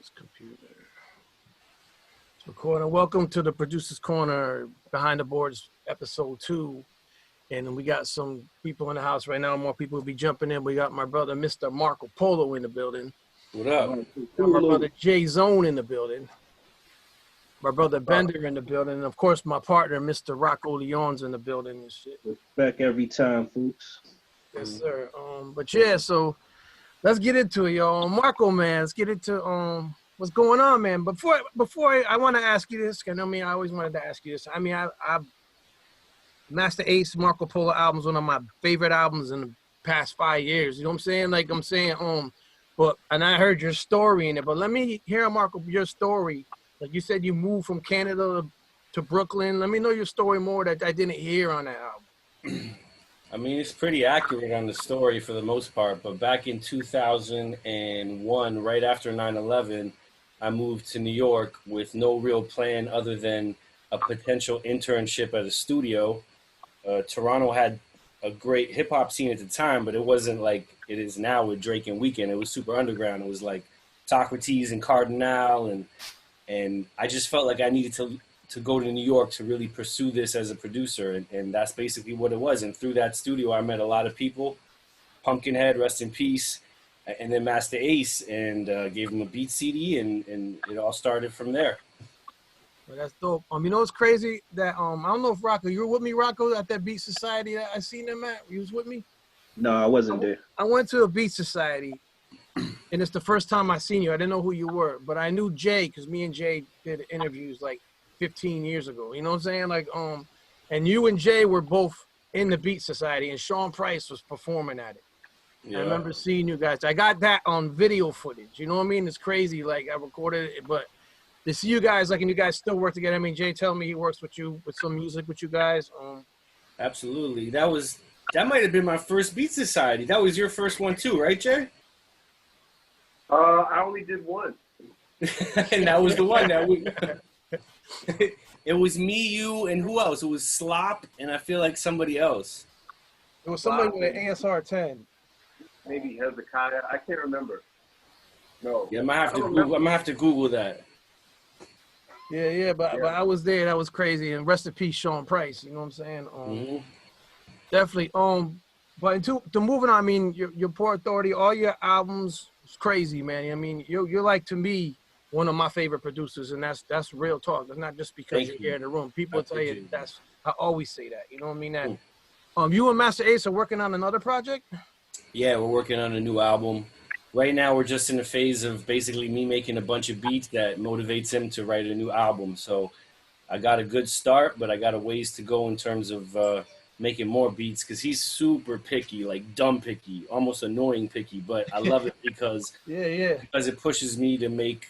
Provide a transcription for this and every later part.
This computer. It's recording. Welcome to the Producer's Corner Behind the Boards episode 2. And we got some people in the house right now. More people will be jumping in. We got my brother, Mr. Polo in the building. What up? Got my brother Jaysaun in the building. My brother Bender in the building. And of course, my partner, Mr. Rockoleone's in the building and shit. Back every time, folks. Yes, sir. But yeah, so let's get into it, y'all. Marco, man, let's get into what's going on, man. Before I want to ask you this, and I mean, I always wanted to ask you this. I mean, I Master Ace Marco Polo album is one of my favorite albums in the past 5 years. You know what I'm saying? Like I'm saying, and I heard your story in it. But let me hear, Marco, your story. Like you said, you moved from Canada to Brooklyn. Let me know your story more that I didn't hear on that album. I mean, it's pretty accurate on the story for the most part. But back in 2001, right after 9/11, I moved to New York with no real plan other than a potential internship at a studio. Toronto had a great hip hop scene at the time, but it wasn't like it is now with Drake and Weeknd. It was super underground. It was like Socrates and Cardinal, and I just felt like I needed to go to New York to really pursue this as a producer, and that's basically what it was. And through that studio, I met a lot of people. Pumpkinhead, rest in peace, and then Master Ace, and gave him a beat CD, and it all started from there. Well, that's dope. You know what's crazy? That I don't know if Rocko, you were with me, Rocko, at that Beat Society that I seen them at. You was with me? No, I wasn't there. I went to a Beat Society, and it's the first time I seen you. I didn't know who you were, but I knew Jay because me and Jay did interviews like 15 years ago. You know what I'm saying? Like and you and Jay were both in the Beat Society, and Sean Price was performing at it. Yeah. I remember seeing you guys. I got that on video footage. You know what I mean? It's crazy. Like I recorded it, but to see you guys, like, and you guys still work together. I mean, Jay told me he works with you with some music with you guys. Absolutely. That might have been my first Beat Society. That was your first one too, right, Jay? I only did one. And that was the one that we. It was me, you, and who else? It was Slop, and I feel like somebody else. It was somebody with an ASR 10. Maybe Hezekiah. I can't remember. No. Yeah, I'm gonna have to Google that. Yeah, but I was there. That was crazy. And rest in peace, Sean Price. You know what I'm saying? Definitely. But to moving on, I mean, your Port Authority, all your albums, it's crazy, man. I mean, you're like, to me, one of my favorite producers, and that's real talk. It's not just because you're here in the room. People tell you that's. I always say that. You know what I mean? That. You and Master Ace are working on another project. Yeah, we're working on a new album. Right now, we're just in the phase of basically me making a bunch of beats that motivates him to write a new album. So I got a good start, but I got a ways to go in terms of making more beats because he's super picky, like dumb picky, almost annoying picky. But I love it because because it pushes me to make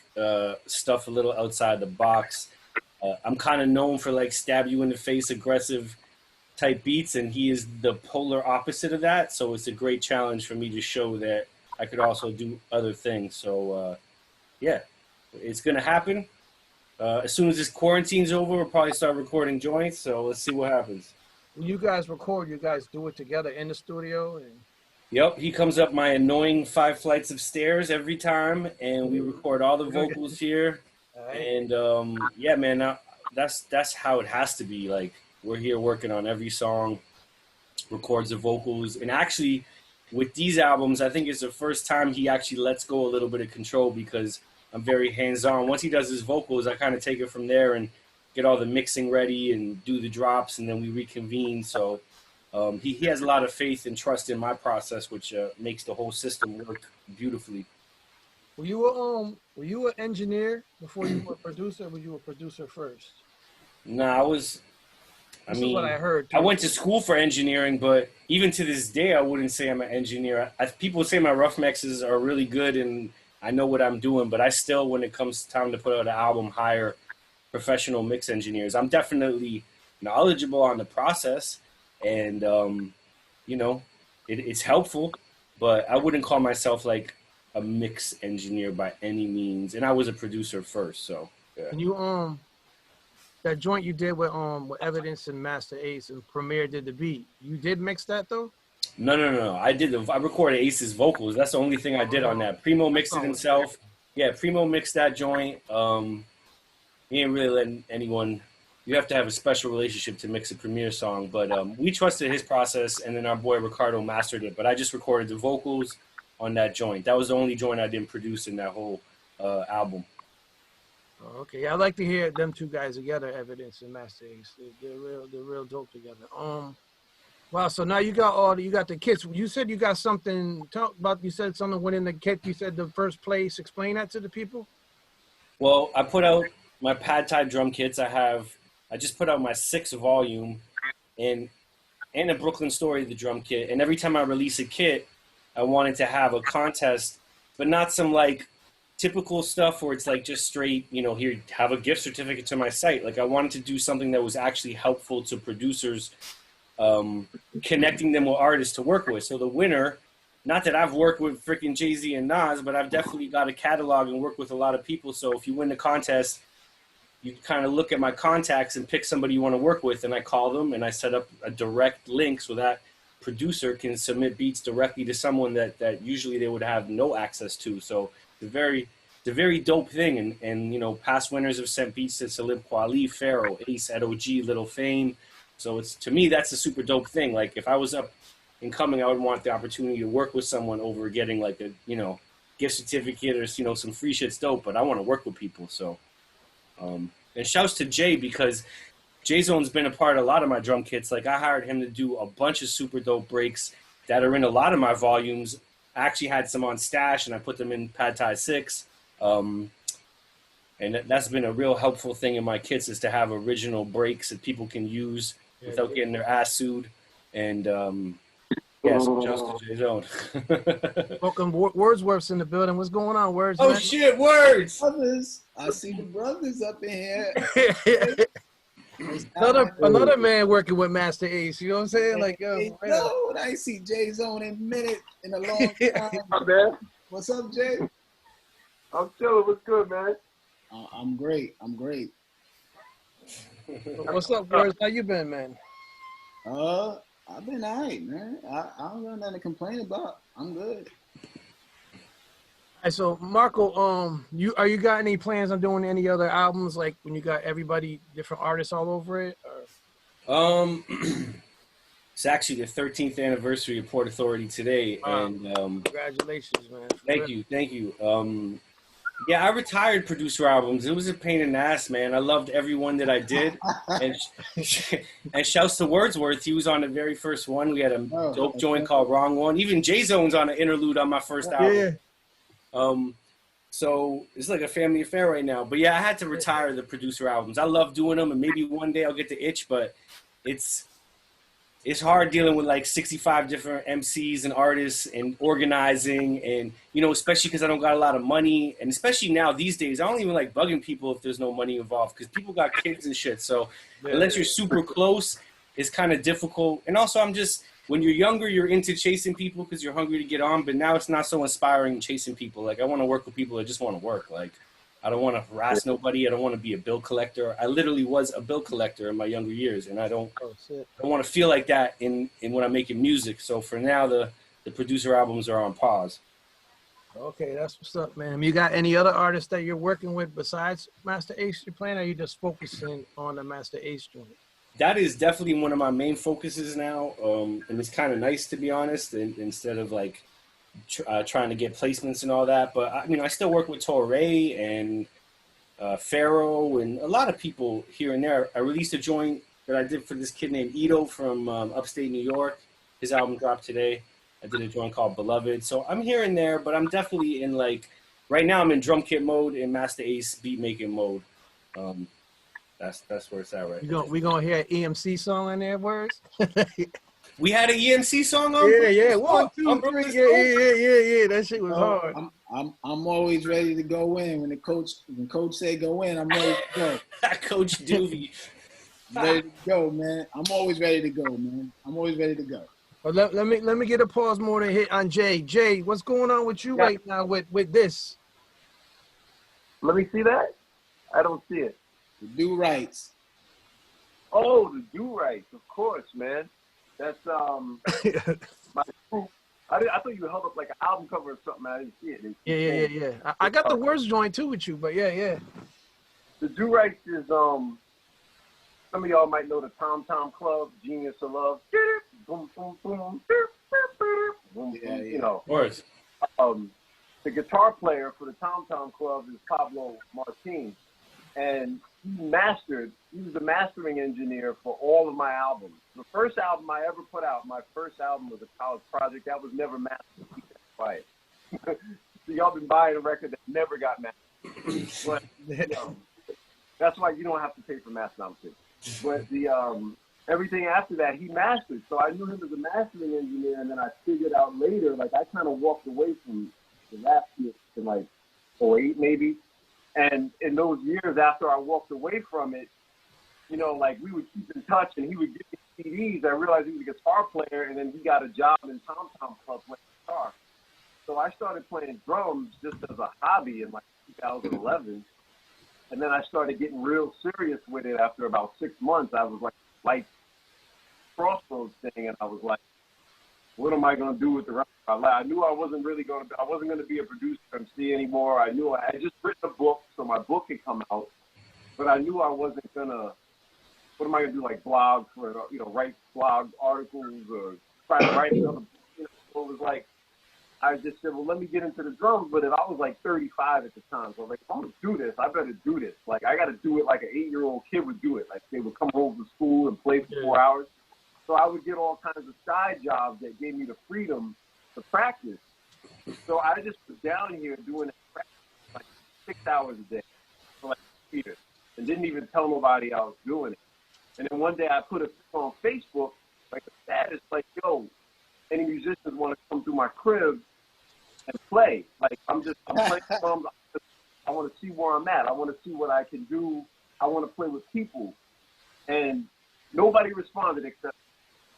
stuff a little outside the box. I'm kind of known for like stab you in the face, aggressive type beats, and he is the polar opposite of that. So it's a great challenge for me to show that I could also do other things. So, yeah, it's going to happen. As soon as this quarantine's over, we'll probably start recording joints. So let's see what happens. When you guys record, you guys do it together in the studio? Yep, he comes up my annoying 5 flights of stairs every time, and we record all the vocals here. Right. And, yeah, man, that's how it has to be. Like, we're here working on every song, records the vocals, and actually, with these albums, I think it's the first time he actually lets go a little bit of control because I'm very hands-on. Once he does his vocals, I kind of take it from there and get all the mixing ready and do the drops, and then we reconvene. So he has a lot of faith and trust in my process, which makes the whole system work beautifully. Were you an engineer before you were a producer, or were you a producer first? Nah, I mean, what I heard. I went to school for engineering, but even to this day, I wouldn't say I'm an engineer. People say my rough mixes are really good and I know what I'm doing, but I still, when it comes time to put out an album, hire professional mix engineers. I'm definitely knowledgeable on the process, and, you know, it's helpful, but I wouldn't call myself like a mix engineer by any means. And I was a producer first, so. Yeah. And you, that joint you did with Evidence and Master Ace and Premier did the beat. You did mix that though? No. I recorded Ace's vocals. That's the only thing I did on that. Primo mixed it himself. Yeah, Primo mixed that joint. He ain't really letting anyone. You have to have a special relationship to mix a Premier song, but we trusted his process, and then our boy Ricardo mastered it. But I just recorded the vocals on that joint. That was the only joint I didn't produce in that whole album. Oh, okay, yeah, I like to hear them two guys together, Evidence and Master Ace. They're real dope together. Wow, so now you got the kits. You said you got something. Talk about. You said something went in the kit. You said the first place. Explain that to the people. Well, I put out my pad thai drum kits. I just put out my 6th volume, and a Brooklyn Story, the drum kit. And every time I release a kit, I wanted to have a contest, but not some like typical stuff where it's like just straight, here, have a gift certificate to my site. Like I wanted to do something that was actually helpful to producers, connecting them with artists to work with. So the winner, not that I've worked with freaking Jay-Z and Nas, but I've definitely got a catalog and worked with a lot of people. So if you win the contest, you kind of look at my contacts and pick somebody you want to work with, and I call them and I set up a direct link so that producer can submit beats directly to someone that usually they would have no access to. So it's a very dope thing. And past winners have sent beats to Salim Kweli, Pharaoh, Ace, Ed OG, Little Fame. So to me, that's a super dope thing. Like if I was up and coming, I would want the opportunity to work with someone over getting like a, gift certificate or, some free shit's dope, but I want to work with people. So, and shouts to Jay, because Jaysaun's been a part of a lot of my drum kits. Like I hired him to do a bunch of super dope breaks that are in a lot of my volumes. I actually had some on stash and I put them in Pad Thai 6. And that's been a real helpful thing in my kits, is to have original breaks that people can use without getting their ass sued. And so shouts to Jaysaun. Welcome, Wordsworth's in the building. What's going on, Words? Oh man? shit, Words! Brothers, I see the brothers up in here. another man working with Master Ace. You know what I'm saying? Like, I ain't see Jaysaun in a minute in a long time. What's up, man? What's up, Jay? I'm chilling. What's good, man? I'm great. What's up, Words? How you been, man? I've been all right, man. I don't got nothing to complain about. I'm good. All right, so Marco, you got any plans on doing any other albums, like when you got everybody, different artists all over it? Or? It's actually the 13th anniversary of Port Authority today, and congratulations, man. Thank you. Yeah, I retired producer albums. It was a pain in the ass, man. I loved every one that I did. And shouts to Wordsworth. He was on the very first one. We had a dope joint called Wrong One. Even Jaysaun's on an interlude on my first album. Yeah. So it's like a family affair right now. But yeah, I had to retire the producer albums. I love doing them, and maybe one day I'll get the itch, but it's hard dealing with like 65 different MCs and artists and organizing, and especially because I don't got a lot of money, and especially now these days I don't even like bugging people if there's no money involved, because people got kids and shit. So unless you're super close, it's kind of difficult. And also when you're younger, you're into chasing people because you're hungry to get on, but now it's not so inspiring chasing people. Like I want to work with people that just want to work. Like I don't want to harass nobody. I don't want to be a bill collector. I literally was a bill collector in my younger years, and I don't want to feel like that in when I'm making music. So for now, the producer albums are on pause. Okay, that's what's up, man. You got any other artists that you're working with besides Master Ace you're playing, or are you just focusing on the Master Ace joint? That is definitely one of my main focuses now, and it's kind of nice, to be honest, instead of like trying to get placements and all that. But I still work with Torre and Pharaoh and a lot of people here and there. I released a joint that I did for this kid named Ito from upstate New York. His album dropped today. I did a joint called Beloved. So I'm here and there, but I'm definitely in right now I'm in drum kit mode and Master Ace beat making mode. That's where it's at right now. We gonna hear an EMC song in there, Words? We had an EMC song on? Yeah. 1, 2, 3. Yeah. That shit was hard. I'm always ready to go in. When coach say go in, I'm ready to go. Coach Doovie. Ready to go, man. I'm always ready to go, man. I'm always ready to go. Well, let me get a pause more to hit on Jay. Jay, what's going on with you right now with this? Let me see that. I don't see it. The DU-Rites. Oh, the DU-Rites, of course, man. That's my group. I thought you held up like an album cover or something. I didn't see it. Yeah. I got the words joint too with you, but yeah. The DU-Rites is some of y'all might know the Tom Tom Club, Genius of Love. Boom, boom, boom, boom, Yeah. you know. Of course. The guitar player for the Tom Tom Club is Pablo Martin, and he was the mastering engineer for all of my albums. The first album I ever put out, my first album was a college project that was never mastered. Keep that quiet. So y'all been buying a record that never got mastered. But that's why you don't have to pay for mastering. But the everything after that he mastered. So I knew him as a mastering engineer, and then I figured out later, like I kind of walked away from the rap shit in like 2008 maybe. And in those years after I walked away from it, you know, like we would keep in touch, and he would give me CDs. I realized he was a guitar player, and then he got a job in Tom Tom Club playing guitar. So I started playing drums just as a hobby in like 2011. And then I started getting real serious with it after about 6 months. I was like crossroads thing, and I was like, what am I going to do with the rest of my life? I knew I wasn't going to be a producer MC anymore. I knew I had just written a book, so my book had come out, but I knew I wasn't going to, what am I going to do, like blog for, you know, write blog articles or try to write another, you know, so it was like, I just said, well, let me get into the drums, but if I was like 35 at the time, so I was like, if I'm going to do this, I better do this. Like, I got to do it like an 8-year-old kid would do it. Like, they would come home from school and play for 4 hours. So I would get all kinds of side jobs that gave me the freedom to practice. So I just was down here doing it like 6 hours a day for like years and didn't even tell nobody I was doing it. And then one day I put it on Facebook, like a status, like, yo, any musicians want to come through my crib and play. Like, I'm playing drums. I want to see where I'm at. I want to see what I can do. I want to play with people. And nobody responded except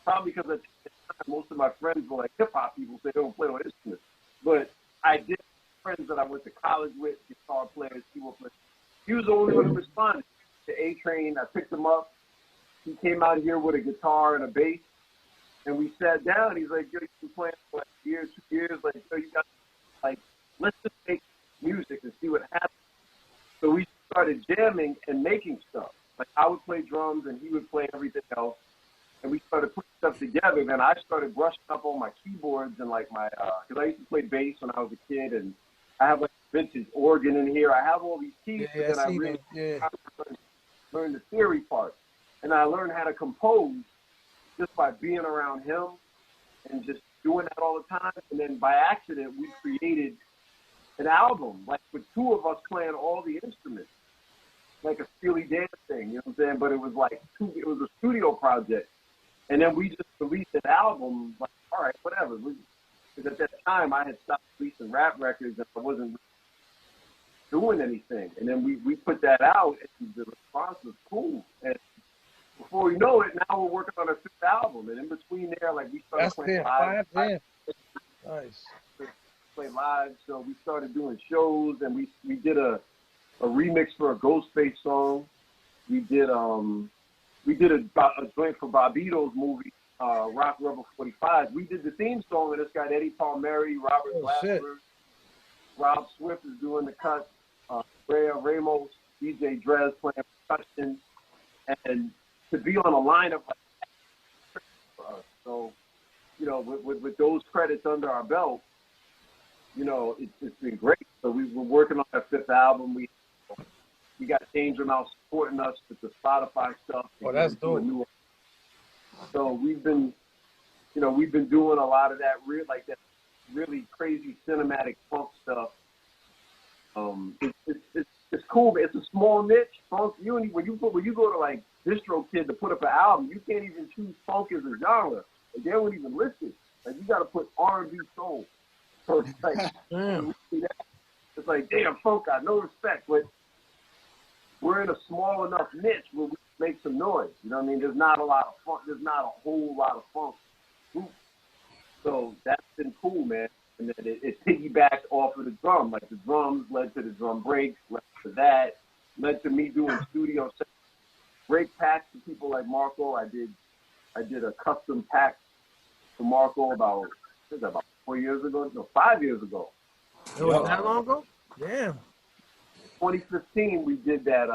probably because at the time, most of my friends were like hip-hop people, so they don't play on instruments. But I did have friends that I went to college with, guitar players, keyboard players. He was the only one who responded. The A-Train, I picked him up. He came out here with a guitar and a bass. And we sat down. He's like, yo, you've been playing for like a year, 2 years. Like, yo, you got, like, let's just make music and see what happens. So we started jamming and making stuff. Like, I would play drums and he would play everything else. And we started putting stuff together. Then I started brushing up on my keyboards and like my, because I used to play bass when I was a kid, and I have like vintage organ in here. I have all these keys, but then I really learned the theory part. And I learned how to compose just by being around him and just doing that all the time. And then by accident, we created an album, like with 2 of us playing all the instruments, like a Steely Dan thing, you know what I'm saying? But it was like, it was a studio project. And then we just released an album, like, all right, whatever. Because at that time, I had stopped releasing rap records and I wasn't doing anything. And then we put that out, and the response was cool. And before we know it, now we're working on our 5th album. And in between there, like, we started playing live. Nice. Play live. So we started doing shows, and we did a remix for a Ghostface song. We did a joint for Bobito's movie, Rock Rebel 45. We did the theme song, and it's got Eddie Palmieri, Robert Glasper, Rob Swift is doing the cut, Rhea Ramos, DJ Drez playing percussion, and to be on a lineup like that for us. So, you know, with those credits under our belt, you know, it's been great. So we were working on our 5th album. We got Danger Mouse supporting us with the Spotify stuff. Oh, that's dope. So we've been doing a lot of that really crazy cinematic funk stuff. It's cool, but it's a small niche. Funk. When you go to like DistroKid to put up an album, you can't even choose funk as a genre. Like, they won't even list it. Like, you got to put R&B soul. So it's like, it's like, damn, funk got no respect, but we're in a small enough niche where we make some noise. You know what I mean? There's not a lot of funk. There's not a whole lot of funk. So that's been cool, man. And then it piggybacked off of the drum. Like, the drums led to the drum breaks, led to that, led to me doing studio break packs for people like Marco. I did a custom pack for Marco about 4 years ago, no, 5 years ago. It was that long ago? Damn. 2015, we did that.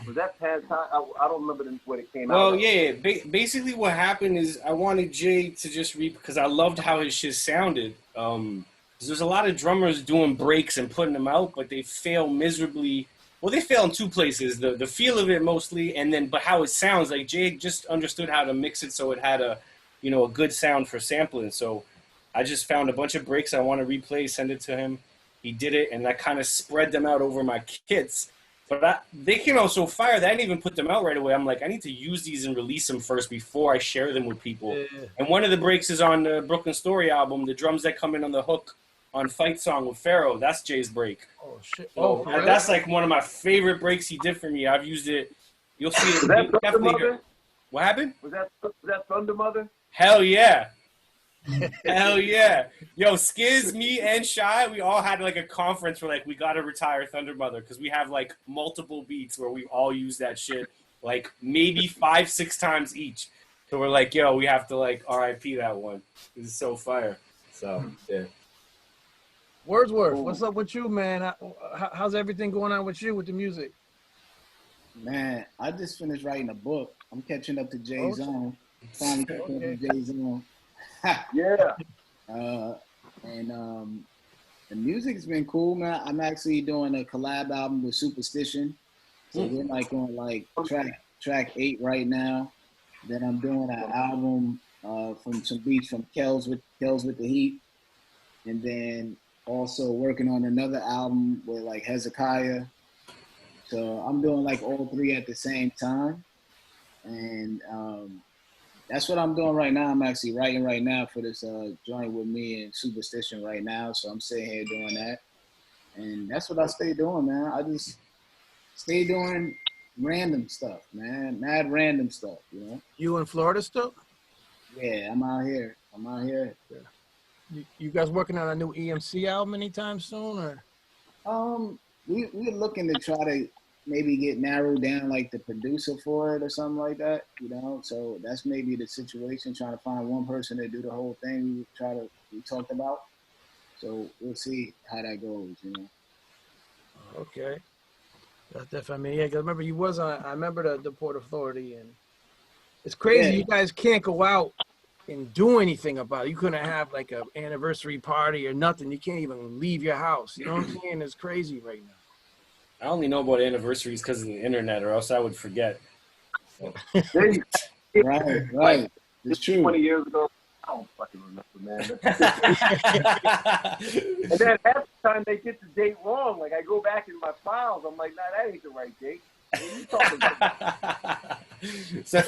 Was that past time? I don't remember what it came out. Well, yeah. Basically, what happened is I wanted Jay to just because I loved how his shit sounded. There's a lot of drummers doing breaks and putting them out, but they fail miserably. Well, they fail in two places: the feel of it mostly, and then but how it sounds. Like Jay just understood how to mix it so it had a good sound for sampling. So I just found a bunch of breaks I want to replay, send it to him. He did it, and I kind of spread them out over my kits. But they came out so fire that I didn't even put them out right away. I'm like, I need to use these and release them first before I share them with people. Yeah. And one of the breaks is on the Brooklyn Story album, the drums that come in on the hook on Fight Song with Pharaoh. That's Jay's break. Oh, shit. So that's like one of my favorite breaks he did for me. I've used it. You'll see it. Was that Thunder Mother? What happened? Was that Thunder Mother? Hell yeah. Hell yeah. Yo, Skiz, me, and Shy, we all had like a conference where like we gotta retire Thunder Mother because we have like multiple beats where we all use that shit like maybe 5-6 times each. So we're like, yo, we have to like RIP that one. This is so fire. So yeah. Wordsworth, what's up with you, man? How's everything going on with you with the music? Man, I just finished writing a book. I'm catching up to Jaysaun. Finally catching up to Jaysaun. Yeah. The music's been cool, man. I'm actually doing a collab album with Superstition. So we're like on like track 8 right now. Then I'm doing an album from some beats from Kells with the Heat. And then also working on another album with like Hezekiah. So I'm doing like all 3 at the same time. And that's what I'm doing right now. I'm actually writing right now for this joint with me and Superstition right now. So I'm sitting here doing that. And that's what I stay doing, man. I just stay doing random stuff, man. Mad random stuff, you know? You in Florida still? Yeah, I'm out here. Yeah. You guys working on a new EMC album anytime soon, or? We're looking to try to maybe get narrowed down like the producer for it or something like that, you know? So that's maybe the situation, trying to find one person to do the whole thing we talked about. So we'll see how that goes, you know? Okay. That's definitely, yeah, because I remember you was on, I remember the Port Authority, and it's crazy. Yeah. You guys can't go out and do anything about it. You couldn't have like an anniversary party or nothing. You can't even leave your house. You know what I'm saying? It's crazy right now. I only know about anniversaries because of the internet, or else I would forget. So. Right. It's true. 20 years ago, I don't fucking remember, man. And then half the time they get the date wrong. Like I go back in my files, I'm like, nah, that ain't the right date. What are you talking about? So I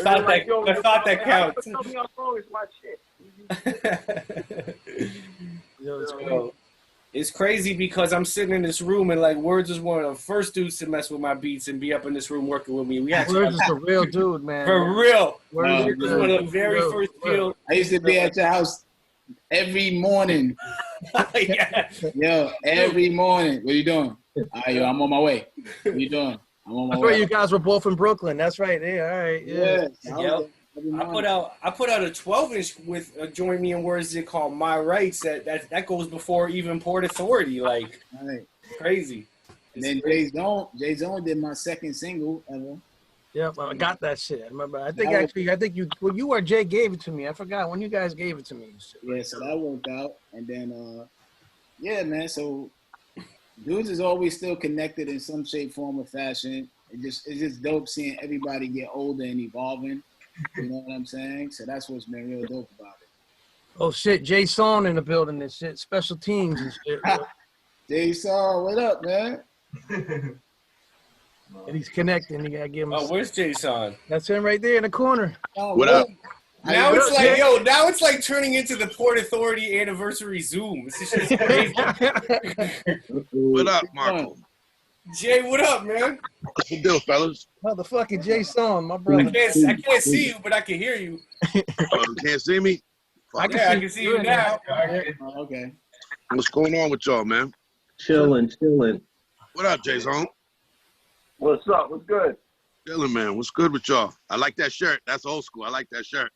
thought that counts. Tell me I'm wrong, it's my shit. Yo, it's crazy. It's crazy because I'm sitting in this room and like Words is one of the first dudes to mess with my beats and be up in this room working with me. Words is a real dude, man. For real. Words is one of the very first field. I used to be at your house every morning. Yeah. Yo, every morning. What are you doing? Yo, I'm on my way. What are you doing? I'm on my way. That's right, you guys were both in Brooklyn. That's right. Yeah, all right. Yeah. Yep. I put out a 12-inch with join me in Words called My Rights. That goes before even Port Authority. Like crazy. And then Jaysaun did my second single ever. Yep, I got that shit. I remember. I think you or Jay gave it to me. I forgot when you guys gave it to me. Yeah, so that worked out. And then yeah, man, so dudes is always still connected in some shape, form, or fashion. It's just dope seeing everybody get older and evolving. You know what I'm saying? So that's what's been real dope about it. Oh shit, Jaysaun in the building and shit. Special teams and shit. Jaysaun, what up, man? And he's connecting. You gotta give him. Oh, where's Jaysaun? That's him right there in the corner. Oh, what up? Now it's like turning into the Port Authority anniversary Zoom. This is just crazy. What up, Marco? Jay, what up, man? What's the deal, fellas? Motherfucking Jaysaun, my brother. I can't see you, but I can hear you. You can't see me? I can see you now. Okay. What's going on with y'all, man? Chilling. What up, Jaysaun? What's up? What's good? Chilling, man. What's good with y'all? I like that shirt. That's old school. I like that shirt.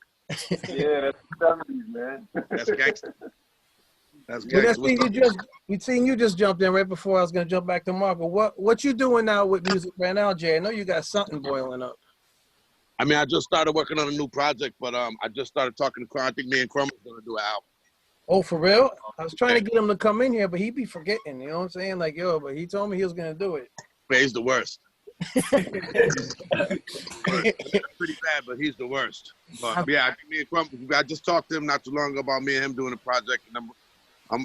Yeah, that's the 70s, man. That's gangster. That's Well, gangster. we seen you just jumped in right before I was gonna jump back to Marco. What you doing now with music right now, Jay? I know you got something boiling up. I mean, I just started working on a new project, but I just started talking to Crum. I think me and Crum are gonna do an album. Oh, for real? I was trying to get him to come in here, but he be forgetting. You know what I'm saying? Like, yo, but he told me he was gonna do it. Man, he's the worst. Pretty bad, but he's the worst. But yeah, I think me and Crum. I just talked to him not too long ago about me and him doing a project, and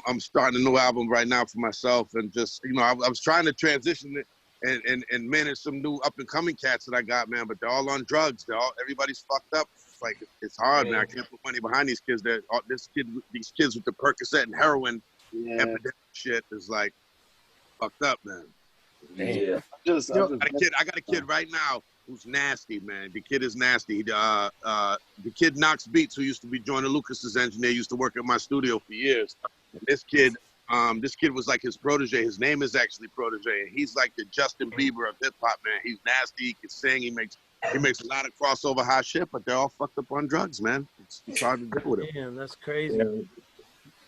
I'm starting a new album right now for myself, and just I was trying to transition it and manage some new up and coming cats that I got, man. But they're all on drugs. Everybody's fucked up. It's like it's hard, man. I can't put money behind these kids. These kids with the Percocet and heroin epidemic shit is like fucked up, man. Damn. I got a kid right now who's nasty, man. The kid is nasty. The kid Knox Beats, who used to be Joyner Lucas's engineer, used to work at my studio for years. And this kid was like his protege. His name is actually Protege, and he's like the Justin Bieber of hip hop, man. He's nasty. He can sing. He makes a lot of crossover hot shit, but they're all fucked up on drugs, man. It's hard to deal with it. Damn, that's crazy.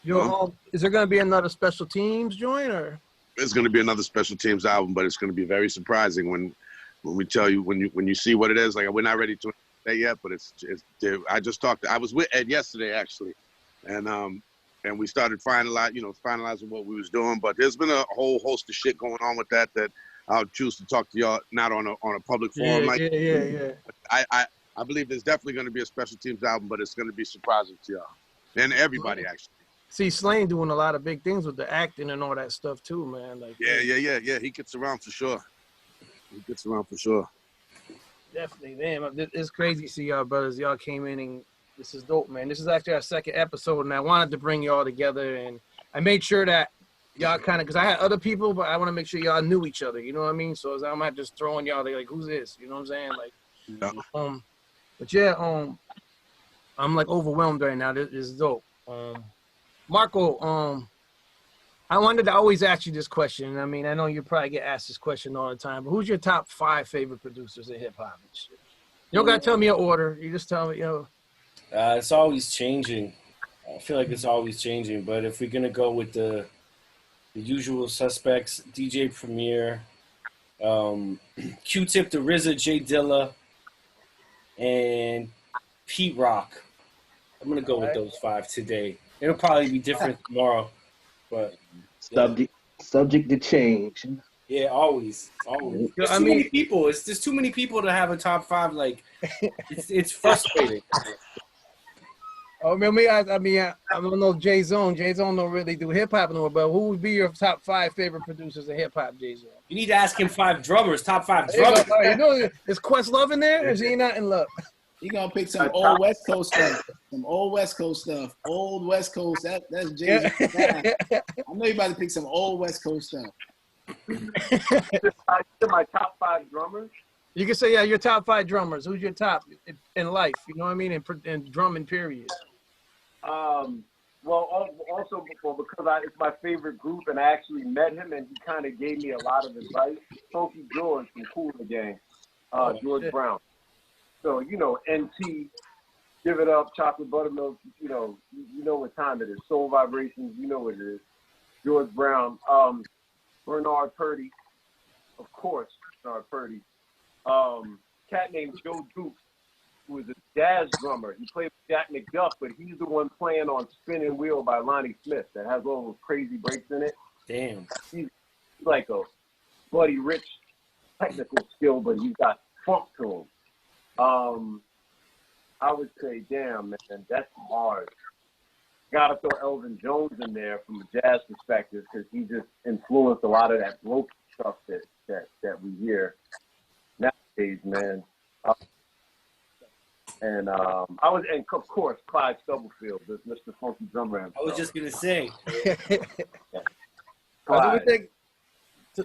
Yo, is there gonna be another Special Teamz joint or? It's going to be another Special Teamz album, but it's going to be very surprising when we tell you when you see what it is. Like, we're not ready to say yet, but it's I just talked. I was with Ed yesterday actually, and we started finalizing what we was doing. But there's been a whole host of shit going on with that I'll choose to talk to y'all not on a public forum. Yeah. I believe there's definitely going to be a Special Teamz album, but it's going to be surprising to y'all and everybody actually. See, Slane doing a lot of big things with the acting and all that stuff too, man. Like, yeah. He gets around for sure. Definitely, damn. It's crazy to see y'all brothers. Y'all came in and this is dope, man. This is actually our second episode, and I wanted to bring y'all together. And I made sure that y'all kind of, because I had other people, but I want to make sure y'all knew each other. You know what I mean? So I'm not just throwing y'all. They're like, who's this? You know what I'm saying? Like, but yeah, I'm like overwhelmed right now. This is dope. Marco, I wanted to always ask you this question. I mean, I know you probably get asked this question all the time, but who's your top 5 favorite producers in hip hop and shit? You don't gotta tell me your order. You just tell me, It's always changing. I feel like it's always changing. But if we're gonna go with the usual suspects, DJ Premier, Q-Tip, the RZA, J Dilla, and Pete Rock. I'm gonna go with those 5 today. It'll probably be different tomorrow, but subject to change. yeah, always. There's too many people. There's too many people to have a top 5. Like, it's frustrating. Oh, I don't know Jaysaun. Jaysaun don't really do hip hop anymore, but who would be your top 5 favorite producers in hip hop, Jaysaun? You need to ask him 5 drummers, top 5 drummers. You know, is Questlove in there, or is he not in love? You gonna pick some old West Coast stuff. Old West Coast. That's Jay. I know you about to pick some old West Coast stuff. My top 5 drummers. You can say, yeah, your top 5 drummers. Who's your top in life? You know what I mean? In drumming, period. Well, also because it's my favorite group, and I actually met him, and he kind of gave me a lot of advice. Funky George from Kool and the Gang, George Brown. So, NT, Give It Up, Chocolate Buttermilk, you know what time it is. Soul Vibrations, you know what it is. George Brown, Bernard Purdy, of course, Bernard Purdy. Cat named Joe Dukes, who is a jazz drummer. He played with Jack McDuff, but he's the one playing on Spinning Wheel by Lonnie Smith that has all those crazy breaks in it. Damn. He's like a Buddy Rich technical skill, but he's got funk to him. I would say, damn, man, that's hard. Gotta throw Elvin Jones in there from a jazz perspective because he just influenced a lot of that broken stuff that we hear nowadays, man. And of course, Clyde Stubblefield, Mr. Funky Drummer himself. I was just gonna say. What do we think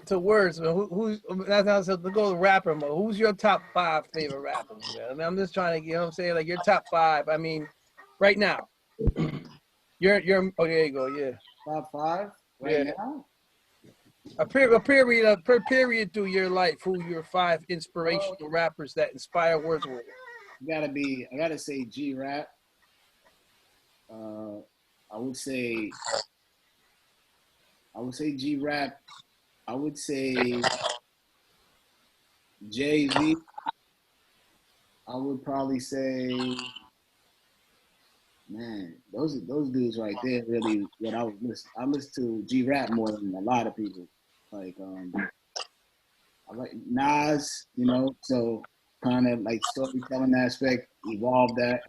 to words? Who's that's to go to rapper mode? Who's your top 5 favorite rappers? Man? I mean, I'm just trying to, you know what I'm saying? Like your top 5. I mean, right now. You're oh, there you go, yeah. Top 5 right now? A period through your life, who your 5 inspirational rappers that inspire Wordsworth. I gotta say G-Rap. I would say I would say G-Rap. I would say Jay-Z. I would probably say, man, those dudes right there really what I would listen. I listen to G-Rap more than a lot of people. Like I like Nas, you know, so kind of like storytelling aspect, evolved that.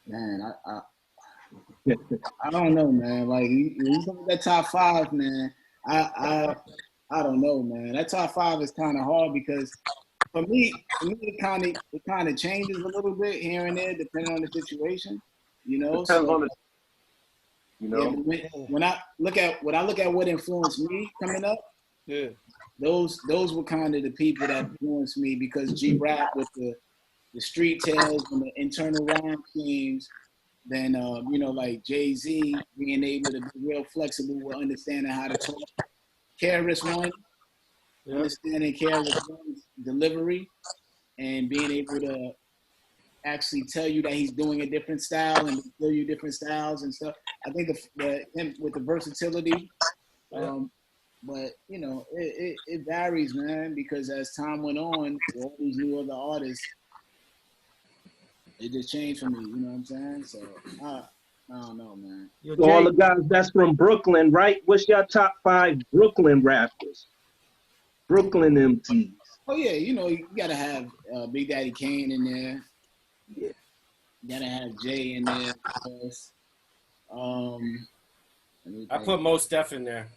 Man, I don't know, man. Like you look at that top five, man. I don't know, man. That top five is kind of hard because for me, it kind of changes a little bit here and there depending on the situation, you know. Depends on the, yeah, when I look at what influenced me coming up, Yeah. those were kind of the people that influenced me because G-Rap with the street tales and the internal rhyme schemes, then you know, like Jay-Z being able to be real flexible with understanding how to talk. KRS-One, understanding KRS-One's delivery and being able to actually tell you that he's doing a different style and show you different styles and stuff. I think him with the versatility, but you know, it varies, man, because as time went on, all these new other artists, it just changed for me, you know what I'm saying? So I don't know, man. So all the guys that's from Brooklyn, right? What's your top 5 Brooklyn rappers? Brooklyn MCs. Oh yeah, you know, you gotta have Big Daddy Kane in there. Yeah. You gotta have Jay in there, of course. I put Mos Def in there.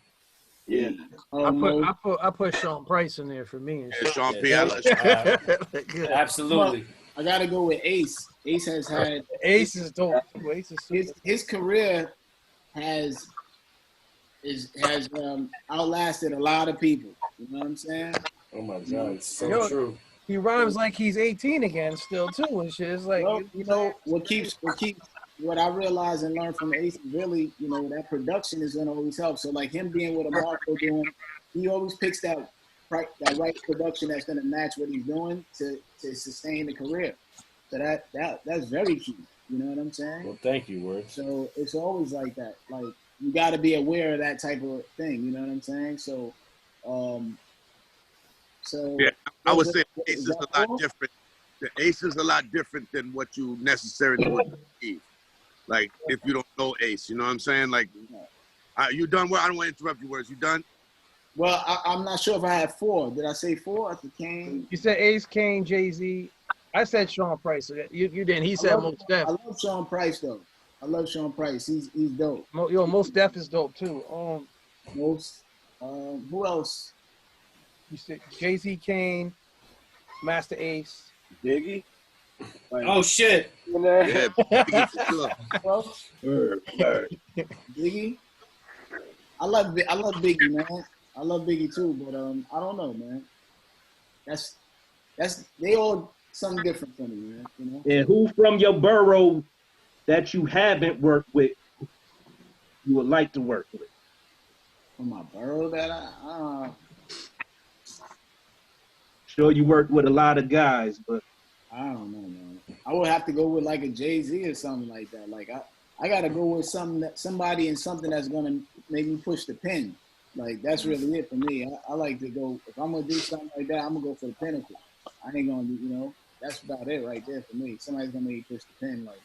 Yeah. I put Sean Price in there for me. And Yeah, Sean P. Good. Absolutely. I gotta go with Ace. Ace has had Ace is dope. Ace is his career has outlasted a lot of people. You know what I'm saying? Oh my God, it's so true. He rhymes like he's 18 again, still too, and shit. It's like Well, you know what I realized and learned from Ace is really, you know, that production is gonna always help. So like him being with a Marco doing, he always picks that right production that's gonna match what he's doing to sustain the career. So that's very key. You know what I'm saying? Well, thank you, Words. So it's always like that. Like you got to be aware of that type of thing. You know what I'm saying? So, Yeah, I would say Ace is a lot different. The Ace is a lot different than what you necessarily would believe. Like if you don't know Ace, you know what I'm saying? Like, you done? Well, I don't want to interrupt you, Words. You done? Well, I'm not sure if I had 4. Did I say 4? I said Kane. You said Ace, Kane, Jay-Z. I said Sean Price. So you didn't. He said Mos Def. I love Sean Price though. I love Sean Price. He's dope. Mos Def is dope too. Who else? You said Jay-Z, Kane, Master Ace, Biggie. Oh shit! Yeah, Biggie. I love Biggie, man. I love Biggie too, but I don't know, man. That's they all something different for me, man. You know? And who from your borough that you haven't worked with, you would like to work with? From my borough that I Sure, you worked with a lot of guys, but I don't know, man. I would have to go with like a Jay-Z or something like that. Like I gotta go with somebody and something that's gonna make me push the pen. Like that's really it for me. I like to go, if I'm gonna do something like that, I'm gonna go for the pinnacle. I ain't gonna do, you know, that's about it right there for me. Somebody's gonna make me push the pen. Like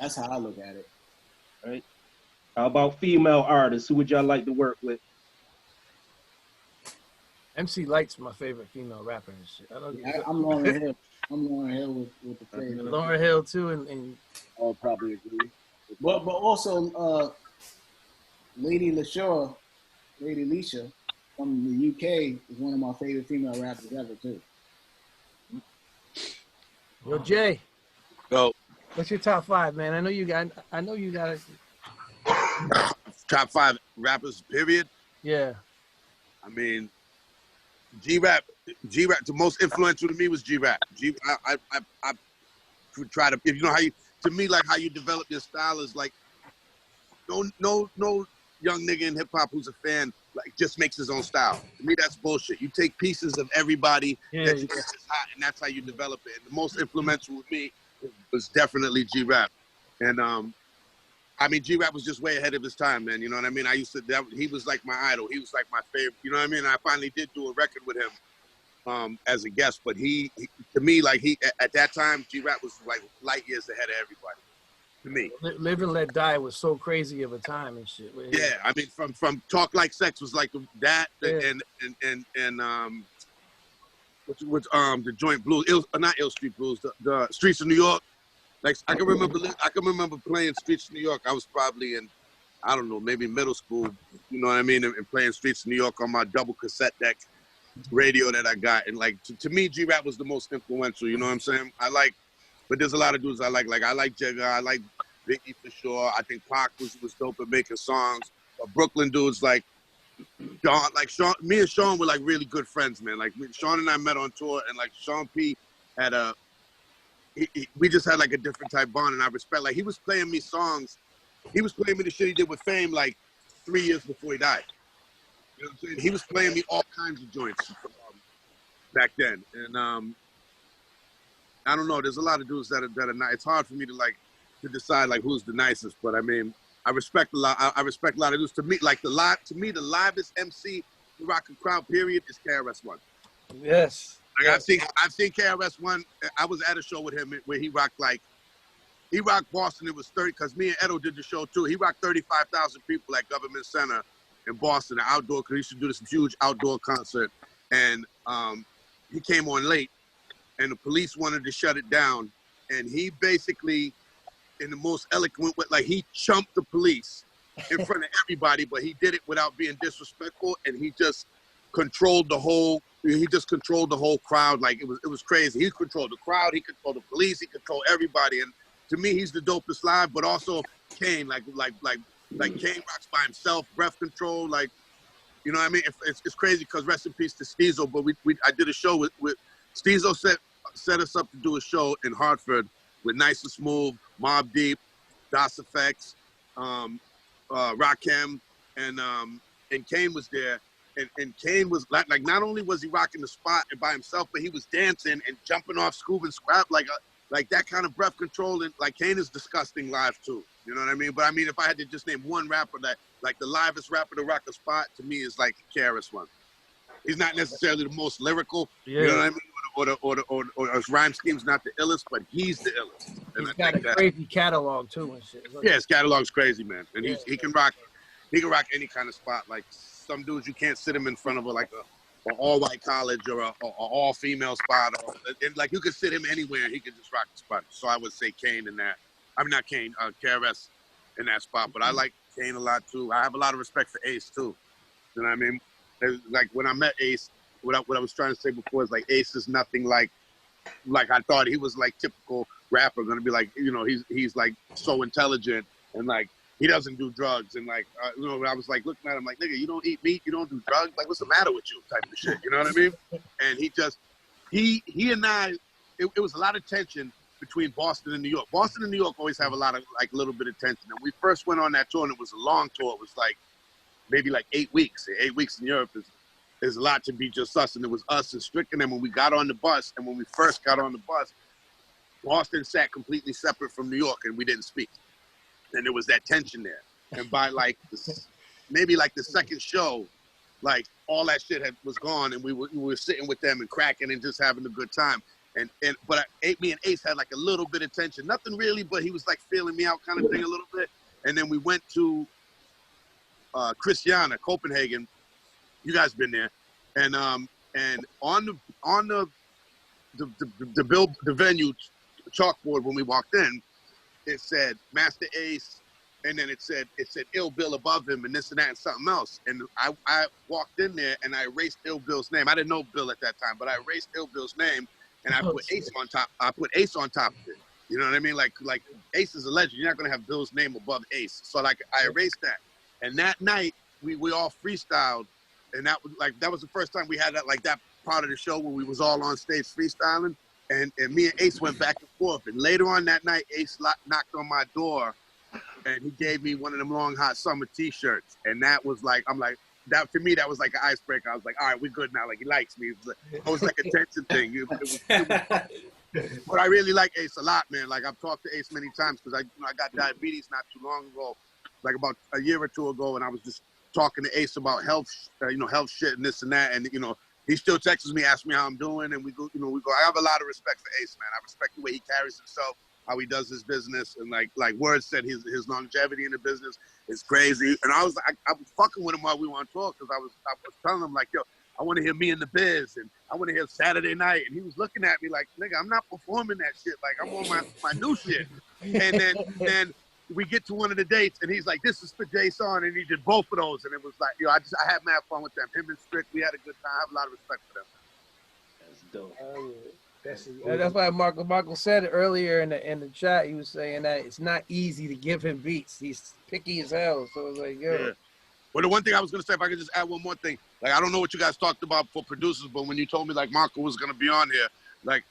that's how I look at it. right. How about female artists? Who would y'all like to work with? MC Light's my favorite female rapper and shit. I'm Lauryn Hill. I'm Lauryn Hill with the favorite. Lauryn Hill too, and I'll probably agree. But also Lady Leisha from the UK is one of my favorite female rappers ever too. Yo, Jay. Go. What's your top 5, man? I know you got it. Top 5 rappers, period. Yeah. I mean, G-Rap, the most influential to me was G-Rap. I would try to, if you know how you, to me, like how you develop your style is like, no young nigga in hip hop who's a fan, like just makes his own style. To me, that's bullshit. You take pieces of everybody that you think is hot, and that's how you develop it. And the most influential with me was definitely G-Rap. And I mean, G-Rap was just way ahead of his time, man. You know what I mean? He was like my idol. He was like my favorite. You know what I mean? I finally did do a record with him as a guest, but he to me, like at that time, G-Rap was like light years ahead of everybody. To me, Live and Let Die was so crazy of a time and shit. Yeah, I mean, from Talk Like Sex was like that, Yeah. and the Joint Blues, not Ill Street Blues, the Streets of New York. Like I can remember playing Streets of New York. I was probably in, I don't know, maybe middle school. You know what I mean? And playing Streets of New York on my double cassette deck radio that I got. And like to me, G-Rap was the most influential. You know what I'm saying? But there's a lot of dudes I like. Like I like Jagger. I like Biggie for sure. I think Pac was dope at making songs. Brooklyn dudes like Sean. Me and Sean were like really good friends, man. Like Sean and I met on tour, and like Sean P had we just had like a different type bond, and I respect. Like he was playing me songs. He was playing me the shit he did with Fame like 3 years before he died. You know what I'm saying? He was playing me all kinds of joints back then, and I don't know. There's a lot of dudes that are not. It's hard for me to decide like who's the nicest, but I mean, I respect a lot. I respect a lot of dudes. To me, the livest MC in rock and crowd period is KRS-One. Yes. Like I've seen KRS-One. I was at a show with him where he rocked Boston. It was 30 because me and Edo did the show too. He rocked 35,000 people at Government Center in Boston, an outdoor. Because he used to do this huge outdoor concert, and he came on late, and the police wanted to shut it down, and he basically, in the most eloquent way, like he chumped the police in front of everybody, but he did it without being disrespectful, and he just controlled the whole crowd. Like it was crazy. He controlled the crowd, he controlled the police, he controlled everybody. And to me, he's the dopest live, but also Kane, like Kane rocks by himself, breath control, like, you know what I mean? It's crazy because rest in peace to Steezo, but I did a show with Steezo set us up to do a show in Hartford with Nice and Smooth, Mobb Deep, Das Effects, Rakim, and Kane was there. And Kane was like not only was he rocking the spot by himself, but he was dancing and jumping off Scoob and Scrap like that kind of breath control. And like Kane is disgusting live too. You know what I mean? But I mean, if I had to just name one rapper that like the livest rapper to rock a spot, to me is like KRS-One. He's not necessarily the most lyrical. Yeah. You know what I mean? Or his rhyme scheme's not the illest, but he's the illest. And he's got a crazy catalog too and shit. Yeah, his catalog's crazy, man. And he can rock any kind of spot. Like some dudes, you can't sit him in front of an all-white college or a all-female spot. And like you could sit him anywhere and he could just rock the spot. So I would say Kane in that. I mean, not Kane, KRS in that spot. But I like Kane a lot too. I have a lot of respect for Ace too. You know what I mean? Like when I met Ace, what I was trying to say before is like Ace is nothing like I thought he was like typical rapper, gonna be like, you know, he's like so intelligent and like he doesn't do drugs and like you know, I was like looking at him like, nigga, you don't eat meat, you don't do drugs, like what's the matter with you, type of shit, you know what I mean? And he and I, it was a lot of tension between Boston and New York. Boston and New York always have a lot of like little bit of tension. And we first went on that tour and it was a long tour. It was like maybe like 8 weeks. 8 weeks in Europe is a lot to be just us. And it was us and Strick. And then when we got on the bus, and when we first got on the bus, Boston sat completely separate from New York and we didn't speak. And there was that tension there. And by like maybe like the second show, like all that shit was gone and we were sitting with them and cracking and just having a good time. But me and Ace had like a little bit of tension, nothing really, but he was like feeling me out kind of thing a little bit. And then we went to Christiana, Copenhagen. You guys been there, and on the venue chalkboard when we walked in, it said Master Ace, and then it said Ill Bill above him and this and that and something else. And I walked in there and I erased Ill Bill's name. I didn't know Bill at that time, but I erased Ill Bill's name. And I put Ace on top. I put Ace on top of it. You know what I mean? Like Ace is a legend. You're not gonna have Bill's name above Ace. So like I erased that. And that night we all freestyled, and that was the first time we had that part of the show where we was all on stage freestyling. And me and Ace went back and forth. And later on that night, Ace knocked on my door, and he gave me one of them long hot summer T-shirts. And that was like, I'm like. That to me, that was like an icebreaker. I was like, all right, we're good now. Like he likes me. It was like a tension thing. It But I really like Ace a lot, man. Like I've talked to Ace many times because I got diabetes not too long ago, like about a year or two ago, and I was just talking to Ace about health, health shit and this and that, and he still texts me, asks me how I'm doing, and we go. I have a lot of respect for Ace, man. I respect the way he carries himself, how he does his business, and like Words said, his longevity in the business is crazy. And I was fucking with him while we were on tour because I was telling him like, yo, I want to hear Me and the Biz, and I want to hear Saturday Night. And he was looking at me like, nigga, I'm not performing that shit. Like, I'm on my new shit. And then we get to one of the dates, and he's like, this is for Jaysaun, and he did both of those. And it was like, I had mad fun with them. Him and Strick, we had a good time. I have a lot of respect for them. That's dope. That's why Marco said it earlier in the chat. He was saying that it's not easy to give him beats. He's picky as hell. So it's like, yo. Yeah. Well, the one thing I was going to say, if I could just add one more thing. Like, I don't know what you guys talked about for producers, but when you told me, like, Marco was going to be on here, like,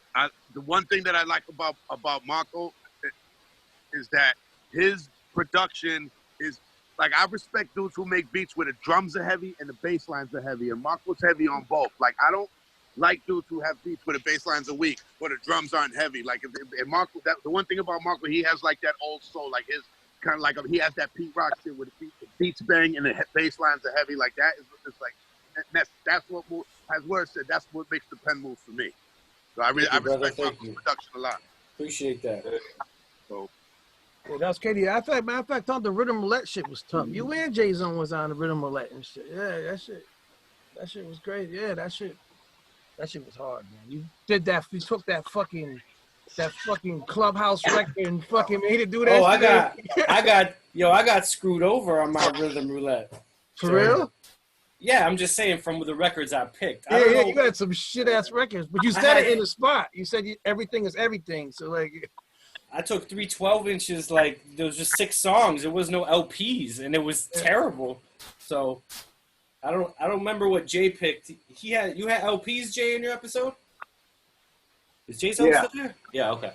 the one thing that I like about Marco is that his production is, like, I respect dudes who make beats where the drums are heavy and the bass lines are heavy, and Marco's heavy on both. Like, I don't like dudes who have beats where the bass lines are weak or the drums aren't heavy. Like, if Marco, the one thing about Marco, he has, like, that old soul, like, his kind of like, he has that Pete Rock shit where the beats bang and the bass lines are heavy. Like, that is just like, that's what, as Word said, that's what makes the pen move for me. So I respect Marco's production a lot. Appreciate that. So. Yeah, that was Katie. Matter of fact, I thought the rhythm roulette shit was tough. You and Jaysaun was on the rhythm roulette and shit. Yeah, that shit was crazy. Yeah, that shit was hard, man. You did that. You took that fucking Clubhouse record and fucking made it do that. Oh, I got screwed over on my rhythm roulette. For real? Yeah, I'm just saying from the records I picked. Yeah, you had some shit ass records, but you said it in the spot. You said everything is everything. So like, I took 3 12-inches. Like there was just 6 songs. There was no LPs, and it was terrible. So I don't remember what Jay picked. You had LPs, Jay, in your episode? Is Jaysaun still there? Yeah, okay.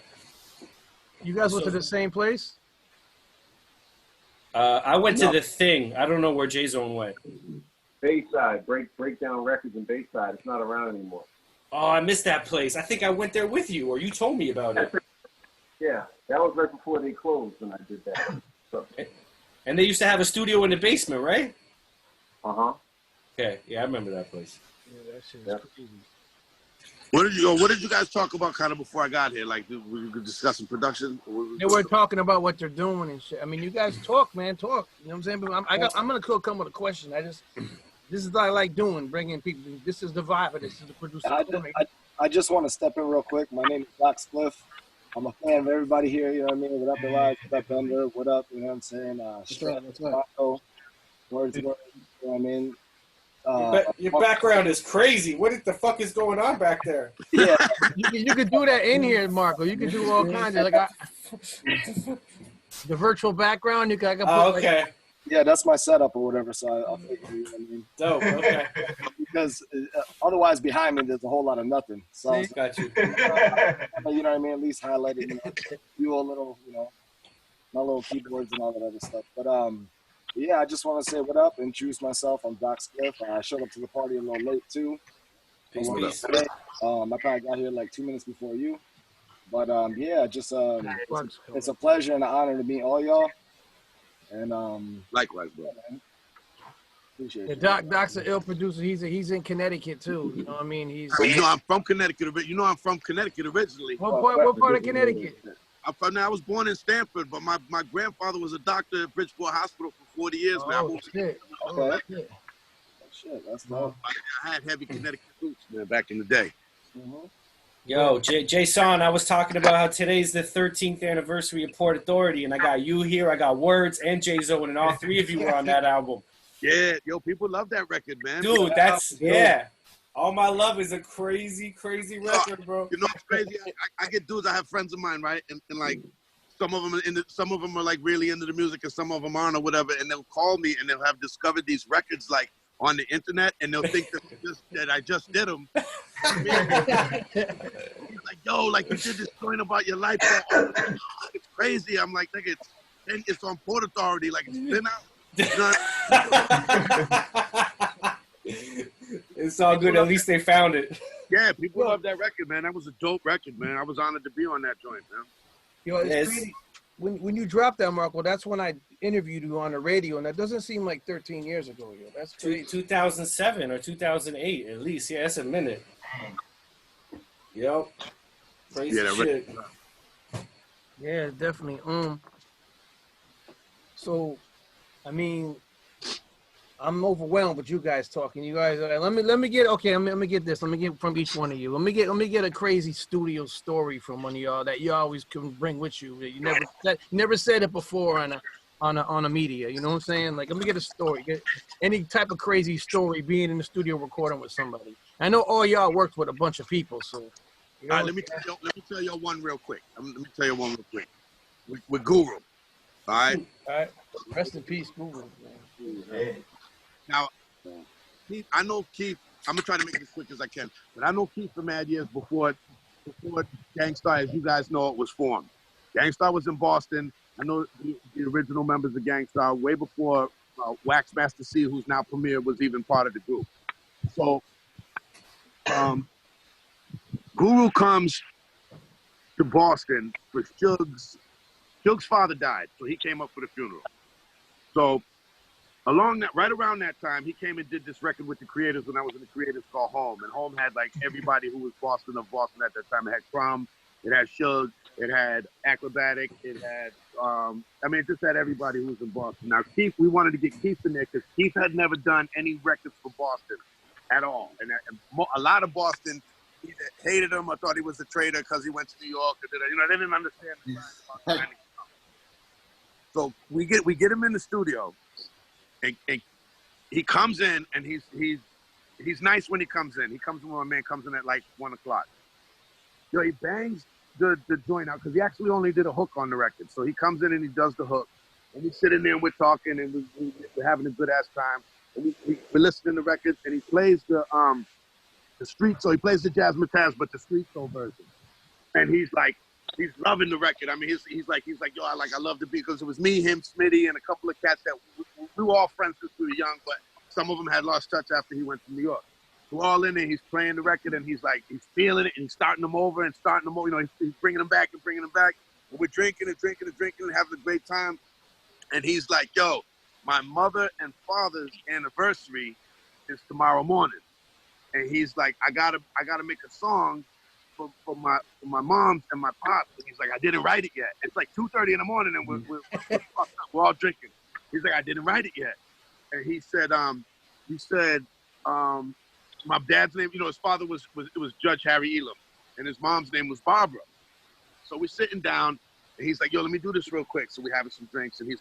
You guys went to the same place? I went to the Thing. I don't know where Jaysaun went. Bayside, Breakdown Records and Bayside. It's not around anymore. Oh, I missed that place. I think I went there with you, or you told me about it. Yeah, that was right before they closed when I did that. So. And they used to have a studio in the basement, right? Uh-huh. Okay, yeah, I remember that place. Yeah, that shit was crazy. What did you guys talk about kind of before I got here? Like, we could discuss some production? They were talking about what they're doing and shit. I mean, you guys talk, man, talk. You know what I'm saying? But I'm going to come with a question. This is what I like doing, bringing people. This is the vibe of this. This is the producer. I just want to step in real quick. My name is Spliph. I'm a fan of everybody here, you know what I mean? What up, Eyez? What up, Bender? What up, you know what I'm saying? Rocko, Wordsworth, you know what I mean? Your background is crazy. What the fuck is going on back there? Yeah. you could do that in here, Marco. You could do all kinds of, the virtual background. I can put, okay. Yeah, that's my setup or whatever, so I'll figure, you know what I mean? Dope, okay. Because otherwise behind me, there's a whole lot of nothing. So I got you. You know what I mean? At least highlight it, do a little, my little keyboards and all that other stuff. But yeah, I just want to say what up, introduce myself. I'm Spliph. I showed up to the party a little late too. Peace. I probably got here like 2 minutes before you. But yeah, just it's a pleasure and an honor to meet all y'all. And likewise, bro. Yeah, appreciate it. Doc's an ill producer. He's in Connecticut too. You know what I mean? I'm from Connecticut. I'm from Connecticut originally. What part of Connecticut? I was born in Stamford, but my grandfather was a doctor at Bridgeport Hospital for 40 years. Man, shit. Shit, that's dope. I had heavy Connecticut roots, man, back in the day. Mm-hmm. Yo, Jaysaun, I was talking about how today's the 13th anniversary of Port Authority, and I got you here, I got Words and Jaysaun, and all 3 of you were on that album. Yeah, yo, people love that record, man. Dude, that's, yeah. All My Love is a crazy, crazy record, bro. You know what's crazy? I get dudes. I have friends of mine, right? And like some of them are like really into the music, and some of them aren't, or whatever. And they'll call me, and they'll have discovered these records like on the internet, and they'll think that I just did them. Like, yo, like you did this joint about your life. It's crazy. I'm like, nigga, it's on Port Authority. Like it's been out. You know? It's all good. At least they found it. Yeah, people Yo. love that record, man. That was a dope record, man. I was honored to be on that joint, man. Yo, it's Yes. crazy. When you dropped that, Marco, that's when I interviewed you on the radio, and that doesn't seem like 13 years ago, yo. That's crazy. 2007 or 2008 at least. Yeah, that's a minute. Yep. Crazy Yeah, that shit. Yeah, definitely. So, I mean, I'm overwhelmed with you guys talking. You guys, let me get okay. Let me get this. Let me get from each one of you. Let me get a crazy studio story from one of y'all that you always can bring with you. That you never said it before on a media. You know what I'm saying? Like, let me get a story. Get any type of crazy story being in the studio recording with somebody. I know all y'all worked with a bunch of people, so. You know All right, let me tell you one real quick. Let me tell you one real quick. With Guru, all right? All right. Rest in peace, Google. Man. Now, Keith, I know Keith. I'm gonna try to make it as quick as I can, but I know Keith for mad years before Gangstar, as you guys know, it was formed. Gangstar was in Boston. I know the original members of Gangstar way before Waxmaster C, who's now Premier, was even part of the group. So, Guru comes to Boston for Suge's. Suge's father died, so he came up for the funeral. So right around that time, he came and did this record with the Creators when I was in the Creators called Home. And Home had like everybody who was Boston of Boston at that time. It had Crumb, it had Suge, it had Acrobatic, it had, it just had everybody who was in Boston. Now, Keith, we wanted to get Keith in there because Keith had never done any records for Boston at all. And a lot of Boston either hated him or thought he was a traitor because he went to New York. Or they didn't understand the science. So we get him in the studio. And he comes in, and he's nice when he comes in. He comes in when my man comes in at like 1 o'clock. Yo, he bangs the joint out because he actually only did a hook on the record. So he comes in and he does the hook, and he's sitting there and we're talking and we're having a good ass time. And we're listening to records, and he plays the street. So he plays the Jazz Mataz, but the street soul version. And he's loving the record. I mean, he's like, yo, I love the beat because it was me, him, Smitty, and a couple of cats that we were all friends since we were young, but some of them had lost touch after he went to New York. We're all in there. He's playing the record, and he's feeling it, and he's starting them over. He's bringing them back and bringing them back. And we're drinking and having a great time. And he's like, yo, my mother and father's anniversary is tomorrow morning. And he's like, I gotta make a song for my moms and my pops. And he's like, I didn't write it yet. It's like 2:30 in the morning, and we're fucked up. We're all drinking. He's like, I didn't write it yet. And he said, my dad's name, his father was Judge Harry Elam, and his mom's name was Barbara. So we're sitting down, and he's like, yo, let me do this real quick. So we're having some drinks, and he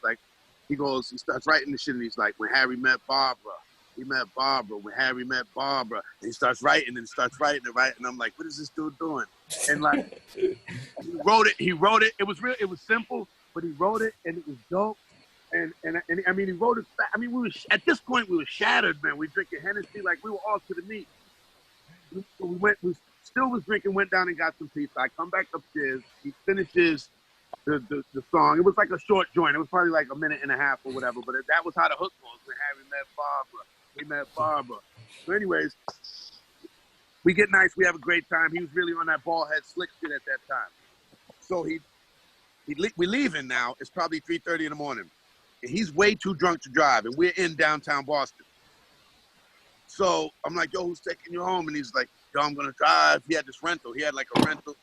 starts writing the shit, and he's like, when Harry met Barbara, he met Barbara. When Harry met Barbara, and he starts writing and right? And I'm like, what is this dude doing? And like, he wrote it. It was real. It was simple, but he wrote it, and it was dope. And I mean, he wrote it. I mean, at this point we were shattered, man. We drinking Hennessy like we were all to the meat. So we still was drinking. Went down and got some pizza. I come back upstairs. He finishes the song. It was like a short joint. It was probably like a minute and a half or whatever. But that was how the hook goes. When Harry met Barbara, he met Barbara. So, anyways, we get nice. We have a great time. He was really on that ball head slick shit at that time. So we're leaving now. It's probably 3:30 in the morning. And he's way too drunk to drive, and we're in downtown Boston. So I'm like, yo, who's taking you home? And he's like, yo, I'm gonna drive. He had this rental. He had like a rental.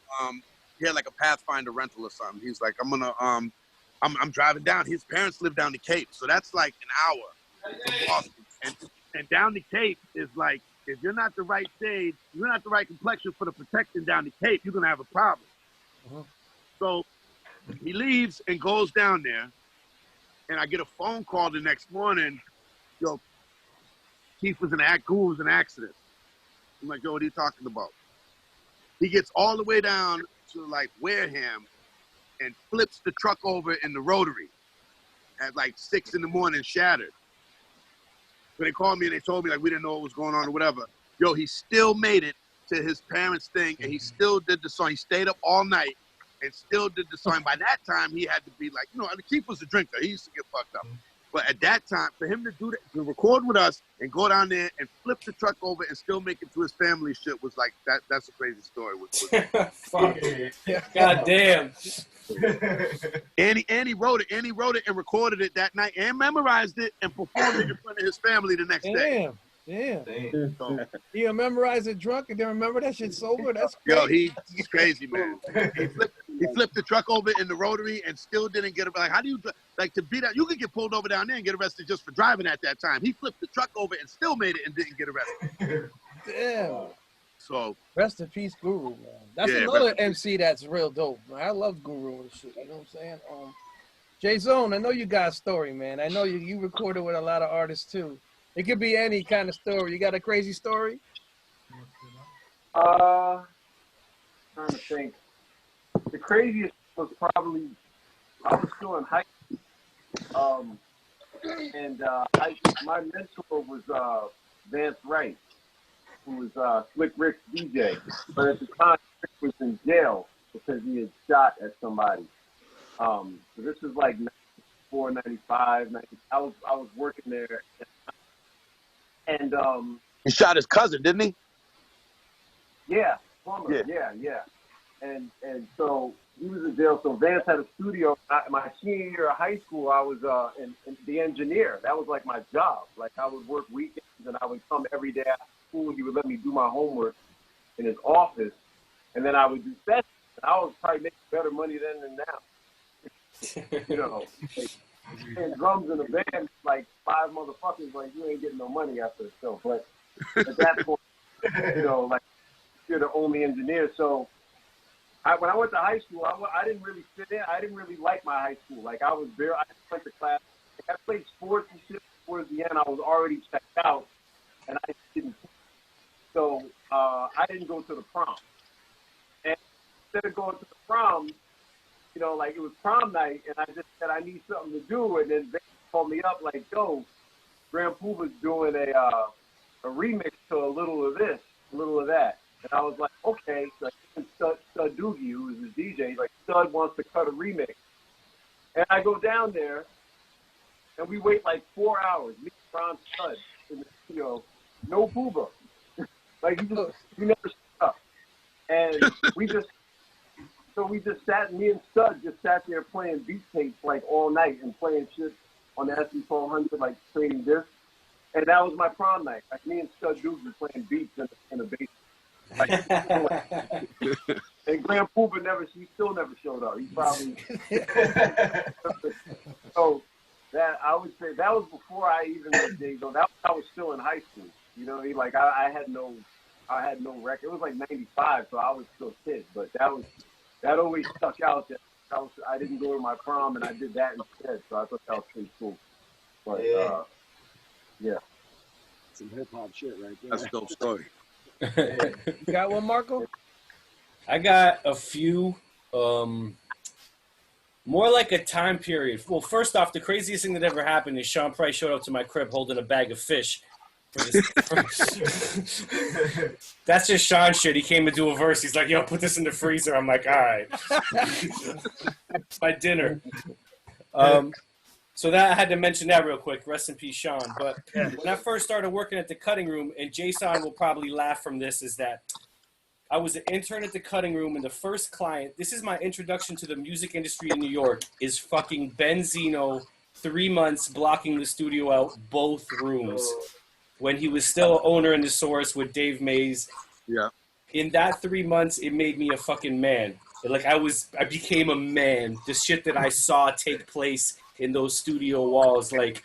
He had like a Pathfinder rental or something. He's like, I'm driving down. His parents live down the Cape, so that's like an hour from Boston. And down the Cape is like, if you're not the right shade, you're not the right complexion for the protection down the Cape, you're gonna have a problem. So he leaves and goes down there. And I get a phone call the next morning. Yo, Keith was Guru was in an accident. I'm like, yo, what are you talking about? He gets all the way down to like Wareham and flips the truck over in the rotary at like 6 in the morning, shattered. So they called me and they told me like we didn't know what was going on or whatever. Yo, he still made it to his parents' thing, and he still did the song. He stayed up all night and still did the song. By that time, he had to be like, Keith was a drinker. He used to get fucked up. But at that time, for him to do that, to record with us and go down there and flip the truck over and still make it to his family shit was like that. That's a crazy story. Fuck. God damn. And he wrote it. And he wrote it and recorded it that night and memorized it and performed it in front of his family the next day. Damn. So, You memorize it drunk and then remember that shit sober? That's crazy. yo, he's crazy, man. He flipped the truck over in the rotary and still didn't get it. Like, how do you, like, to be that? You could get pulled over down there and get arrested just for driving at that time. He flipped the truck over and still made it and didn't get arrested. Damn. So, Rest in peace, Guru, man. That's another MC that's real dope, man. I love Guru and shit. You know what I'm saying? Jaysaun, I know you got a story, man. I know you recorded with a lot of artists too. It could be any kind of story. You got a crazy story? Trying to think. The craziest was probably I was still in high school, and my mentor was Vance Wright, who was Slick Rick's DJ. But at the time, Rick was in jail because he had shot at somebody. So this was like 94, 95, 90. I was working there. And he shot his cousin, didn't he? Yeah, plumber. Yeah. And so he was in jail. So Vance had a studio. My senior year of high school, I was the engineer. That was like my job. Like I would work weekends and I would come every day after school. He would let me do my homework in his office, and then I would do sessions. I was probably making better money then than now. You know. And drums in the band, like 5 motherfuckers, like you ain't getting no money after the show. But at that point, you know, like you're the only engineer. So when I went to high school, I didn't really fit in. I didn't really like my high school. Like I just went to class. Like, I played sports and shit. Towards the end, I was already checked out, and I didn't. So I didn't go to the prom. And instead of going to the prom, you know, like it was prom night, and I just said I need something to do, and then they called me up like, "Yo, Grand Pooba's doing a remix to a little of this, a little of that," and I was like, "Okay." So Stud Doogie, who was the DJ, he's like, "Stud wants to cut a remix," and I go down there, and we wait like 4 hours. Me, Ron, Stud in the studio, no Pooba, like he never shut up, and we just sat, me and Stud just sat there playing beat tapes like all night and playing shit on the SD400, like trading discs. And that was my prom night. Like me and Stud Doogie playing beats in a basement. Like, and Grand Pooba he still never showed up. He probably. So that I would say that was before I even met Jaysaun. That I was still in high school. You know, like I had no record. It was like '95, so I was still a kid. But that always stuck out. That I didn't go to my prom, and I did that instead. So I thought that was pretty cool. But yeah, some hip hop shit right there. That's a dope story. You got one, Marco? I got a few. More like a time period. Well, first off, the craziest thing that ever happened is Sean Price showed up to my crib holding a bag of fish. That's just Sean shit. He came to do a verse. He's like, "Yo, put this in the freezer." I'm like, "All right." It's my dinner. So that I had to mention that real quick. Rest in peace, Sean. But when I first started working at the cutting room, and Jaysaun will probably laugh from this, is that I was an intern at the cutting room, and the first client, this is my introduction to the music industry in New York, is fucking Benzino, 3 months blocking the studio out both rooms. When he was still owner in the Source with Dave Mays. Yeah. In that 3 months, it made me a fucking man. Like I became a man. The shit that I saw take place in those studio walls, like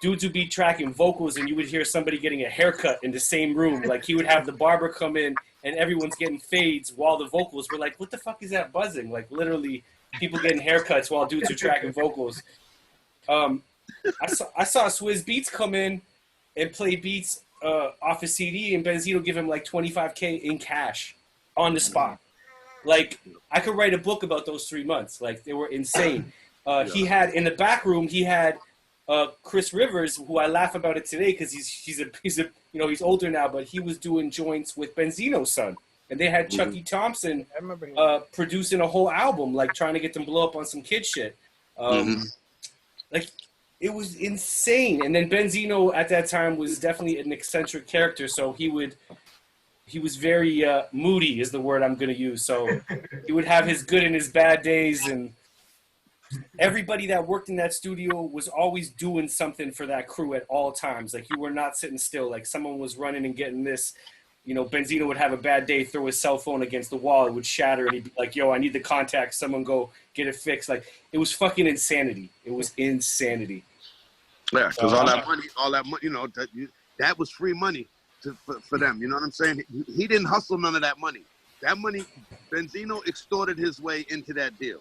dudes would be tracking vocals and you would hear somebody getting a haircut in the same room. Like he would have the barber come in and everyone's getting fades while the vocals were like, "What the fuck is that buzzing?" Like literally people getting haircuts while dudes are tracking vocals. I saw Swizz Beatz come in and play beats off a CD, and Benzino give him like $25K in cash on the spot. Like, I could write a book about those 3 months. Like, they were insane. He had, in the back room, he had Chris Rivers, who I laugh about it today because he's older now, but he was doing joints with Benzino's son. And they had Chucky Thompson producing a whole album, like trying to get them blow up on some kid shit. Like, It was insane. And then Benzino at that time was definitely an eccentric character, so he was very moody is the word I'm going to use. So he would have his good and his bad days, and everybody that worked in that studio was always doing something for that crew at all times. Like, you were not sitting still. Like, someone was running and getting this. You know, Benzino would have a bad day, throw his cell phone against the wall, it would shatter, and he'd be like, yo, I need the contact, someone go get it fixed. Like, it was fucking insanity. It was insanity. Yeah, because all that money, you know, that was free money for them. You know what I'm saying? He didn't hustle none of that money. That money, Benzino extorted his way into that deal.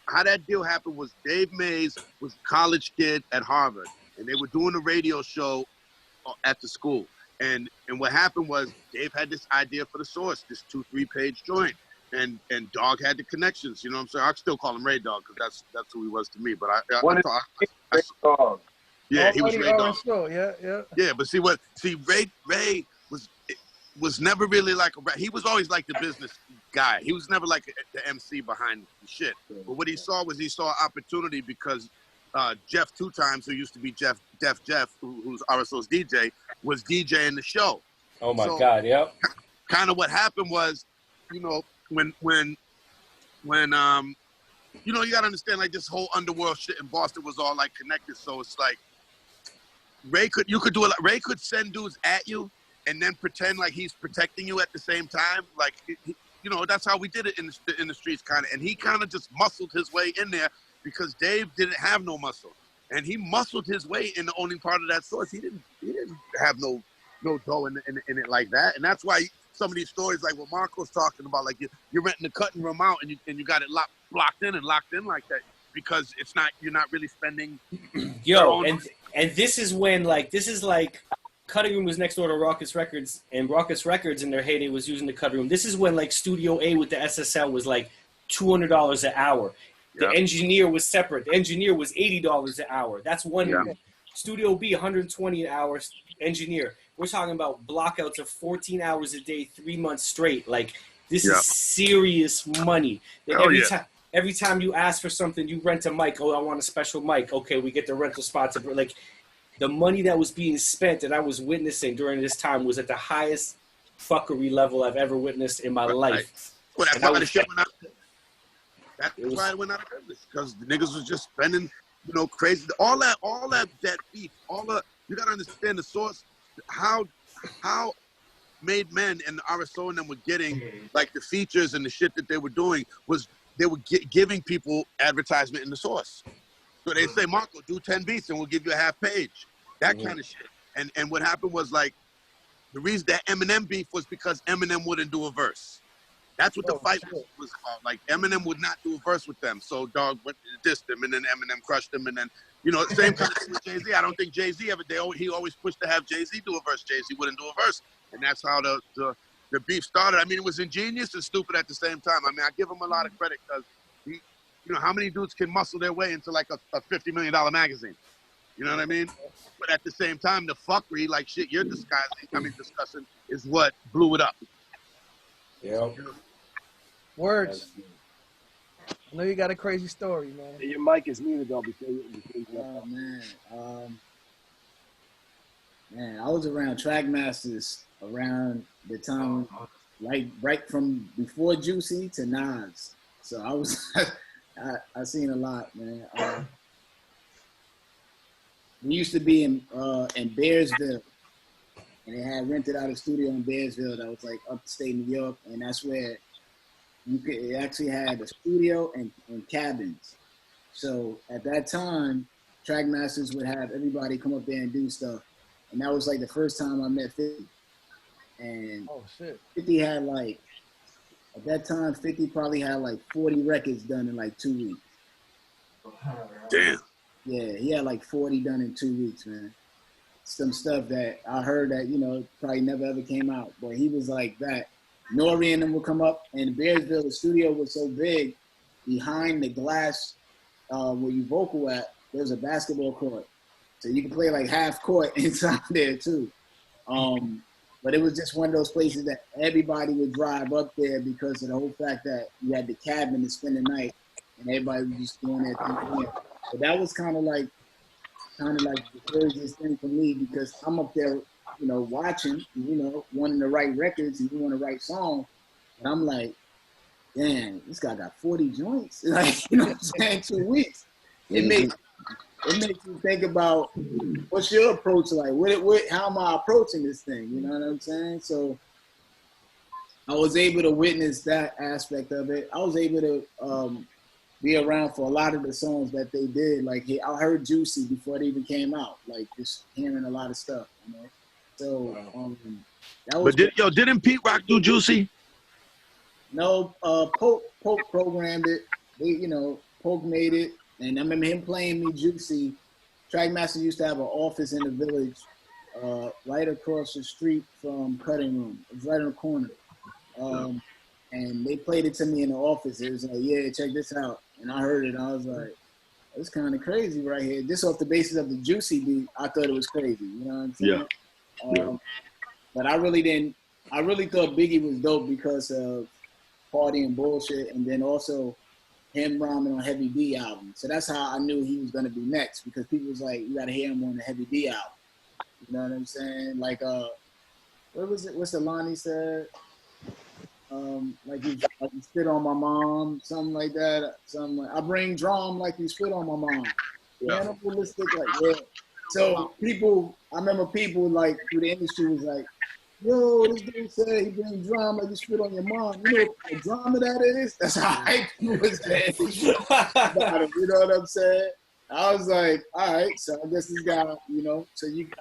How that deal happened was Dave Mays was a college kid at Harvard, and they were doing a radio show at the school. And what happened was Dave had this idea for the Source, this 2-3 page joint, and Dog had the connections. You know what I'm saying? I still call him Ray Dog because that's who he was to me. But Ray Dog. Yeah, he was Ray Dog. Yeah. But Ray was never really like he was always like the business guy. He was never like the MC behind the shit. But what he saw opportunity because Jeff 2 Times, who used to be Jeff, who's RSO's DJ, was DJing the show. Oh my God, yep. Kind of what happened was, you know, when you know, you gotta understand, like, this whole underworld shit in Boston was all like connected. So it's like Ray could do it. Ray could send dudes at you and then pretend like he's protecting you at the same time. Like, you know, that's how we did it in the streets, kind of. And he kind of just muscled his way in there because Dave didn't have no muscle, and he muscled his way in the owning part of that Source. He didn't have no dough in it like that, and that's why some of these stories, like what Marco's talking about, like you're renting the cutting room out and you got it locked in like that because you're not really spending. Yo, and this is when, like, Cutting Room was next door to Raucous Records, and Raucous Records in their heyday was using the Cutting Room. This is when, like, Studio A with the SSL was like $200 an hour. The engineer was separate. The engineer was $80 an hour. That's one. Yeah. Studio B, $120 an hour. Engineer. We're talking about blockouts of 14 hours a day, 3 months straight. Like, this is serious money. Every time you ask for something, you rent a mic. Oh, I want a special mic. Okay, we get the rental spots. Like, the money that was being spent that I was witnessing during this time was at the highest fuckery level I've ever witnessed in my life. Well, that's why the shit went out. That's why it went out of business, because the niggas was just spending, you know, crazy. All that beef, you gotta understand the Source, how Made Men and the RSO and them were getting, like, the features and the shit that they were doing was they were giving people advertisement in the Source. So they say, Marco, do 10 beats and we'll give you a half page. That kind of shit. And what happened was, like, the reason that Eminem beef was because Eminem wouldn't do a verse. That's what the fight was about. Like, Eminem would not do a verse with them. So Dog dissed him, and then Eminem crushed him. And then, you know, same kind of thing with Jay-Z. I don't think Jay-Z he always pushed to have Jay-Z do a verse. Jay-Z wouldn't do a verse. And that's how the beef started. I mean, it was ingenious and stupid at the same time. I mean, I give him a lot of credit because you know, how many dudes can muscle their way into like a $50 million magazine? You know what I mean? But at the same time, the fuckery, like shit you're discussing, is what blew it up. Yeah. Words. I know you got a crazy story, man. Your mic is muted though. Oh man, I was around Trackmasters around the time, like right from before Juicy to Nas. So I was, I seen a lot, man. We used to be in Bearsville, and they had rented out a studio in Bearsville that was like upstate New York, and that's where it actually had a studio and cabins. So at that time, Trackmasters would have everybody come up there and do stuff, and that was like the first time I met 50. And 50 had like, at that time, 50 probably had like 40 records done in like 2 weeks. Damn. Yeah, he had like 40 done in 2 weeks, man. Some stuff that I heard that, you know, probably never ever came out. But he was like that. Nori and them would come up, and Bearsville, the studio was so big, behind the glass where you vocal at, there's a basketball court. So you can play like half court inside there too. But it was just one of those places that everybody would drive up there because of the whole fact that you had the cabin to spend the night, and everybody was just doing their thing. But that was kind of like kind of like the craziest thing for me because I'm up there, you know, watching, you know, wanting to write records and you want to write songs. And I'm like, damn, this guy got 40 joints. Like, you know what I'm saying? 2 weeks. It makes you think about what's your approach like? How am I approaching this thing? You know what I'm saying? So I was able to witness that aspect of it. I was able to be around for a lot of the songs that they did. Like I heard Juicy before it even came out. Like just hearing a lot of stuff, you know. So that was. But didn't Pete Rock do Juicy? No, Poke programmed it. They, you know, Poke made it, and I remember him playing me Juicy. Trackmaster used to have an office in the village, right across the street from Cutting Room. It was right on the corner. And they played it to me in the office. It was like, yeah, check this out. And I heard it, and I was like, it's kind of crazy right here. Just off the basis of the Juicy beat, I thought it was crazy. You know what I'm saying? Yeah. But I really thought Biggie was dope because of Party and Bullshit, and then also him rhyming on Heavy D album. So that's how I knew he was going to be next, because people was like, you got to hear him on the Heavy D album. You know what I'm saying? Like, what was it? What's the line he said? Like you spit on my mom, something like that. Something like, I bring drum like you spit on my mom. Yeah. Animalistic, like, yeah. So I remember people like through the industry was like, yo, this dude said he brings drum like you spit on your mom. You know what drama that is? That's how hype people was saying about him. You know what I'm saying? I was like, all right, so I guess this guy, you know,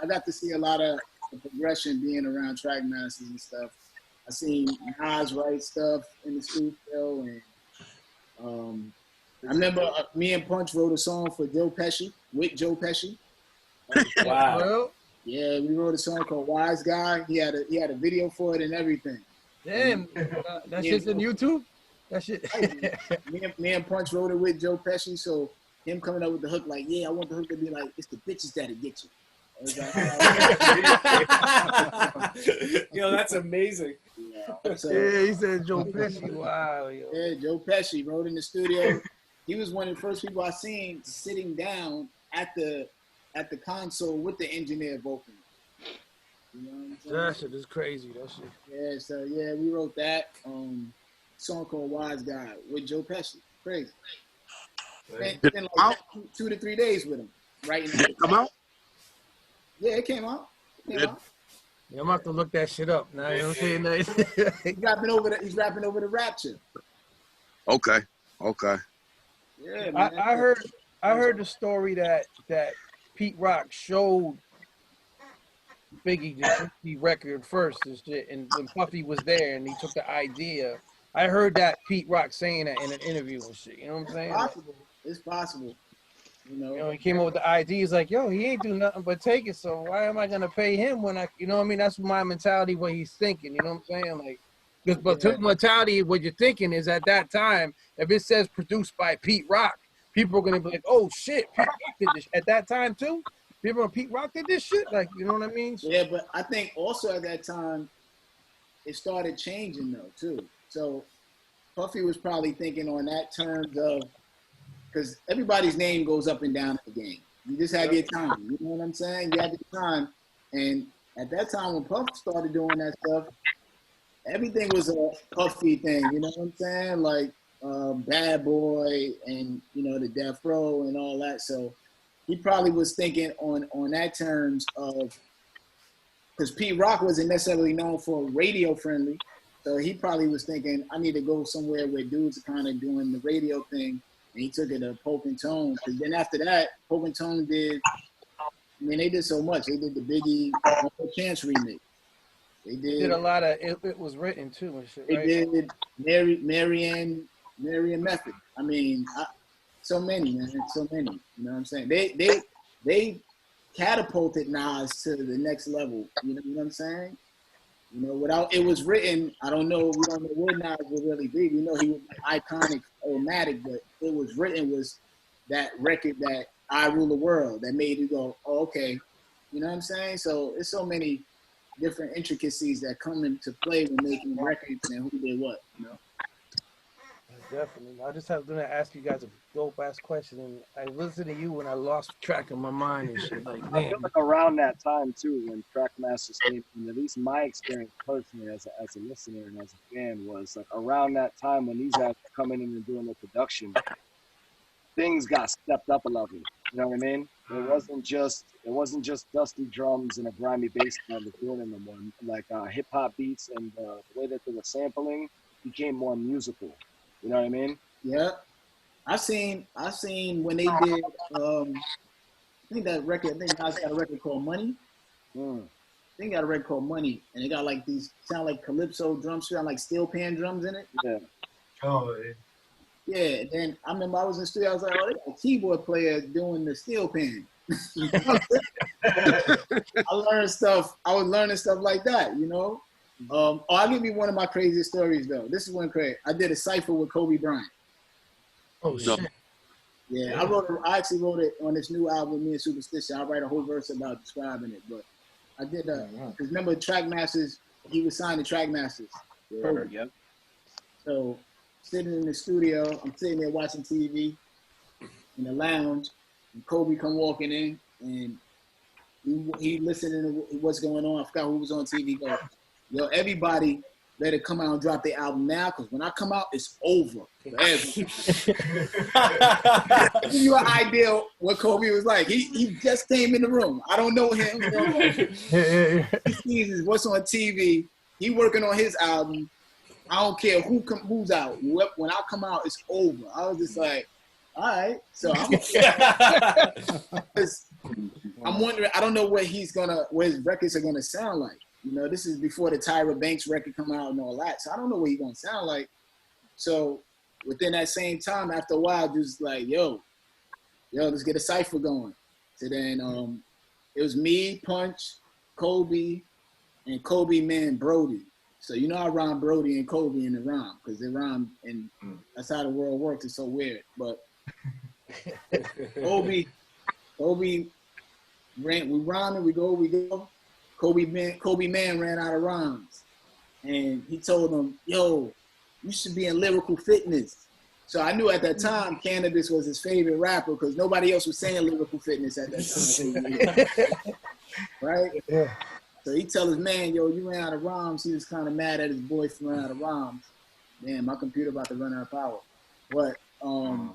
I got to see a lot of the progression being around Trackmasters and stuff. I seen Nas write stuff in the studio, and I remember me and Punch wrote a song for Joe Pesci, with Joe Pesci. Wow. Yeah, we wrote a song called Wise Guy. He had a video for it and everything. Damn, that shit's in YouTube? That shit. me and Punch wrote it with Joe Pesci, so him coming up with the hook like, yeah, I want the hook to be like, it's the bitches that'll get you. Yo, that's amazing. Yeah, so, yeah, he said Joe Pesci. Wow. Yo. Yeah, Joe Pesci wrote in the studio. He was one of the first people I seen sitting down at the console with the engineer vocal. You know what I'm saying? That shit is crazy. That shit. Yeah, so yeah, we wrote that song called Wise Guy with Joe Pesci. Crazy. Spent like 2 to 3 days with him writing. Did it come out? Yeah, it came out. Yeah, I'm gonna have to look that shit up now. You know what I'm saying? He's rapping over the Rapture. Okay. Yeah, man. I heard the story that Pete Rock showed Biggie the record first and shit, and when Puffy was there and he took the idea. I heard that Pete Rock saying that in an interview and shit. You know what I'm saying? It's possible. You know, he came up with the idea. He's like, yo, he ain't do nothing but take it. So why am I gonna pay him when you know what I mean? That's my mentality, what he's thinking. You know what I'm saying? Like, because mentality, what you're thinking is at that time, if it says produced by Pete Rock, people are gonna be like, oh shit, Pete Rock did this at that time too. People, Pete Rock did this shit. Like, you know what I mean? Yeah, but I think also at that time, it started changing though too. So Puffy was probably thinking on that terms of, because everybody's name goes up and down in the game. You just have your time. You know what I'm saying? You have your time. And at that time when Puff started doing that stuff, everything was a Puffy thing. You know what I'm saying? Like Bad Boy and, you know, the Death Row and all that. So he probably was thinking on that terms of, because Pete Rock wasn't necessarily known for radio friendly. So he probably was thinking, I need to go somewhere where dudes are kind of doing the radio thing. And he took it to Pope and Tone. Because then after that, Pope and Tone did, they did so much. They did the Biggie No Chance remix. They did a lot of, it was written too and shit, right? They did Marianne Method. I mean, so many, man. So many. You know what I'm saying? They catapulted Nas to the next level. You know what I'm saying? You know, without it was written, we don't know where Nas would really be. We know he was iconic, automatic, but it was written was that record that I Rule the World that made you go, oh, okay. You know what I'm saying? So it's so many different intricacies that come into play when making records and who did what, you know? definitely. I just have to ask you guys a dope ass question, and I listened to you when I lost track of my mind and shit. Like, I feel damn. like around that time too, when Trackmasters came, and at least my experience personally as a listener and as a fan was like around that time when these guys were coming in and doing the production, things got stepped up a level. You know what I mean? It wasn't just dusty drums and a grimy bass line was doing it no more. Like hip hop beats and the way that they were sampling became more musical. You know what I mean? Yeah. I seen when they did I think that record, I think Nas got a record called Money. They got a record called Money, and they got like these sound like calypso drums, sound like steel pan drums in it. Yeah. Oh, Yeah, and then I remember I was in the studio, I was like, oh, they got a keyboard player doing the steel pan. I was learning stuff like that, you know? I'll give you one of my craziest stories though. This is one crazy. I did a cypher with Kobe Bryant. Oh shit. Yeah, I actually wrote it on this new album, me and Superstition. I'll write a whole verse about describing it, but I did because remember Trackmasters, he was signed to Trackmasters. Yep. So sitting in the studio, I'm sitting there watching TV in the lounge, and Kobe come walking in, and he listening to what's going on. I forgot who was on TV. Go, yo, everybody better come out and drop their album now, because when I come out, it's over. Give you an idea what Kobe was like. He just came in the room. I don't know him. You know? He sees what's on TV. He working on his album. I don't care who's out. When I come out, it's over. I was just like, all right. So I'm wondering. I don't know what his records are gonna sound like. You know, this is before the Tyra Banks record come out and all that. So I don't know what he's gonna sound like. So within that same time, after a while, just like, yo, let's get a cypher going. So then it was me, Punch, Kobe, and Kobe man Brody. So you know I rhyme Brody and Kobe in the rhyme because they rhyme, and that's how the world works. It's so weird. But Kobe ran. We rhyming. We go. Kobe man ran out of rhymes, and he told him, "Yo, you should be in lyrical fitness." So I knew at that time Cannabis was his favorite rapper because nobody else was saying lyrical fitness at that time. Right? Yeah. So he tell his man, yo, you ran out of rhymes. He was kind of mad at his boy for running out of rhymes. Man, my computer about to run out of power. But I'll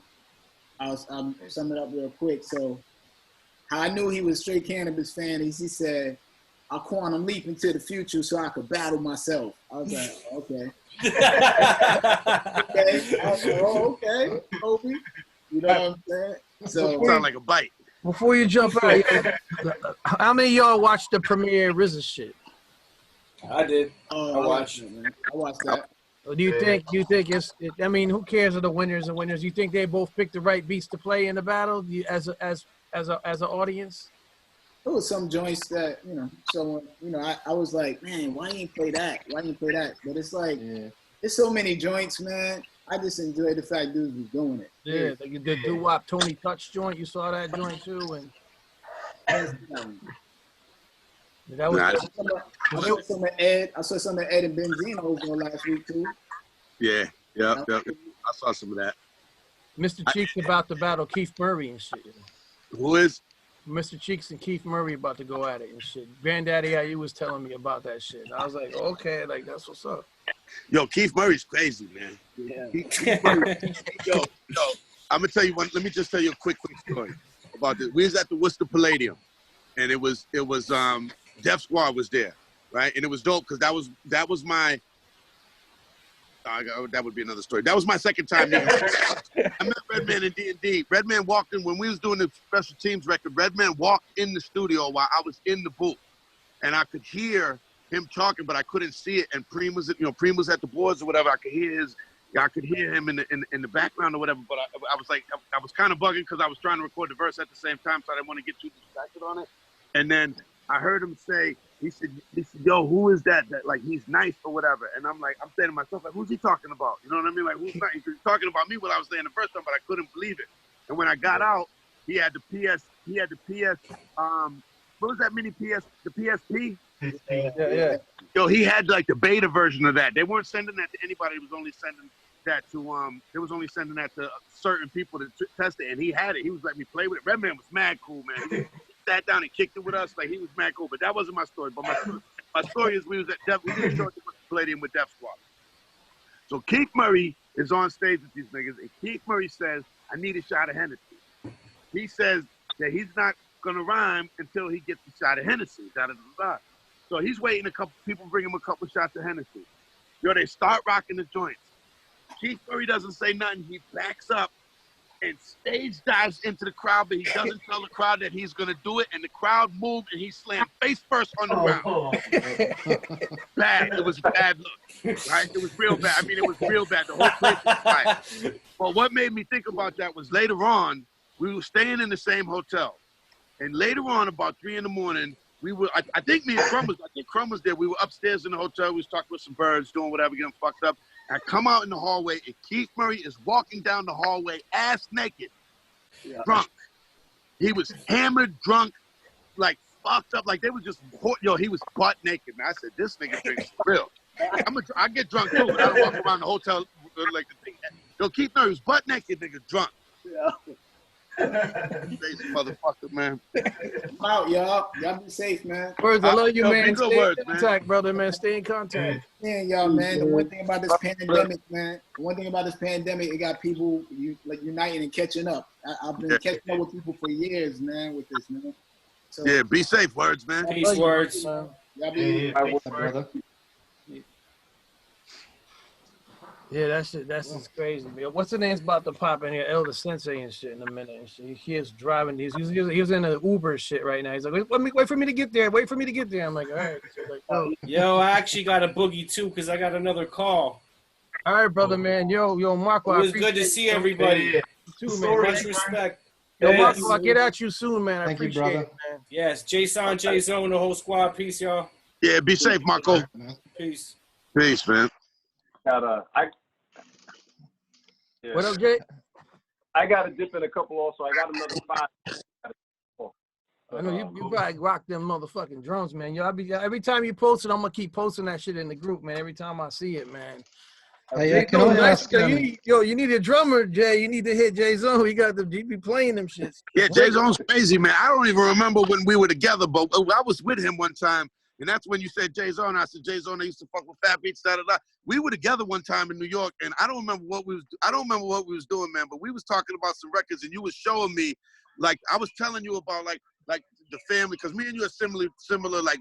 sum it up real quick. So how I knew he was a straight Cannabis fan is he said, I'll quantum leap into the future so I could battle myself. I was like, okay. Okay. I was like, oh, okay, Kobe. You know what I'm saying? So Sound like a bite. Before you jump out, how many of y'all watched the premiere RZA shit? I did. I watched that. Do you think I mean, who cares of the winners and winners? You think they both picked the right beats to play in the battle as an audience? There was some joints that, I was like, man, why you ain't play that? But it's like, there's so many joints, man. I just enjoyed the fact dudes was doing it. Yeah, like the doo-wop Tony Touch joint. You saw that joint too, and that was. I saw some of Ed and Benzino over last week too. Yeah. I saw some of that. Mr. Cheeks about to battle Keith Murray and shit. Who is? Mr. Cheeks and Keith Murray about to go at it and shit. Granddaddy IU was telling me about that shit. I was like, okay, like that's what's up. Yo, Keith Murray's crazy, man. Yeah. Keith Murray, yo, I'm gonna tell you one. Let me just tell you a quick story about this. We was at the Worcester Palladium, and it was Def Squad was there, right? And it was dope because that was my. That would be another story. That was my second time. I met Redman in D&D. Redman walked in when we was doing the special teams record. Redman walked in the studio while I was in the booth, and I could hear him talking, but I couldn't see it. And Preem was at the boards or whatever. I could hear him in the background or whatever. But I was like, I was kind of bugging because I was trying to record the verse at the same time, so I didn't want to get too distracted on it. And then I heard him say, he said, yo, who is that like he's nice or whatever? And I'm like, I'm saying to myself, like, who's he talking about? You know what I mean? Like, who's nice? He's talking about me when I was there the first time, but I couldn't believe it. And when I got out, he had the PS, what was that mini PS, the PSP? Yeah. Yo, he had like the beta version of that. They weren't sending that to anybody. It was only that to they was only sending that to certain people to test it, and he had it. He was letting me play with it. Redman was mad cool, man. He sat down and kicked it with us, like he was mad cool. But that wasn't my story. But my story is we was at we did a show at the Palladium with Def Squad. So Keith Murray is on stage with these niggas, and Keith Murray says, "I need a shot of Hennessy." He says that he's not gonna rhyme until he gets a shot of Hennessy. So he's waiting. A couple people bring him a couple shots of Hennessy. Yo, they start rocking the joints. Keith Murray doesn't say nothing. He backs up and stage dives into the crowd, but he doesn't tell the crowd that he's going to do it. And the crowd moved, and he slammed face first on the ground. Bad. It was a bad look, right? It was real bad. I mean, it was real bad. The whole place was quiet. But what made me think about that was later on, we were staying in the same hotel. And later on, about 3 in the morning, we were, I think me and Crumb was there. We were upstairs in the hotel. We was talking with some birds, doing whatever, getting fucked up. I come out in the hallway, and Keith Murray is walking down the hallway, ass naked, drunk. He was hammered, drunk, like fucked up. Like they was just, he was butt naked, man. I said, this nigga drinks for real. I get drunk too, but I don't walk around the hotel like the thing. Yo, Keith Murray was butt naked, nigga, drunk. Yeah. Crazy motherfucker, man. I'm out, y'all. Y'all be safe, man. Words, I love you, man. Stay in contact, brother, man. Stay in contact. Yeah, y'all, man. The one thing about this pandemic, man. The one thing about this pandemic, it got people uniting and catching up. I've been catching up with people for years, man. With this, man. So, yeah, be safe, Words, man. Peace, Words. Y'all be brother. Yeah, that's just crazy, man. What's the name's about to pop in here? Elder Sensei and shit in a minute. And shit. He is driving these. He was in an Uber shit right now. He's like, wait for me to get there. Wait for me to get there. I'm like, all right. So like, oh. Yo, I actually got a boogie too because I got another call. All right, brother, man. Yo, Marco. It was good to see everybody. Yeah. Too, man. Much respect. Yo, Marco, I'll get at you soon, man. I appreciate it, man. Yes, Jaysaun, the whole squad. Peace, y'all. Yeah, be safe, Marco. Peace. Peace, man. What up, Jay? I got to dip in a couple also. I got another 5. I know you probably rock them motherfucking drums, man. Yo, every time you post it, I'm gonna keep posting that shit in the group, man. Every time I see it, man. Hey, can I ask, you need a drummer, Jay. You need to hit Jaysaun. He got the GP playing them shits. Yeah, Jaysaun's crazy, man. I don't even remember when we were together, but I was with him one time. And that's when you said Jaysaun. I said Jaysaun. I used to fuck with Fat Beats. We were together one time in New York, and I don't remember what we was doing, man. But we was talking about some records, and you was showing me, like I was telling you about, like the family, because me and you are similar, like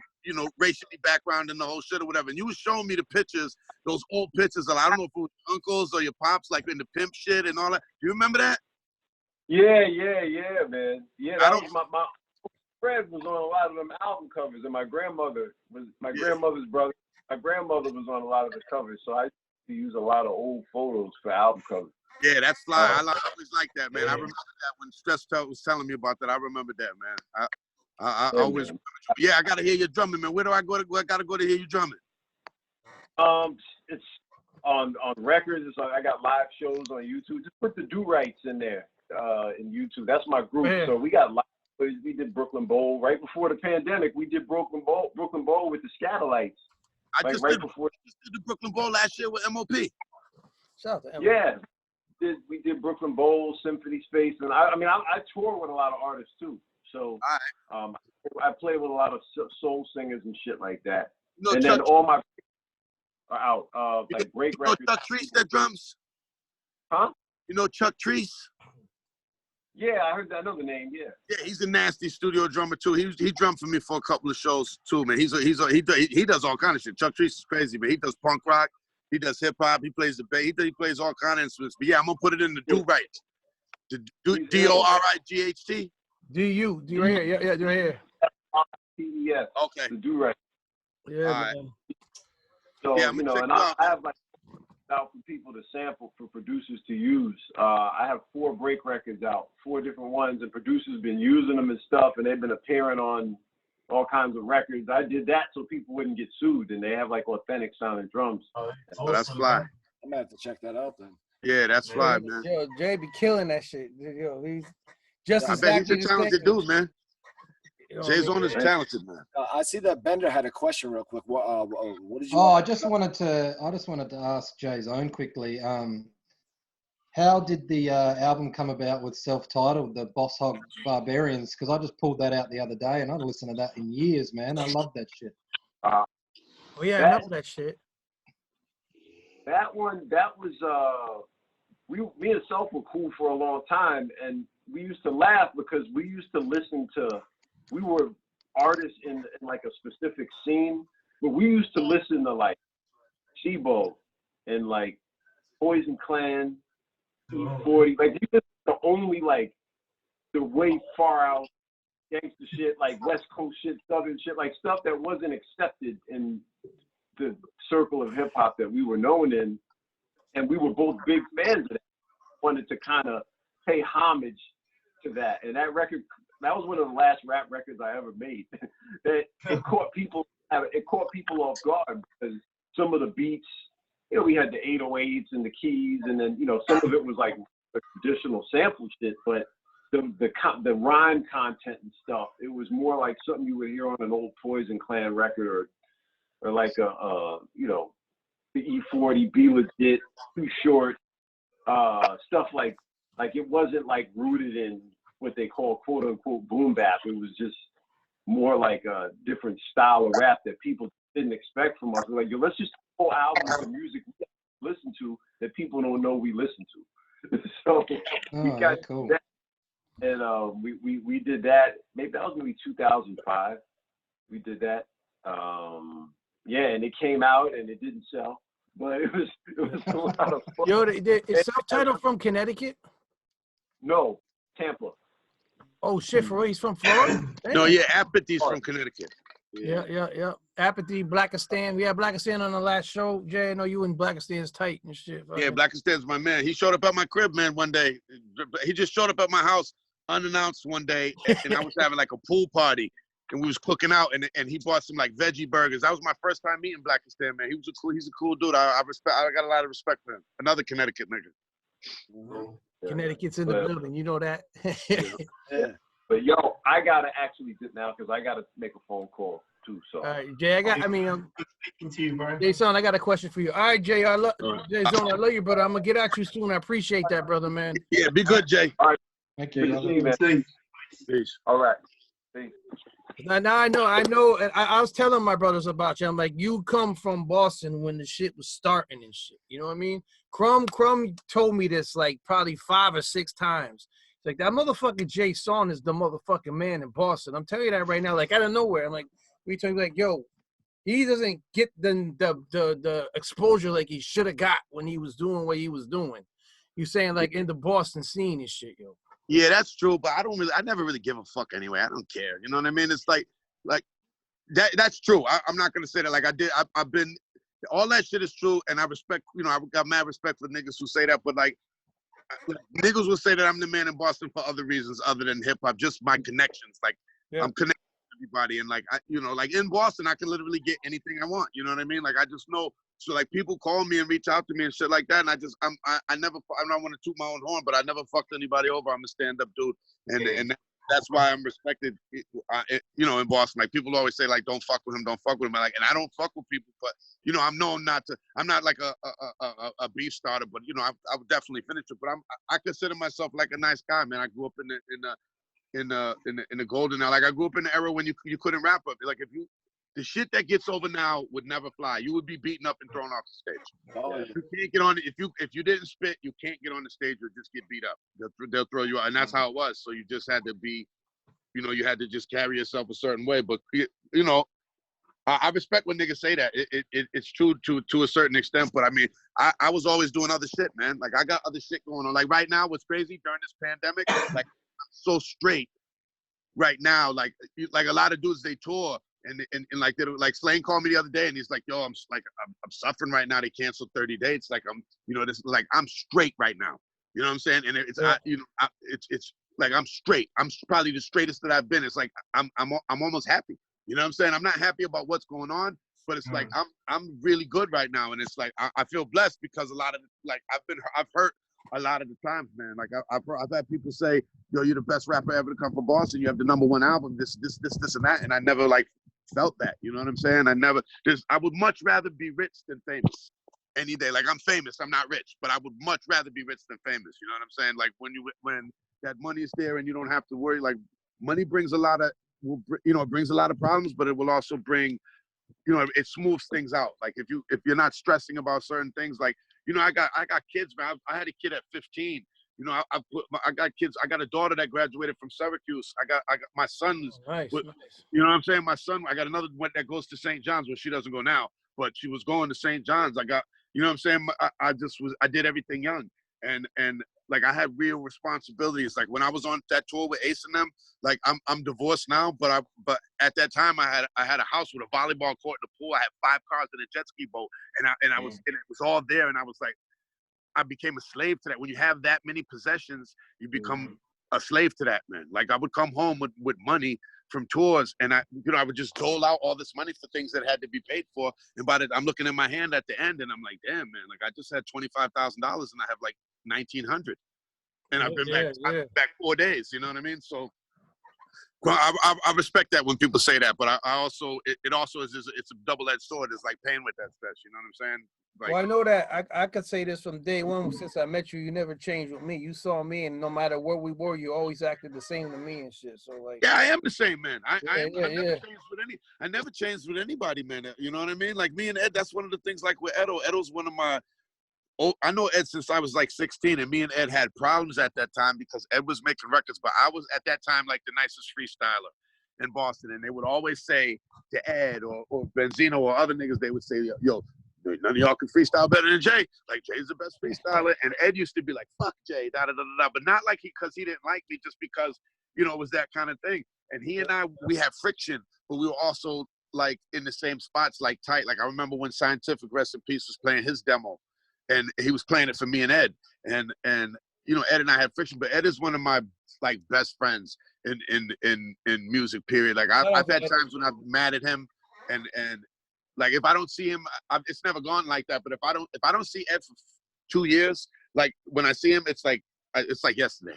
racially background and the whole shit or whatever. And you was showing me the pictures, those old pictures. I don't know if it was your uncles or your pops, like in the pimp shit and all that. Do you remember that? Yeah, man. Yeah, that was my. Fred was on a lot of them album covers, and my grandmother was grandmother's brother. My grandmother was on a lot of the covers, so I used to use a lot of old photos for album covers. Yeah, that's fly. I always like that, man. I remember that when Stress was telling me about that. I remember that, man. I always remember. Yeah, I gotta hear you drumming, man. Where do I go I gotta go to hear you drumming. It's on records. It's I got live shows on YouTube. Just put the DU-Rites in there in YouTube. That's my group. Man. So we got live. We did Brooklyn Bowl right before the pandemic. We did Brooklyn Bowl with the Scatolites. I just did the Brooklyn Bowl last year with MOP. Shout out to MOP. Yeah, we did Brooklyn Bowl, Symphony Space, and I tour with a lot of artists too. So I play with a lot of soul singers and shit like that. And then all my are out. Like break records. Chuck Treese that drums? Huh? You know Chuck Treese? Yeah, I know the name. Yeah. Yeah, he's a nasty studio drummer too. He drummed for me for a couple of shows too, man. He does all kind of shit. Chuck Treese is crazy, man. He does punk rock. He does hip hop. He plays the bass. He plays all kind of instruments. But yeah, I'm gonna put it in the DU-Rites. DORIGHT. DU right here. Yeah, right here. TES. Okay. The DU-Rites. Yeah, right. man. So and I have like out for people to sample, for producers to use. I have 4 break records out, 4 different ones, and producers been using them and stuff, and they've been appearing on all kinds of records. I did that so people wouldn't get sued, and they have like authentic sounding drums. Oh, that's fly. I'm gonna have to check that out then. Yeah, that's fly, man. Yo, Jay be killing that shit. Yo, he's just as he's a talented dude, man. Jaysaun is talented, man. I see that Bender had a question real quick. What did you? I just wanted to ask Jaysaun quickly. How did the album come about with self-titled, the Boss Hog Barbarians? Because I just pulled that out the other day, and I'd listened to that in years, man. I love that shit. Oh yeah, I remember that shit. That one, that was me and Self were cool for a long time, and we used to laugh because we used to listen to. We were artists in like a specific scene, but we used to listen to like Chibo and like Poison Clan, E40. Like these are the only like the way far out gangster shit, like West Coast shit, Southern shit, like stuff that wasn't accepted in the circle of hip hop that we were known in, and we were both big fans of that. Wanted to kind of pay homage to that, and that record, that was one of the last rap records I ever made. That it caught people off guard because some of the beats, you know, we had the 808s and the keys, and then, you know, some of it was like the traditional sample shit, but the rhyme content and stuff, it was more like something you would hear on an old Poison Clan record, or like a you know, the E40, Be Legit, Too Short, stuff like it wasn't like rooted in what they call quote unquote boom bap. It was just more like a different style of rap that people didn't expect from us. We're like, yo, let's just pull albums of music we listen to that people don't know we listen to. So we got cool. that, and we did that. Maybe that was maybe 2005. We did that. Yeah, and it came out and it didn't sell, but it was a lot of fun. Yo, is self-titled from Connecticut? No, Tampa. Oh shit, for real, he's from Florida? No, yeah, Apathy's from Connecticut. Yeah. Apathy, Blackistan. We had Blackistan on the last show. Jay, I know you and Blackistan's tight and shit. Yeah, Blackistan's my man. He showed up at my crib, man, one day. He just showed up at my house unannounced one day, and I was having like a pool party, and we was cooking out, and he bought some like veggie burgers. That was my first time meeting Blackistan, man. He's a cool dude. I got a lot of respect for him. Another Connecticut nigga. Connecticut's in the building, you know that. Yeah. But yo, I gotta actually get now because I gotta make a phone call too. So. All right, Jay, good speaking to you, bro. Jaysaun, I got a question for you. All right, Jay, Jaysaun, I love you, brother. I'm gonna get at you soon. I appreciate that, brother, man. Yeah, be good, Jay. All right. Thank you. Peace. All right. Peace. Now I know. And I was telling my brothers about you. I'm like, you come from Boston when the shit was starting and shit. You know what I mean? Crumb told me this like probably 5 or 6 times. It's like that motherfucking Jaysaun is the motherfucking man in Boston. I'm telling you that right now, like out of nowhere. I'm like, we talking like, yo, he doesn't get the exposure like he should have got when he was doing what he was doing. You saying like in the Boston scene and shit, yo. Yeah, that's true, but I never really give a fuck anyway. I don't care. You know what I mean? It's like that's true. I'm not gonna say that. Like I've been, all that shit is true, and I respect. You know, I got mad respect for niggas who say that, but like niggas will say that I'm the man in Boston for other reasons other than hip hop, just my connections. Like I'm connected to everybody, and like you know, like in Boston, I can literally get anything I want. You know what I mean? Like I just know. So like people call me and reach out to me and shit like that, and I never, I don't want to toot my own horn, but I never fucked anybody over. I'm a stand-up dude, and that's why I'm respected. You know, in Boston, like people always say like, don't fuck with him, don't fuck with him. Like, and I don't fuck with people, but you know, I'm known not to. I'm not like a beef starter, but you know, I would definitely finish it. But I consider myself like a nice guy, man. I grew up in the golden era. Like I grew up in the era when you couldn't rap up. Like the shit that gets over now would never fly. You would be beaten up and thrown off the stage. Oh, yeah. You can't get on. If you didn't spit, you can't get on the stage or just get beat up. They'll throw you out, and that's how it was. So you just had to be, you know, you had to just carry yourself a certain way. But you know, I respect when niggas say that. It's true to a certain extent. But I mean, I was always doing other shit, man. Like I got other shit going on. Like right now, what's crazy during this pandemic? Like I'm so straight right now. Like a lot of dudes, they tour. And like Slane called me the other day and he's like, yo, I'm suffering right now. They canceled 30 dates. Like I'm straight right now. You know what I'm saying? And it's like I'm straight. I'm probably the straightest that I've been. It's like I'm almost happy. You know what I'm saying? I'm not happy about what's going on, but it's like I'm really good right now. And it's like I feel blessed because a lot of I've hurt a lot of the times, man. Like I've had people say, yo, you're the best rapper ever to come from Boston. You have the #1 album, this and that. And I never like felt that, you know what I'm saying? I would much rather be rich than famous. any day. Like, I'm famous, I'm not rich, but I would much rather be rich than famous. You know what I'm saying? Like, when that money is there and you don't have to worry, like, money brings a lot of, it brings a lot of problems, but it will also bring, it smooths things out. Like, if you're not stressing about certain things, like, I got kids, man. I had a kid at 15. I got kids. I got a daughter that graduated from Syracuse. I got my son's. Nice. You know what I'm saying? My son. I got another one that goes to St. John's, where she doesn't go now, but she was going to St. John's. I got. You know what I'm saying? I did everything young, and like, I had real responsibilities. Like, when I was on that tour with Eyez and them, like, I'm divorced now, but at that time I had a house with a volleyball court and a pool. I had 5 cars and a jet ski boat, and it was all there, and I was like, I became a slave to that. When you have that many possessions, you become a slave to that, man. Like, I would come home with money from tours, and I would just dole out all this money for things that had to be paid for. And I'm looking at my hand at the end, and I'm like, damn, man, like, I just had $25,000 and I have like 1,900, and I've been back 4 days. You know what I mean? So, well, I respect that when people say that, but I also it also is it's a double-edged sword. It's like paying with that stuff. You know what I'm saying? Like, well, I know that I could say this from day one. Since I met you, you never changed with me. You saw me, and no matter where we were, you always acted the same to me and shit. So, like, yeah, I am the same, man. I never changed with anybody, man. You know what I mean? Like, me and Ed, that's one of the things. Like, with Edo, Edo's one of my. Oh, I know Ed since I was like 16, and me and Ed had problems at that time because Ed was making records, but I was at that time like the nicest freestyler in Boston, and they would always say to Ed or Benzino or other niggas, they would say, yo, none of y'all can freestyle better than Jay. Like, Jay's the best freestyler, and Ed used to be like, fuck Jay, da da da da, but not like because he didn't like me, just because it was that kind of thing. And he and I, we had friction, but we were also like in the same spots, like tight. Like, I remember when Scientific, rest in peace, was playing his demo. And he was playing it for me and Ed, and Ed and I had friction, but Ed is one of my like best friends in music. Period. Like, I've had times when I'm mad at him, and like, if I don't see him, it's never gone like that. But if I don't see Ed for 2 years, like, when I see him, it's like yesterday.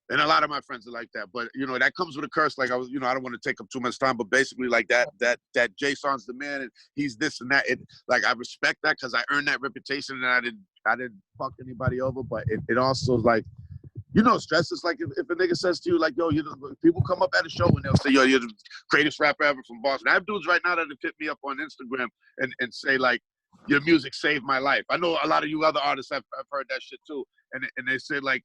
And a lot of my friends are like that, but that comes with a curse. Like, I don't want to take up too much time, but basically, like, that Jaysaun's the man, and he's this and that. Like, I respect that because I earned that reputation, and I didn't fuck anybody over. But it also, like, stress is like if a nigga says to you, like, yo, people come up at a show and they'll say, yo, you're the greatest rapper ever from Boston. I have dudes right now that have hit me up on Instagram and say, like, your music saved my life. I know a lot of you other artists have heard that shit too, and they say, like.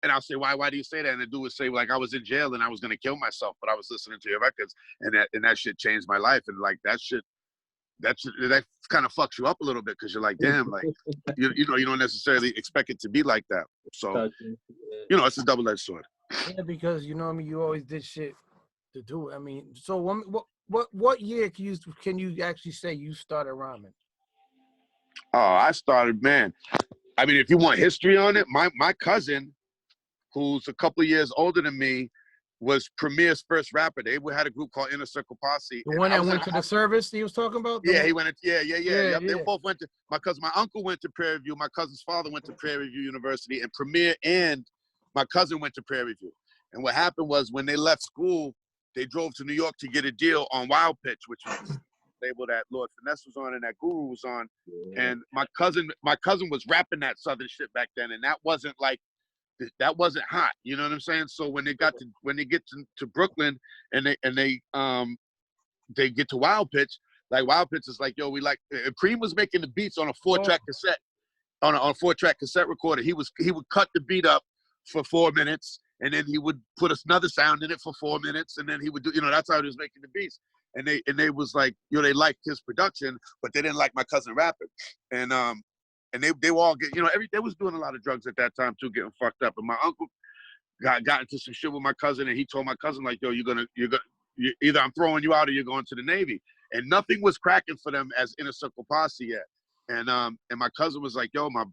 And I'll say, why do you say that? And the dude would say, like, I was in jail and I was going to kill myself, but I was listening to your records, and that shit changed my life. And, like, that kind of fucks you up a little bit because you're like, damn, like, you don't necessarily expect it to be like that. So, it's a double-edged sword. Yeah, because, I mean, you always did shit to do it. I mean, so what year can you actually say you started rhyming? Oh, I started, man. I mean, if you want history on it, my cousin, who's a couple of years older than me, was Premier's first rapper. They had a group called Inner Circle Posse. The one that went to the service he was talking about? Yeah, he went. Yeah. They both went to. My uncle went to Prairie View. My cousin's father went to Prairie View University, and Premier and my cousin went to Prairie View. And what happened was, when they left school, they drove to New York to get a deal on Wild Pitch, which was the label that Lord Finesse was on and that Guru was on. Yeah. And my cousin was rapping that Southern shit back then, and that wasn't hot, you know what I'm saying? So when they get to Brooklyn and they get to Wild Pitch, like, Wild Pitch is like, yo, we like, Preem was making the beats on a 4-track cassette, on a 4-track cassette recorder. He would cut the beat up for 4 minutes, and then he would put another sound in it for 4 minutes, and then he would do, that's how he was making the beats. And they was like, they liked his production, but they didn't like my cousin rapping. And they were all they was doing a lot of drugs at that time too, getting fucked up. And my uncle got into some shit with my cousin, and he told my cousin, like, yo, you either I'm throwing you out or you're going to the Navy. And nothing was cracking for them as Inner Circle Posse yet. And my cousin was like, yo, my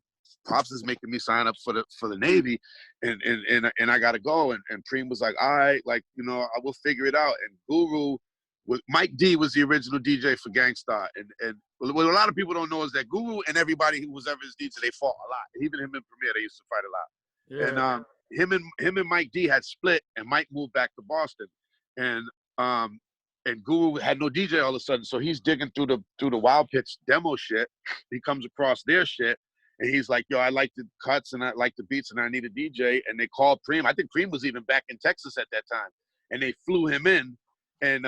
pops is making me sign up for the Navy, and I gotta go. And Preem was like, all right, like, I will figure it out. And Guru Mike D was the original DJ for Gang Starr, and what a lot of people don't know is that Guru and everybody who was ever his DJ, they fought a lot. Even him and Premier, they used to fight a lot. Yeah. And him and Mike D had split, and Mike moved back to Boston, and Guru had no DJ all of a sudden, so he's digging through the Wild Pitch demo shit. He comes across their shit, and he's like, "Yo, I like the cuts and I like the beats, and I need a DJ." And they called Preem. I think Preem was even back in Texas at that time, and they flew him in, and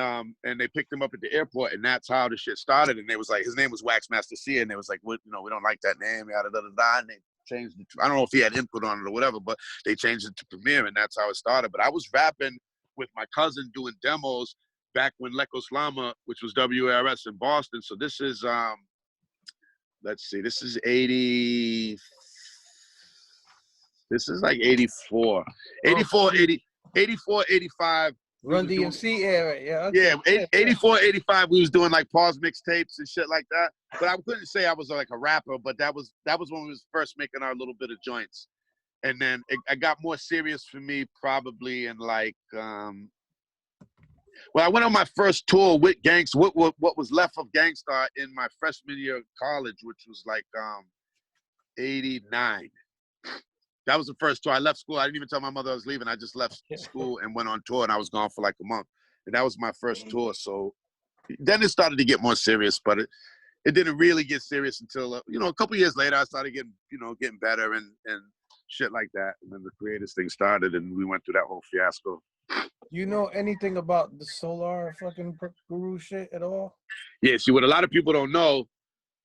they picked him up at the airport, and that's how the shit started. And they was like, his name was Waxmaster C, and they was like, "What? You know, we don't like that name." Yada da da da. And they changed it to, I don't know if he had input on it or whatever, but they changed it to Premier, and that's how it started. But I was rapping with my cousin doing demos back when Lekos Lama, which was WRS in Boston. So this is let's see, this is 80, this is like 84, 84, 80, 84, 85. Run DMC era, yeah. Okay. Yeah, 84, 85, we was doing like pause mixtapes and shit like that. But I couldn't say I was like a rapper, but that was when we was first making our little bit of joints. And then it got more serious for me probably in like, well, I went on my first tour with what was left of Gangstar in my freshman year of college, which was like 89. That was the first tour. I left school. I didn't even tell my mother I was leaving. I just left school and went on tour, and I was gone for like a month. And that was my first tour. So then it started to get more serious, but it didn't really get serious until, a couple years later, I started getting better and shit like that. And then the Creators thing started, and we went through that whole fiasco. You know anything about the Solar fucking Guru shit at all? Yeah, see, what a lot of people don't know,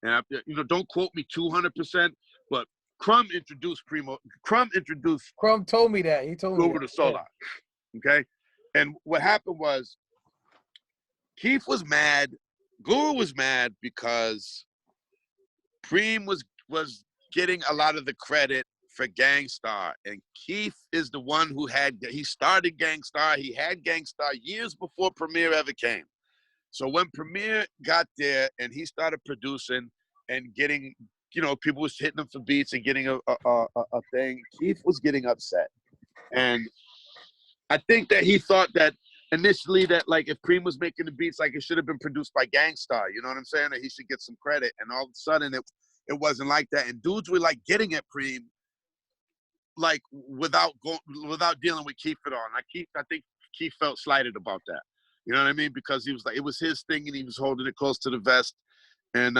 and don't quote me 200%, but Crumb introduced Crumb told me that. He told me Guru to Solar. Okay? And what happened was Keith was mad, Guru was mad because Preem was getting a lot of the credit for Gangstar, and Keith is the one who he started Gangstar. He had Gangstar years before Premier ever came. So when Premier got there and he started producing and getting, people was hitting him for beats and getting a thing, Keith was getting upset. And I think that he thought that initially that like if Preem was making the beats, like it should have been produced by Gangstar, you know what I'm saying? That he should get some credit. And all of a sudden it wasn't like that. And dudes were like getting at Preem like without dealing with Keith at all. And I think Keith felt slighted about that. You know what I mean? Because he was like, it was his thing and he was holding it close to the vest. And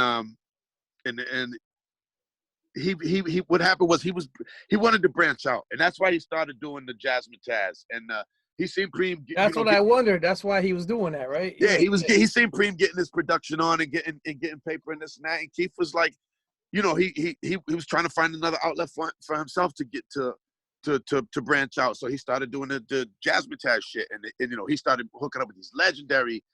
he what happened was he wanted to branch out, and that's why he started doing the Jasmine Taz. And he seen Preem. That's what I wondered. That's why he was doing that, right? Yeah, he seen Preem getting his production on and getting paper and this and that. And Keith was like, he was trying to find another outlet for himself to get to branch out. So he started doing the Jasmine Taz shit, and he started hooking up with these legendary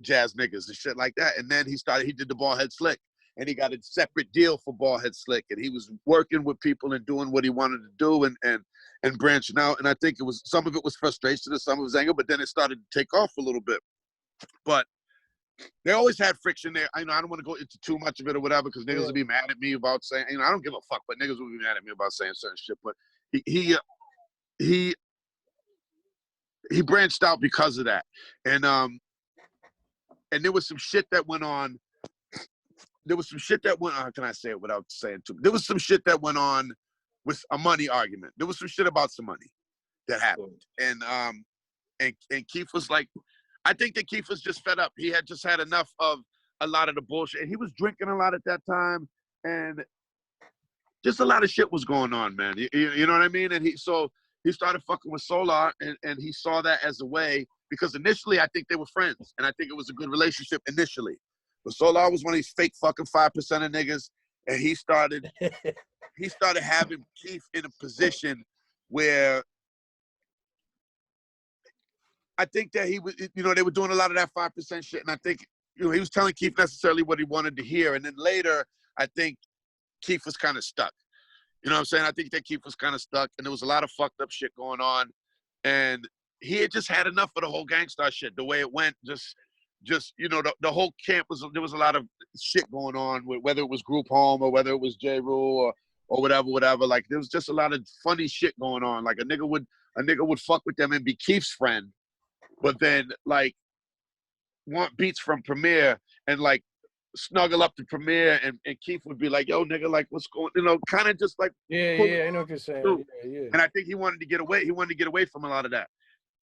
jazz niggas and shit like that. And then he did the Ballhead Slick, and he got a separate deal for Ballhead Slick, and he was working with people and doing what he wanted to do and branching out. And I think some of it was frustration and some of it was anger, but then it started to take off a little bit. But they always had friction there. I don't want to go into too much of it or whatever, because niggas will be mad at me about saying, I don't give a fuck, but niggas will be mad at me about saying certain shit. But he branched out because of that. And there was some shit that went on. How can I say it without saying too? There was some shit that went on with a money argument. There was some shit about some money that happened. And Keith was like, I think that Keith was just fed up. He had just had enough of a lot of the bullshit. And he was drinking a lot at that time. And just a lot of shit was going on, man. You know what I mean? And he started fucking with Solar, and he saw that as a way, because initially I think they were friends. And I think it was a good relationship initially. But Solar was one of these fake fucking 5% of niggas. And he started having Keith in a position where I think that he was, they were doing a lot of that 5% shit. And I think, he was telling Keith necessarily what he wanted to hear. And then later, I think Keith was kind of stuck. You know what I'm saying? I think that Keith was kind of stuck, and there was a lot of fucked up shit going on. And he had just had enough of the whole Gangstar shit, the way it went. Just the whole camp there was a lot of shit going on, whether it was Group Home or whether it was J. Rule or whatever. Like, there was just a lot of funny shit going on. Like, a nigga would fuck with them and be Keith's friend, but then like want beats from Premier and like snuggle up to Premier, and Keith would be like, yo, nigga, like, what's going, kind of just like, yeah, I know what you're saying. Yeah. And I think he wanted to get away from a lot of that.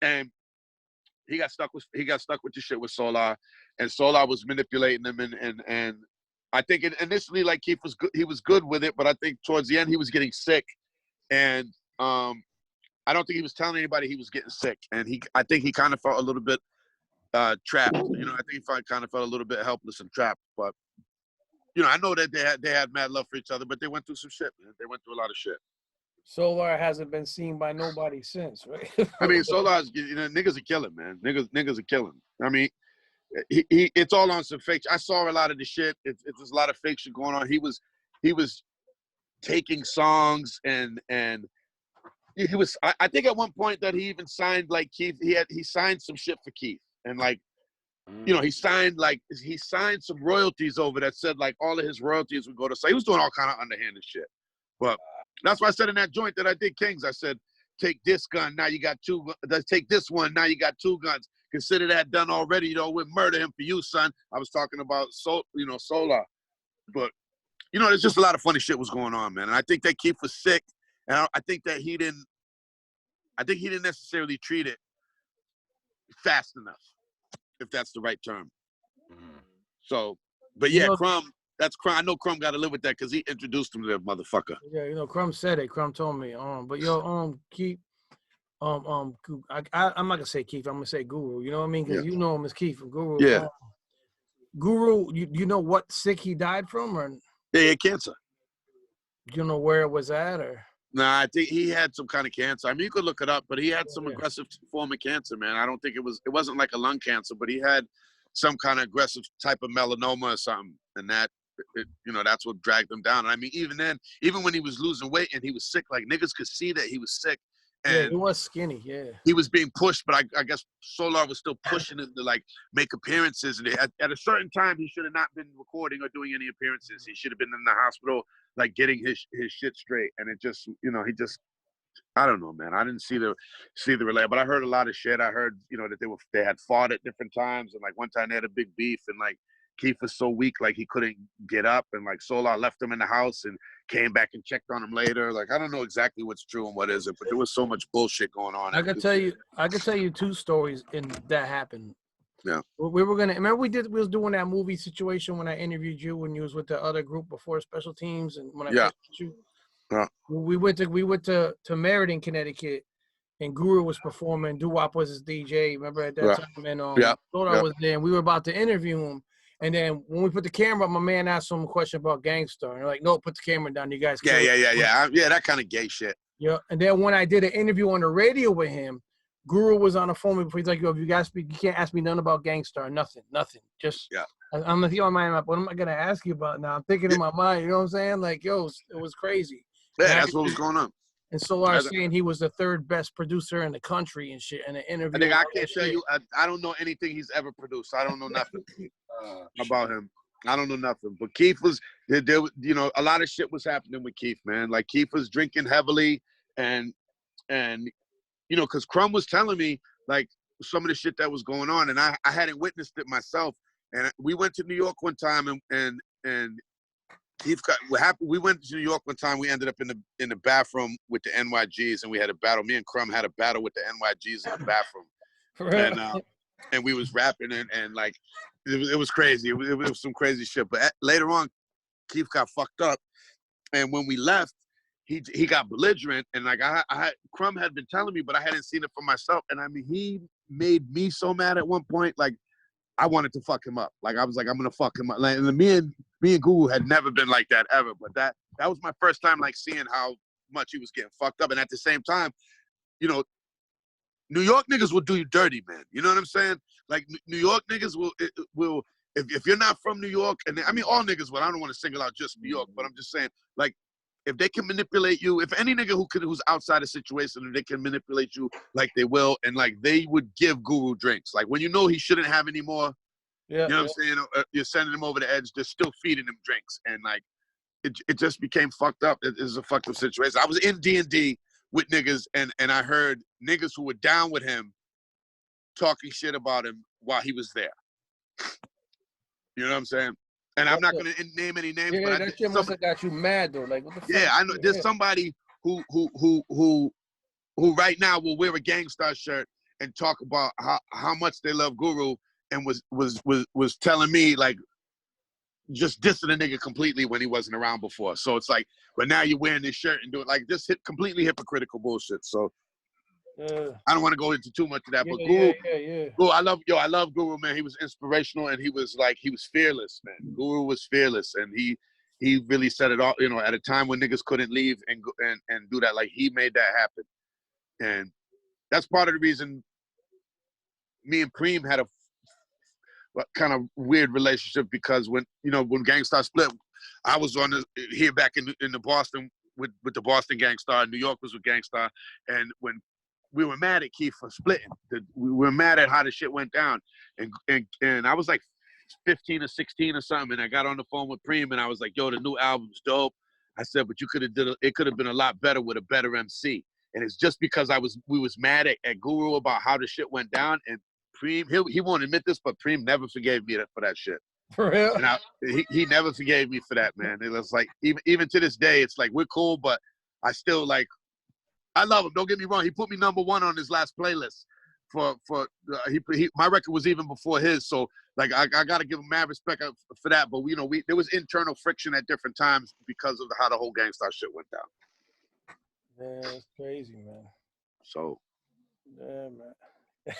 And he got stuck with the shit with Solar, and Solar was manipulating him, and I think initially like Keith was good, he was good with it, but I think towards the end he was getting sick, and I don't think he was telling anybody he was getting sick, and I think he kind of felt a little bit trapped. You know, I think he kind of felt a little bit helpless and trapped. But you know, I know that they had mad love for each other, but they went through some shit, man. They went through a lot of shit. Solar hasn't been seen by nobody since, right? I mean, Solar's, you know, niggas are killing, man. Niggas are killing. I mean, it's all on some fake. I saw a lot of the shit. It's there's a lot of fake shit going on. He was taking songs and he was. I think at one point that he even signed like Keith. He signed some shit for Keith, and like, you know, he signed some royalties over that said like all of his royalties would go to. So he was doing all kind of underhanded shit. But that's why I said in that joint that I did Kings, I said, take this gun, now you got two. Take this one, now you got two guns. Consider that done already. You know, we'll murder him for you, son. I was talking about Solar, but you know, there's just a lot of funny shit was going on, man. And I think that Keith was sick, and I think that he didn't necessarily treat it fast enough, if that's the right term. So, but yeah, Crumb. That's Crumb. I know Crumb got to live with that because he introduced him to that motherfucker. Yeah, you know, Crumb said it. Crumb told me. But yo, Keith. I'm not gonna say Keith. I'm gonna say Guru. You know what I mean? Because you know him as Keith and Guru. Yeah. Guru, you know what sick he died from, or yeah, he had cancer. You know where it was at, or? Nah, I think he had some kind of cancer. I mean, you could look it up, but he had some aggressive form of cancer, man. I don't think it wasn't like a lung cancer, but he had some kind of aggressive type of melanoma or something, and that. You know, that's what dragged him down. And I mean, even then, even when he was losing weight and he was sick, like niggas could see that he was sick. And yeah, he was skinny. Yeah, he was being pushed, but I guess Solar was still pushing him to like make appearances. And at a certain time, he should have not been recording or doing any appearances. He should have been in the hospital, like getting his shit straight. And it just, you know, I don't know, man. I didn't see the relay, but I heard a lot of shit. I heard, you know, that they had fought at different times, and like one time they had a big beef, and like Keith was so weak, like he couldn't get up, and like Solar left him in the house and came back and checked on him later. Like I don't know exactly what's true and what isn't, but there was so much bullshit going on. I could tell you two stories that happened. Yeah, we were gonna remember we was doing that movie situation when I interviewed you when you was with the other group before Special Teams, and when I met you. Yeah. We went to Meriden, Connecticut, and Guru was performing. Doo-Wop was his DJ. Remember at that time, and Solar was there, and we were about to interview him. And then when we put the camera up, my man asked him a question about Gangstar. And they're like, no, put the camera down. You guys can't. Yeah, that kind of gay shit. Yeah. And then when I did an interview on the radio with him, Guru was on the phone before. He's like, yo, if you guys speak, you can't ask me nothing about Gangstar. Nothing. Just, I'm like, yo, man, what am I going to ask you about now? I'm thinking in my mind, you know what I'm saying? Like, yo, it was crazy. Yeah, that's what was going on. And Solar saying he was the third best producer in the country and shit in an interview. I think I can't tell you. I don't know anything he's ever produced. I don't know nothing about him. I don't know nothing. But Keith was, you know, a lot of shit was happening with Keith, man. Like Keith was drinking heavily, and you know, because Crumb was telling me like some of the shit that was going on, and I hadn't witnessed it myself. And we went to New York one time, and Keith we went to New York one time. We ended up in the bathroom with the NYGs, and we had a battle. Me and Crumb had a battle with the NYGs in the bathroom, and we was rapping, and like it was crazy. It was some crazy shit. But later on, Keith got fucked up, and when we left, he got belligerent, and like Crumb had been telling me, but I hadn't seen it for myself. And I mean, he made me so mad at one point, like I wanted to fuck him up. Like I was like, I'm gonna fuck him up. Like, and me and Guru had never been like that ever. But that was my first time like seeing how much he was getting fucked up. And at the same time, you know, New York niggas will do you dirty, man. You know what I'm saying? Like New York niggas will if you're not from New York, and I mean all niggas will. I don't want to single out just New York, but I'm just saying, like, if they can manipulate you, if any nigga who's outside a situation and they can manipulate you like they will, and like they would give Guru drinks. Like when you know he shouldn't have any more, you know what I'm saying? You're sending him over the edge, they're still feeding him drinks. And like, it just became fucked up. It is a fucked up situation. I was in D&D with niggas, and I heard niggas who were down with him talking shit about him while he was there. You know what I'm saying? And I'm not going to name any names, but that shit must have got you mad though. Like, what the fuck? Yeah, I know. There's somebody who right now will wear a Gangstar shirt and talk about how much they love Guru, and was telling me like just dissing a nigga completely when he wasn't around before. So it's like, but now you're wearing this shirt and do it like this, completely hypocritical bullshit. So I don't want to go into too much of that, but Guru, Guru, I love Guru, man. He was inspirational, and he was fearless, man. Guru was fearless, and he really set it all, you know, at a time when niggas couldn't leave and do that. Like, he made that happen. And that's part of the reason me and Preem had a kind of weird relationship, because when Gang Starr split, I was here back in the Boston with the Boston Gang Starr. New York was with Gang Starr, and when we were mad at Keith for splitting, we were mad at how the shit went down, and I was like 15 or 16 or something, and I got on the phone with Preem, and I was like, "Yo, the new album's dope." I said, "But it could have been a lot better with a better MC." And it's just because we was mad at Guru about how the shit went down, and Preem, he won't admit this, but Preem never forgave me for that shit. For real? And he never forgave me for that, man. It was like, even to this day, it's like, we're cool, but I still like, I love him. Don't get me wrong. He put me #1 on his last playlist. My record was even before his, so like I gotta give him mad respect for that. But there was internal friction at different times because of how the whole Gang Starr shit went down. Man, that's crazy, man. So. Yeah, man.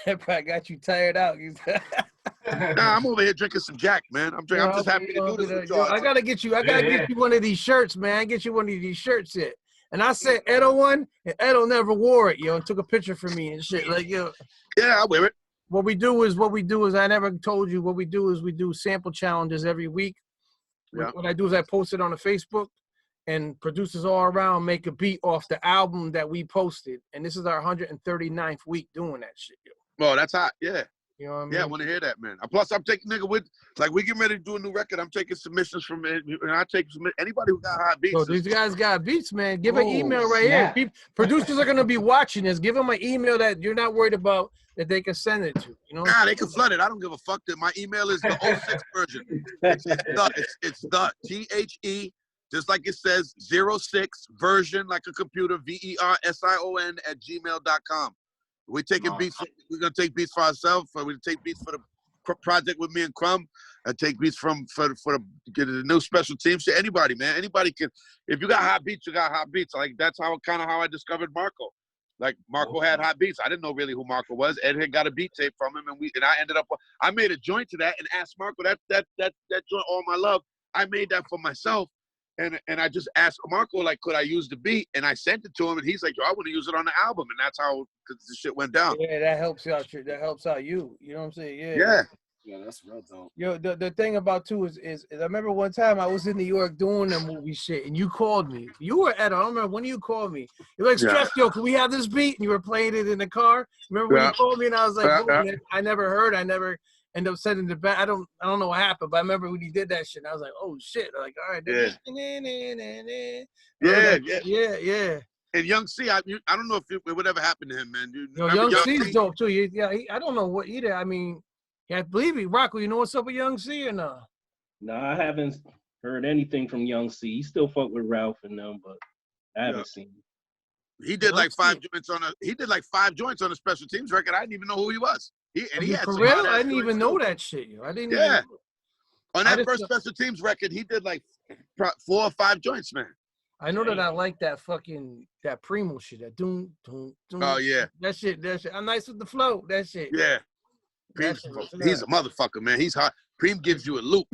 That probably got you tired out. Nah, I'm over here drinking some Jack, man. I'm just happy to do this with y'all. I gotta get you one of these shirts, man. Get you one of these shirts yet. And I said Edo one, and Edo never wore it, and took a picture for me and shit. Like, Yeah, I wear it. What we do is I never told you, what we do is we do sample challenges every week. Yeah. What I do is I post it on the Facebook, and producers all around make a beat off the album that we posted. And this is our 139th week doing that shit, yo. Well, that's hot, yeah. You know what I mean? Yeah, I want to hear that, man. Plus, I'm taking we getting ready to do a new record. I'm taking submissions from it, and I take anybody who got hot beats. So these guys got beats, man. Give an email right here. Producers are gonna be watching this. Give them an email that you're not worried about, that they can send it to. Nah, they can flood it. I don't give a fuck. That my email is the 06 version. It's the THE, just like it says, 06 version, like a computer, VERSION @gmail.com. We're taking beats. We're gonna take beats for ourselves. We're take beats for the project with me and Crumb. I take beats for the new special team. Shit, anybody, man. Anybody can. If you got hot beats, you got hot beats. Like, that's how I discovered Marco. Like, Marco had hot beats. I didn't know really who Marco was. Ed had got a beat tape from him, and I ended up. I made a joint to that and asked Marco that joint, All My Love. I made that for myself. And I just asked Marco, like, could I use the beat? And I sent it to him, and he's like, yo, I want to use it on the album. And that's how the shit went down. Yeah, that helps out. That helps out you. You know what I'm saying? Yeah. Yeah. Yeah, that's real dope. Yo, the thing about too is I remember one time I was in New York doing the movie shit, and you called me. You were at, I don't remember when you called me. You're like, Stress, yo, can we have this beat? And you were playing it in the car. Remember when you called me, and I was like, I never heard. I never end up sending it back. I don't know what happened, but I remember when he did that shit. And I was like, oh shit! Like, all right, yeah. And Young C, I don't know if it would ever happen to him, man. Yo, Young C's dope too. I don't know what either. I mean, I believe he. Rocko, you know what's up with Young C or no? No, I haven't heard anything from Young C. He still fuck with Ralph and them, but I haven't seen him. He did like 5 joints on a special teams record. I didn't even know who he was. He had for real? I didn't even know that shit. I didn't. Yeah. Even know. On that first special teams record, he did like 4 or 5 joints, man. I know that I like that Primo shit. That doom. Oh yeah. That shit. I'm nice with the flow. That shit. Yeah. He's a motherfucker, man. He's hot. Preem gives you a loop.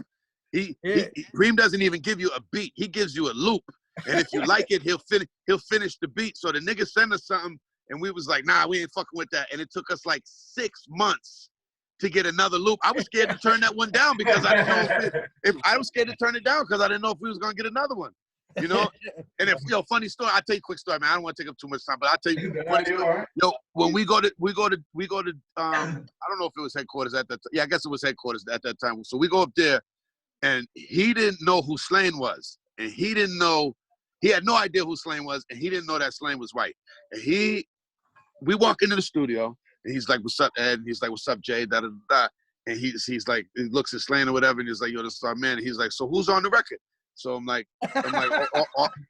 Preem doesn't even give you a beat. He gives you a loop. And if you like it, he'll finish the beat. So the nigga sent us something, and we was like, nah, we ain't fucking with that. And it took us like 6 months to get another loop. I was scared to turn that one down because I didn't know if I was scared to turn it down because I didn't know if we was gonna get another one. You know? And funny story, I'll tell you a quick story, man. I don't want to take up too much time, but I'll tell you funny story. Yo, when we go to I don't know if it was headquarters at that time. Yeah, I guess it was headquarters at that time. So we go up there, and he didn't know who Slane was. And he had no idea who Slane was, and he didn't know that Slane was white. And we walk into the studio, and he's like, what's up, Ed? And he's like, what's up, Jay? Da, da, da. And he's like, he looks at Slane or whatever, and he's like, yo, this is our man. And he's like, so who's on the record? So I'm like,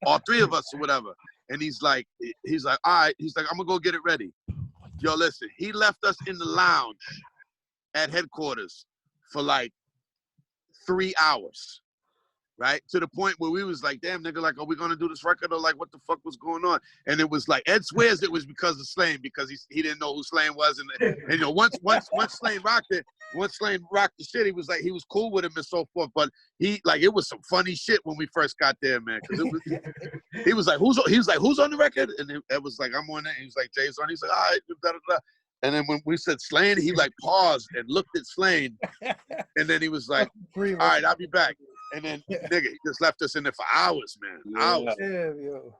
all 3 of us or whatever. And he's like, all right. He's like, I'm gonna go get it ready. Yo, listen, he left us in the lounge at headquarters for like 3 hours, right? To the point where we was like, damn, nigga, like, are we gonna do this record or like what the fuck was going on? And it was like, Ed swears it was because of Slane, because he didn't know who Slane was. And you know, once Slane rocked it, once Slane rocked the shit, he was cool with him and so forth. But it was some funny shit when we first got there, man. Cause he was like, who's on the record? And it was like, I'm on it. And he was like, Jaysaun. He's like, all right, da, da, da. And then when we said Slane, he like paused and looked at Slane. And then he was like, all right, I'll be back. And then, nigga, he just left us in there for hours, man. Hours. Yeah, yo.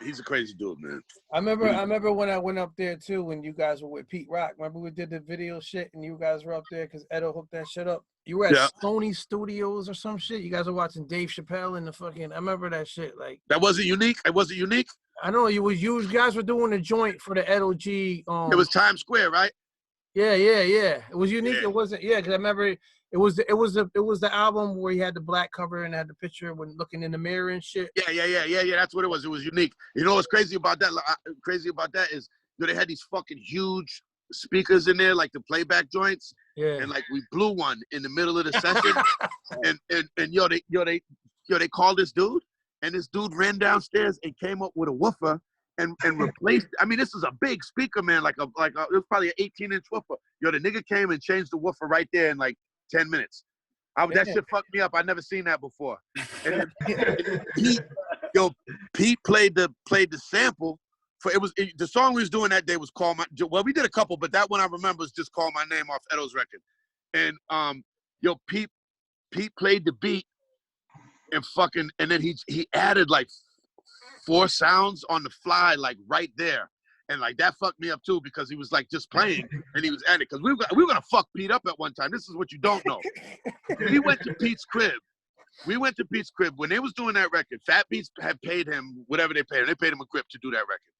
He's a crazy dude, man. I remember when I went up there too, when you guys were with Pete Rock. Remember we did the video shit and you guys were up there because Edo hooked that shit up. You were at Sony Studios or some shit. You guys were watching Dave Chappelle and the fucking. I remember that shit. Like that wasn't unique. It wasn't unique. I don't know. You guys were doing a joint for the Edo G. It was Times Square, right? Yeah. It was unique. Yeah. It wasn't. Yeah, because I remember it was the album where he had the black cover and had the picture when looking in the mirror and shit. Yeah. That's what it was. It was unique. You know what's crazy about that? Is they had these fucking huge speakers in there, like the playback joints. Yeah. And like we blew one in the middle of the session, and they called this dude, and this dude ran downstairs and came up with a woofer and replaced. I mean, this is a big speaker, man. It was probably an 18-inch woofer. Yo, the nigga came and changed the woofer right there in like 10 minutes. That shit fucked me up. I'd never seen that before. And then Pete played the sample. The song we was doing that day was Call My. Well, we did a couple, but that one I remember is just Call My Name off Edo's record. And Pete played the beat and then he added like 4 sounds on the fly, like right there. And like that fucked me up too, because he was like just playing and he was at it. Because we were gonna fuck Pete up at one time. This is what you don't know. We went to Pete's crib. When they was doing that record. Fat Beats had paid him whatever they paid him. They paid him a grip to do that record.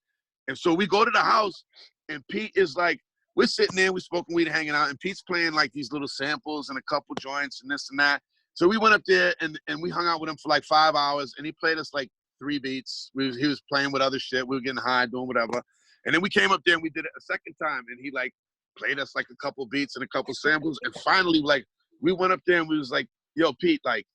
And so we go to the house, and Pete is like, we're sitting there, we're smoking weed, hanging out, and Pete's playing like these little samples and a couple joints and this and that. So we went up there and we hung out with him for like 5 hours, and he played us like 3 beats. He was playing with other shit. We were getting high, doing whatever. And then we came up there and we did it a second time, and he like played us like a couple beats and a couple samples. And finally, like, we went up there and we was like, yo, Pete, like,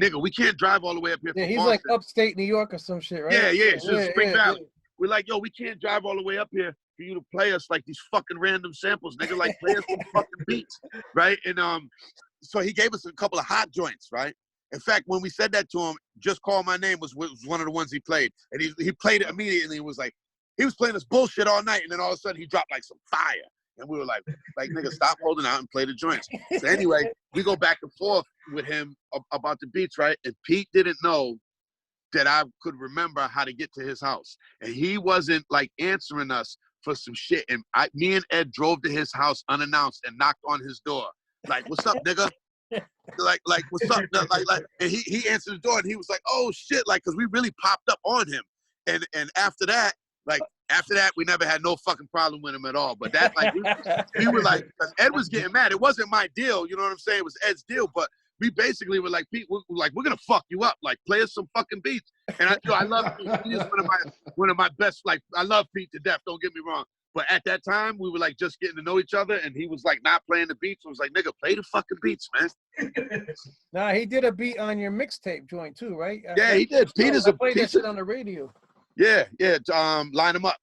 nigga, we can't drive all the way up here. Yeah, he's Boston. Like upstate New York or some shit, right? Yeah. So Spring Valley. We're like, yo, we can't drive all the way up here for you to play us like these fucking random samples, nigga. Like, play us some fucking beats, right? And so he gave us a couple of hot joints, right? In fact, when we said that to him, Just Call My Name was one of the ones he played, and he played it immediately. He was like, he was playing this bullshit all night, and then all of a sudden he dropped like some fire, and we were like, nigga, stop holding out and play the joints. So anyway, we go back and forth with him about the beats, right? And Pete didn't know that I could remember how to get to his house. And he wasn't like answering us for some shit. And me and Ed drove to his house unannounced and knocked on his door. Like, what's up, nigga? like, what's up? Like, and he answered the door and he was like, oh shit. Like, cause we really popped up on him. And after that, we never had no fucking problem with him at all. But that, like, we were like, cause Ed was getting mad. It wasn't my deal. You know what I'm saying? It was Ed's deal. But we basically were like, Pete, we're gonna fuck you up. Like, play us some fucking beats. And I love Pete. He is one of my best. Like, I love Pete to death. Don't get me wrong. But at that time, we were like just getting to know each other, and he was like not playing the beats. I was like, nigga, play the fucking beats, man. Nah, he did a beat on your mixtape joint too, right? Yeah, he did. Pete is a played that shit on the radio. Yeah. Line him up.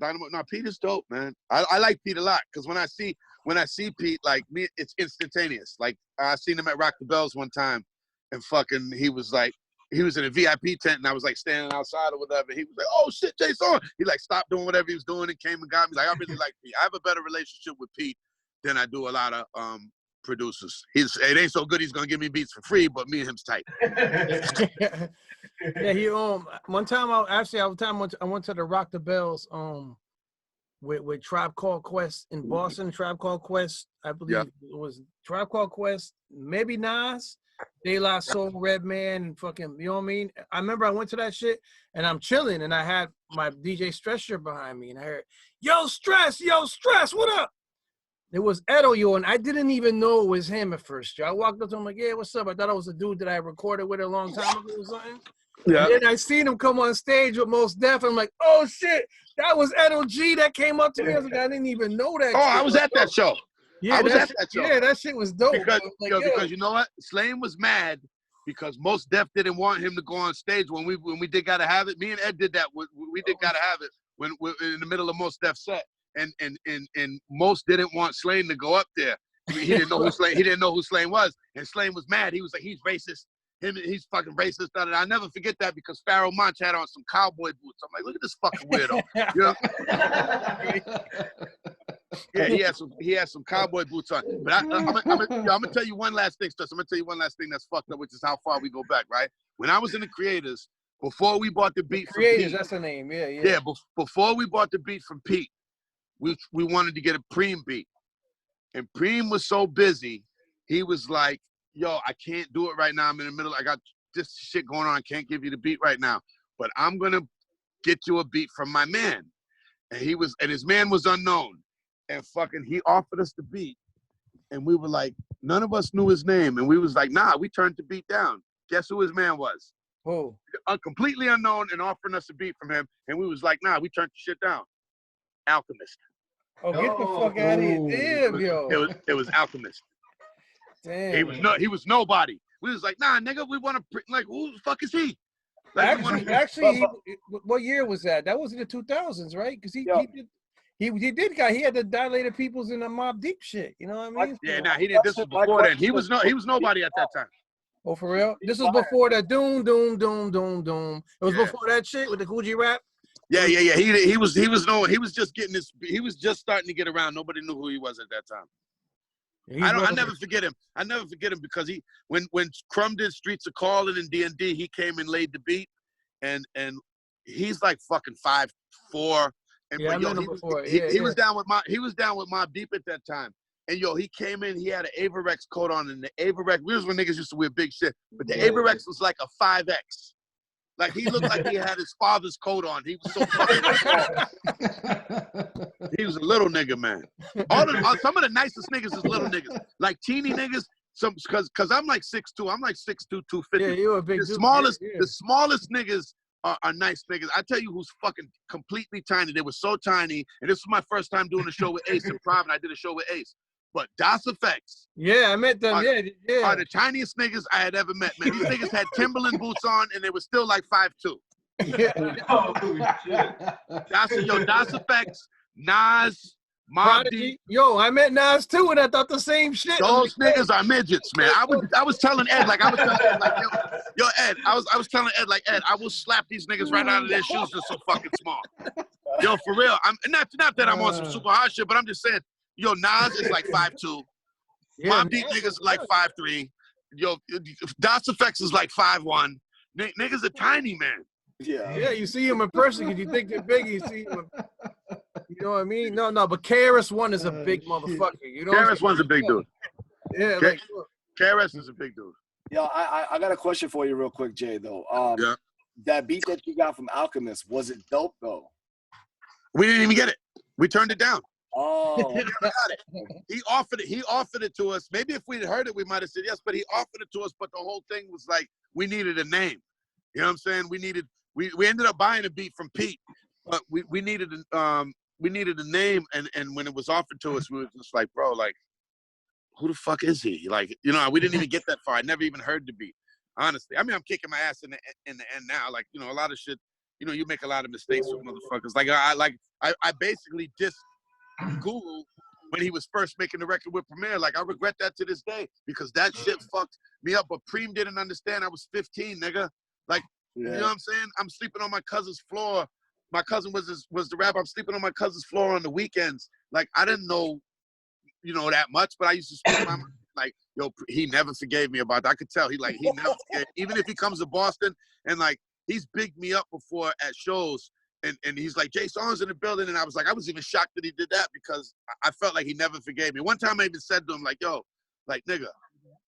No, Pete is dope, man. I like Pete a lot because when I see Pete, like me, it's instantaneous. Like I seen him at Rock the Bells one time, and fucking he was in a VIP tent, and I was like standing outside or whatever. He was like, "Oh shit, Jaysaun!" He like stopped doing whatever he was doing and came and got me. Like I really like Pete. I have a better relationship with Pete than I do a lot of producers. It ain't so good. He's gonna give me beats for free, but me and him's tight. Yeah, he one time I went to the Rock the Bells with Tribe Called Quest in Boston. Tribe Called Quest, I believe it was Tribe Called Quest, maybe Nas, De La Soul, Redman, and fucking, you know what I mean? I remember I went to that shit and I'm chilling and I had my DJ Stress shirt behind me and I heard, yo Stress, what up? There was Edo, yo, and I didn't even know it was him at first, yo. I walked up to him like, yeah, what's up? I thought it was a dude that I recorded with a long time ago or something. Yeah. And then I seen him come on stage with Mos Def. I'm like, oh, shit, that was Edo G that came up to me. I was like, I didn't even know that. Oh, I was at that show. Yeah, I was at that show. Yeah, that shit was dope. Because, like, because you know what? Slane was mad because Mos Def didn't want him to go on stage when we did Gotta Have It. Me and Ed did that. We did Gotta Have It when in the middle of Mos Def's set. And Mos didn't want Slane to go up there. He didn't know who Slane. He didn't know who Slane was, and Slane was mad. He was like, "He's racist. He's fucking racist." I'll never forget that because Pharaoh Monch had on some cowboy boots. I'm like, "Look at this fucking weirdo." You know? Yeah, he had some cowboy boots on. But I'm gonna tell you one last thing, Stress. I'm gonna tell you one last thing that's fucked up, which is how far we go back, right? When I was in the Creators, before we bought the beat from Creators, Pete, that's the name. Yeah. Yeah, before we bought the beat from Pete, we wanted to get a Preem beat. And Preem was so busy, he was like, yo, I can't do it right now. I'm in the middle. I got this shit going on. I can't give you the beat right now. But I'm going to get you a beat from my man. And his man was unknown. And fucking, he offered us the beat. And we were like, none of us knew his name. And we was like, nah, we turned the beat down. Guess who his man was? Who? Completely unknown and offering us a beat from him. And we was like, nah, we turned the shit down. Alchemist. Oh, get the fuck out of here. Damn, yo. It was Alchemist. Damn. He was nobody. We was like, nah, nigga, we want to, like, who the fuck is he? Like, Actually, what year was that? That was in the 2000s, right? Because he had the dilated peoples in the Mobb Deep shit. You know what I mean? Yeah, nah, he did. This was before then. He was nobody at that time. Oh, for real? This was before that doom. It was before that shit with the Coogee rap. Yeah. He was just starting to get around. Nobody knew who he was at that time. I never forget him. I never forget him because when Crumb did Streets of Calling in D&D, he came and laid the beat, and he's like fucking 5'4". And yeah, he was down with Mobb Deep at that time. And yo, he came in, he had an Averex coat on, and the Averex, we was when niggas used to wear big shit, but the Averex was like a 5X. Like, he looked like he had his father's coat on. He was so fucking small. He was a little nigga, man. Some of the nicest niggas is little niggas. Like, teeny niggas, because I'm like 6'2". I'm like 6'2", 250. Yeah, you're a big dude. The smallest niggas are nice niggas. I tell you who's fucking completely tiny. They were so tiny. And this was my first time doing a show with Ace in private. I did a show with Ace. But Das Effects. Yeah, I met them. Yeah. Are the tiniest niggas I had ever met, man. These niggas had Timberland boots on, and they were still like 5'2". Yeah. Das Effects, Nas, Mobb Deep. Yo, I met Nas too, and I thought the same shit. Those niggas are midgets, man. I was telling Ed, like, yo, Ed, I was telling Ed, like, Ed, I will slap these niggas right out of their shoes. They're so fucking small. Yo, for real. I'm not that I'm on some super hard shit, but I'm just saying. Yo, Nas is like 5'2". Yeah, Mobb Deep niggas is like 5'3". Yo, Das Effects is like 5'1". Niggas are tiny, man. Yeah, you see him in person because you think they're big. You see him, you know what I mean? No, but KRS-One is a big motherfucker. You know, KRS-One's a big dude. Yeah, like KRS is a big dude. Yo, I got a question for you real quick, Jay, though. Yeah. That beat that you got from Alchemist, was it dope, though? We didn't even get it. We turned it down. Oh, he never got it. He offered it to us. Maybe if we'd heard it, we might have said yes, but he offered it to us, but the whole thing was like, we needed a name. You know what I'm saying? We ended up buying a beat from Pete, but we needed a name, and when it was offered to us, we were just like, bro, like, who the fuck is he? Like, you know, we didn't even get that far. I never even heard the beat, honestly. I mean, I'm kicking my ass in the end now. Like, you know, a lot of shit, you know, you make a lot of mistakes with motherfuckers. Like, I basically just Google when he was first making the record with Premier. Like, I regret that to this day because that shit fucked me up. But Preem didn't understand. I was 15, nigga. Like, you know what I'm saying? I'm sleeping on my cousin's floor. My cousin was the rapper. I'm sleeping on my cousin's floor on the weekends. Like, I didn't know, you know, that much, but I used to speak my mind. Like, yo, he never forgave me about that. I could tell he never forgave. Even if he comes to Boston and like he's bigged me up before at shows. And he's like, Jaysaun's in the building. And I was even shocked that he did that because I felt like he never forgave me. One time I even said to him, like, yo, like, nigga,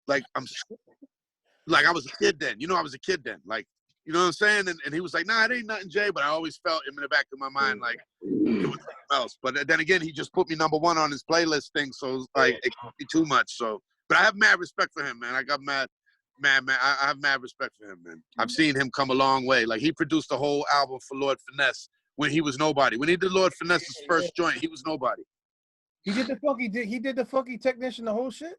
like, I was a kid then. You know, I was a kid then. Like, You know what I'm saying? And he was like, nah, it ain't nothing, Jay. But I always felt in the back of my mind like it was something else. But then again, he just put me #1 on his playlist thing, so like it can't be too much. So, but I have mad respect for him, man. I got mad. I have mad respect for him, man. I've seen him come a long way. Like he produced the whole album for Lord Finesse when he was nobody. When he did Lord Finesse's first joint, he was nobody. He did the funky technician, the whole shit.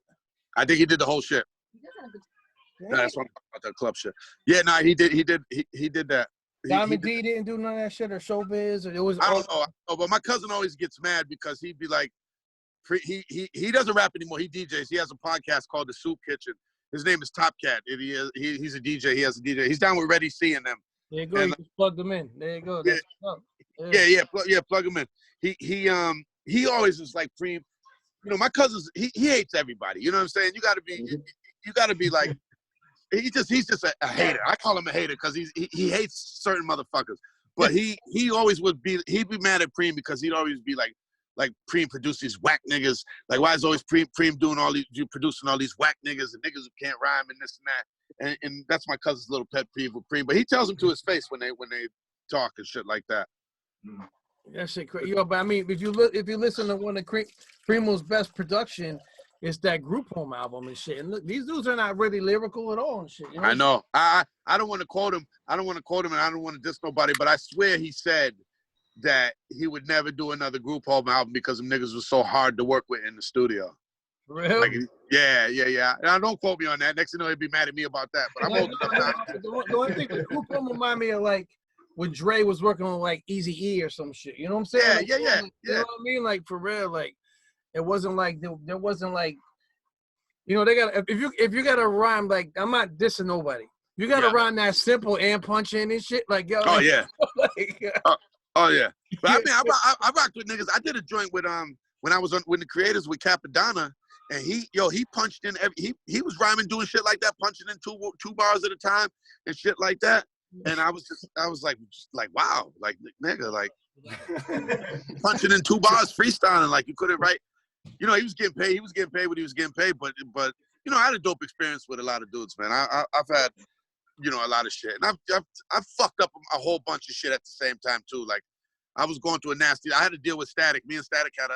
I think he did the whole shit. Yeah. No, that's what I'm talking about, that club shit. Yeah, no, he did that. Diamond D didn't do none of that shit or Showbiz, or it was. I don't know, but my cousin always gets mad because he'd be like, he doesn't rap anymore. He DJs. He has a podcast called The Soup Kitchen. His name is Top Cat. He's a DJ. He has a DJ. He's down with Ready C and them. There you go. You just plug them in. There you go. Plug him in. He always is like you know, my cousins. He hates everybody. You know what I'm saying? You got to be like. He's just a hater. I call him a hater because he hates certain motherfuckers. But he always he'd be mad at Preem because he'd always be like Preem produced these whack niggas. Like why is always Preem producing all these whack niggas and niggas who can't rhyme and this and that. And that's my cousin's little pet peeve with Preem. But he tells him to his face when they talk and shit like that. That shit crazy. Yo, but I mean, if you listen to one of Premo's best production, it's that Group Home album and shit. And look, these dudes are not really lyrical at all and shit. You know? I know. I don't want to quote him. I don't want to quote him, and I don't want to diss nobody. But I swear he said that he would never do another Group Home album because them niggas was so hard to work with in the studio. Really? Like, yeah. And don't quote me on that. Next thing you know, he'd be mad at me about that. But I'm old enough now. The only thing with Group Home remind me of like when Dre was working on like Eazy-E or some shit. You know what I'm saying? Yeah. You know what I mean? Like for real, like. It wasn't like there wasn't like, you know, they got if you got to rhyme, like I'm not dissing nobody. You got to rhyme that simple and punch in and shit. Like yo. Oh yeah. Oh yeah. But I mean, I rocked with niggas. I did a joint with when I was with the Creators with Capadonna, and he punched in he was rhyming doing shit like that, punching in two bars at a time and shit like that. And I was like wow, like nigga, like punching in 2 bars, freestyling like you couldn't write. You know, he was getting paid. He was getting paid what he was getting paid. But you know, I had a dope experience with a lot of dudes, man. I've had, you know, a lot of shit, and I've fucked up a whole bunch of shit at the same time too. Like I was going through I had to deal with Static. Me and Static I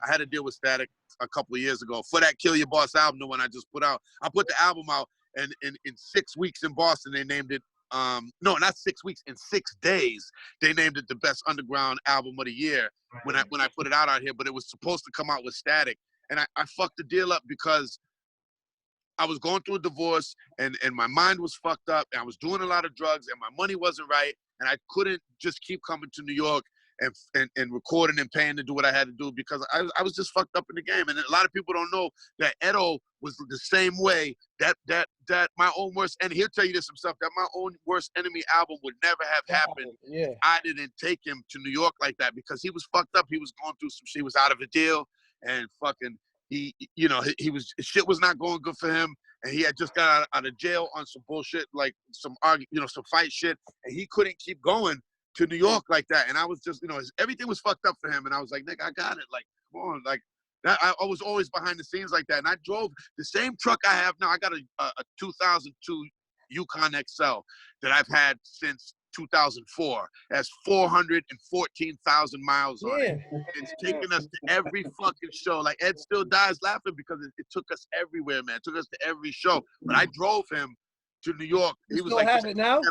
had to deal with Static a couple of years ago for that Kill Your Boss album, the one I just put out. I put the album out, and in 6 weeks in Boston, they named it. No, not 6 weeks. In 6 days, they named it the best underground album of the year when I put it out here. But it was supposed to come out with Static, and I fucked the deal up because I was going through a divorce, and my mind was fucked up, and I was doing a lot of drugs, and my money wasn't right, and I couldn't just keep coming to New York and recording and paying to do what I had to do because I was just fucked up in the game. And a lot of people don't know that Edo was the same way, that my own worst enemy, he'll tell you this himself, that my own worst enemy album would never have happened. Yeah. I didn't take him to New York like that because he was fucked up. He was going through some shit. He was out of a deal, and fucking shit was not going good for him. And he had just got out of jail on some bullshit, like some fight shit, and he couldn't keep going to New York like that. And I was just, everything was fucked up for him. And I was like, nigga, I got it. Like, come on. Like, that, I was always behind the scenes like that. And I drove the same truck I have now. I got a 2002 Yukon XL that I've had since 2004. It has 414,000 miles on it. It's taken us to every fucking show. Like, Ed still dies laughing because it took us everywhere, man. It took us to every show. But I drove him to New York. You still have it now?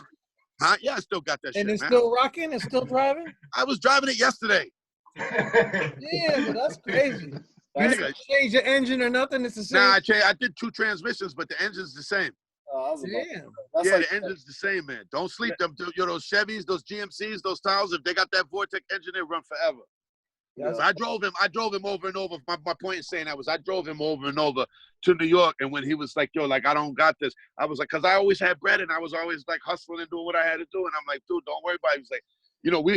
Huh? Yeah, I still got that shit, and it's man. still rocking? It's still driving? I was driving it yesterday. Yeah, but that's crazy. You didn't change your engine or nothing? It's the same? Nah, I did 2 transmissions, but the engine's the same. Damn. Yeah, the engine's the same, man. Don't sleep. Those Chevys, those GMCs, those Tahoes, if they got that Vortec engine, they run forever. Yeah. So I drove him over and over. My point in saying that was I drove him over and over to New York. And when he was like, yo, like, I don't got this, I was like, because I always had bread and I was always like hustling and doing what I had to do. And I'm like, dude, don't worry about it. He was like,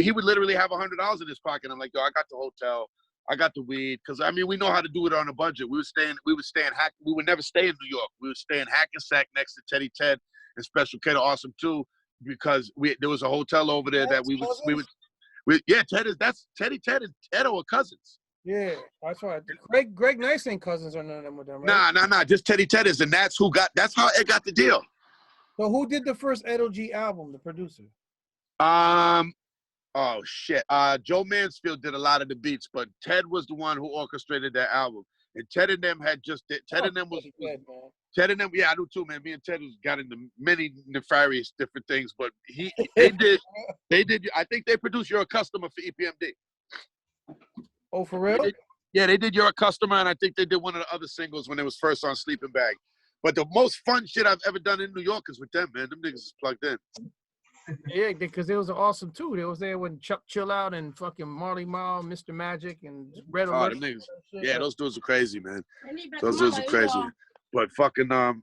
he would literally have $100 in his pocket. I'm like, yo, I got the hotel. I got the weed. Because, I mean, we know how to do it on a budget. We would never stay in New York. We would stay in Hackensack next to Teddy Ted and Special K to Awesome too, because there was a hotel over there that we would. Teddy Ted and Edo are cousins. Yeah, that's right. Greg Nice ain't cousins or none of them with them, right? Nah. Just Teddy Ted is, and that's how Ed got the deal. So who did the first Edo G album? The producer. Oh shit. Joe Mansfield did a lot of the beats, but Ted was the one who orchestrated that album. And Ted and them had just Ted and them was Ted and them. Yeah, I do too, man. Me and Ted got into many nefarious different things, but they did. I think they produced You're a Customer for EPMD. Oh, for real? They did You're a Customer, and I think they did one of the other singles when it was first on Sleeping Bag. But the most fun shit I've ever done in New York is with them, man. Them niggas is plugged in. Yeah, because it was awesome too. They was there when Chuck Chill Out and fucking Marley Marl, Mr. Magic, and Red Alert. Them niggas. Yeah, those dudes are crazy, man. Those dudes are crazy. But fucking I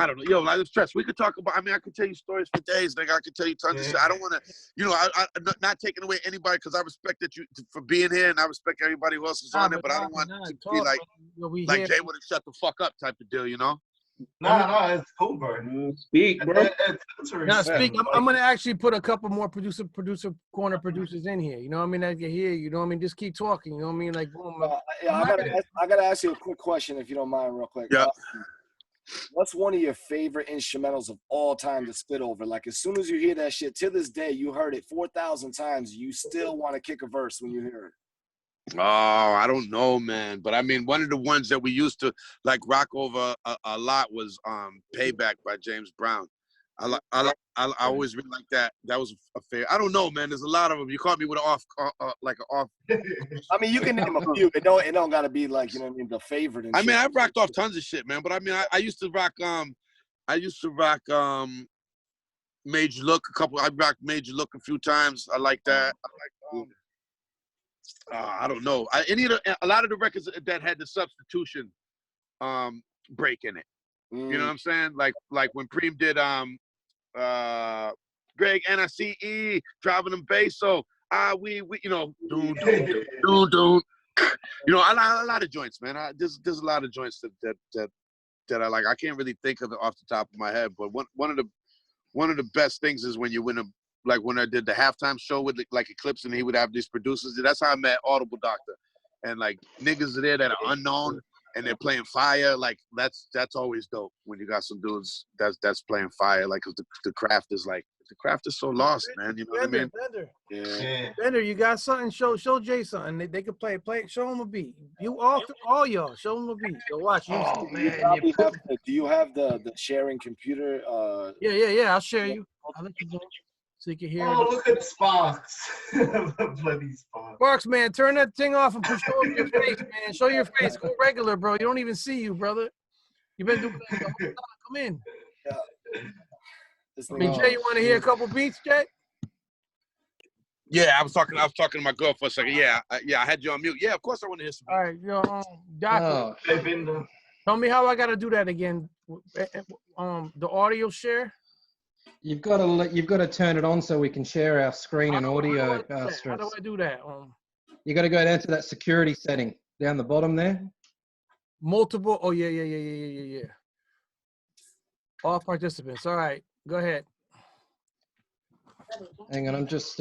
don't know. Yo, like, stress. We could talk about. I mean, I could tell you stories for days. Like, I could tell you tons of shit. I don't want to, you know, I not taking away anybody because I respect that you for being here, and I respect everybody who else is on it. But I don't want to be like Jay would have shut the fuck up type of deal, you know? No, it's cool, bro. Speak, bro. Speak. I'm gonna actually put a couple more producer corner producers in here. You know what I mean? I can hear you. You know what I mean? Just keep talking. You know what I mean? Like, boom. I gotta ask you a quick question, if you don't mind, real quick. Yeah. What's one of your favorite instrumentals of all time to spit over? Like, as soon as you hear that shit, to this day, you heard it 4,000 times. You still want to kick a verse when you hear it. Oh, I don't know, man. But I mean, one of the ones that we used to like rock over a lot was "Payback" by James Brown. I always really like that. That was a fair. I don't know, man. There's a lot of them. You caught me with an off, like an off. I mean, you can name a few. It don't gotta be like, you know what I mean, the favorite. And I mean, I've rocked off tons of shit, man. But I mean, I used to rock Major Look a couple. I rocked Major Look a few times. I like that. I like I don't know. A lot of the records that had the substitution break in it. You know what I'm saying? Like when Preem did Greg NICE driving them bass. So we you know doon. You know, a lot of joints, man. There's a lot of joints that I like. I can't really think of it off the top of my head, but one of the best things is when you win a. Like when I did the halftime show with like Eclipse, and he would have these producers. That's how I met Audible Doctor, and like niggas are there that are unknown and they're playing fire. Like that's always dope when you got some dudes that's playing fire. Like 'cause the craft is so lost, man. You know what I mean? Bender, you got something? Show Jaysaun. They could play. Show them a beat. You all y'all. Show them a beat. Go watch. Oh, man. Do you have the sharing computer? Yeah. I'll share you. I'll let you know. So you can hear. Oh, look at Sparkz. Bloody Sparkz. Sparkz, man, turn that thing off and show your face, man. Show your face. Go regular, bro. You don't even see you, brother. You've been doing that the whole time. Come in. Yeah. I mean, Jay, you want to hear a couple beats, Jay? Yeah, I was talking to my girl for a second. Yeah, I had you on mute. Yeah, of course I want to hear some beats. All right, Doc. Tell me how I got to do that again. The audio share. You've got to turn it on so we can share our screen and audio. How do I do that? You got to go down to that security setting down the bottom there. Multiple. Oh yeah. All participants. All right, go ahead. Hang on, I'm just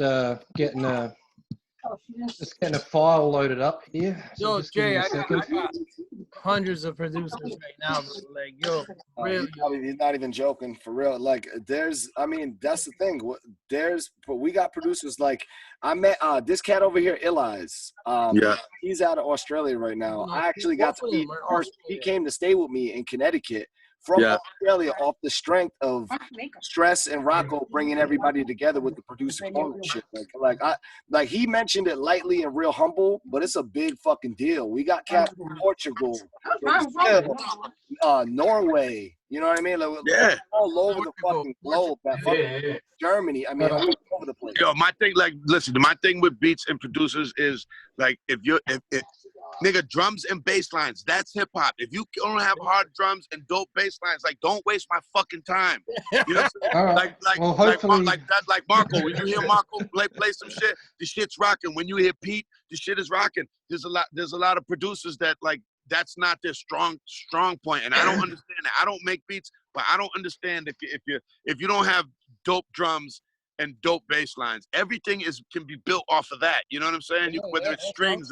getting a file loaded up here. So yo, Jay, I got hundreds of producers right now. Like, yo, really? He's not even joking, for real. Like, that's the thing. But we got producers like, I met this cat over here, Eyez. He's out of Australia right now. I actually got to meet first. He came to stay with me in Connecticut from Australia off the strength of Stress and Rocko bringing everybody together with the producer ownership. Like he mentioned it lightly and real humble, but it's a big fucking deal. We got cats from Portugal, Norway. You know what I mean? Like, all over the fucking globe. Germany. I mean, all over the place. Yo, my thing with beats and producers is like if nigga, drums and bass lines, that's hip hop. If you don't have hard drums and dope bass lines, like don't waste my fucking time. You know what I'm saying? Like Marco, when you hear Marco play some shit, the shit's rocking. When you hear Pete, the shit is rocking. There's a lot of producers that like that's not their strong point, and I don't understand that. I don't make beats, but I don't understand if you don't have dope drums and dope bass lines. Everything can be built off of that. You know what I'm saying? Whether it's strings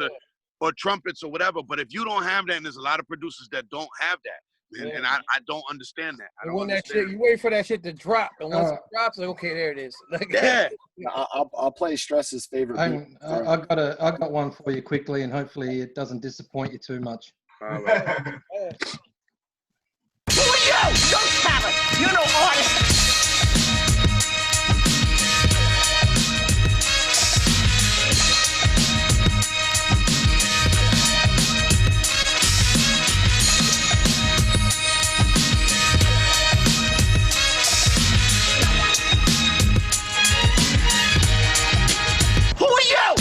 or trumpets or whatever. But if you don't have that, and there's a lot of producers that don't have that, And I don't understand that. I And don't when that understand. shit, you wait for that shit to drop, and once it drops, like, okay, there it is. Like, Yeah. I'll play Stress's favorite beat. I got one for you quickly, and hopefully it doesn't disappoint you too much. All right. Who are you? No talent. You're no artist. Who are you?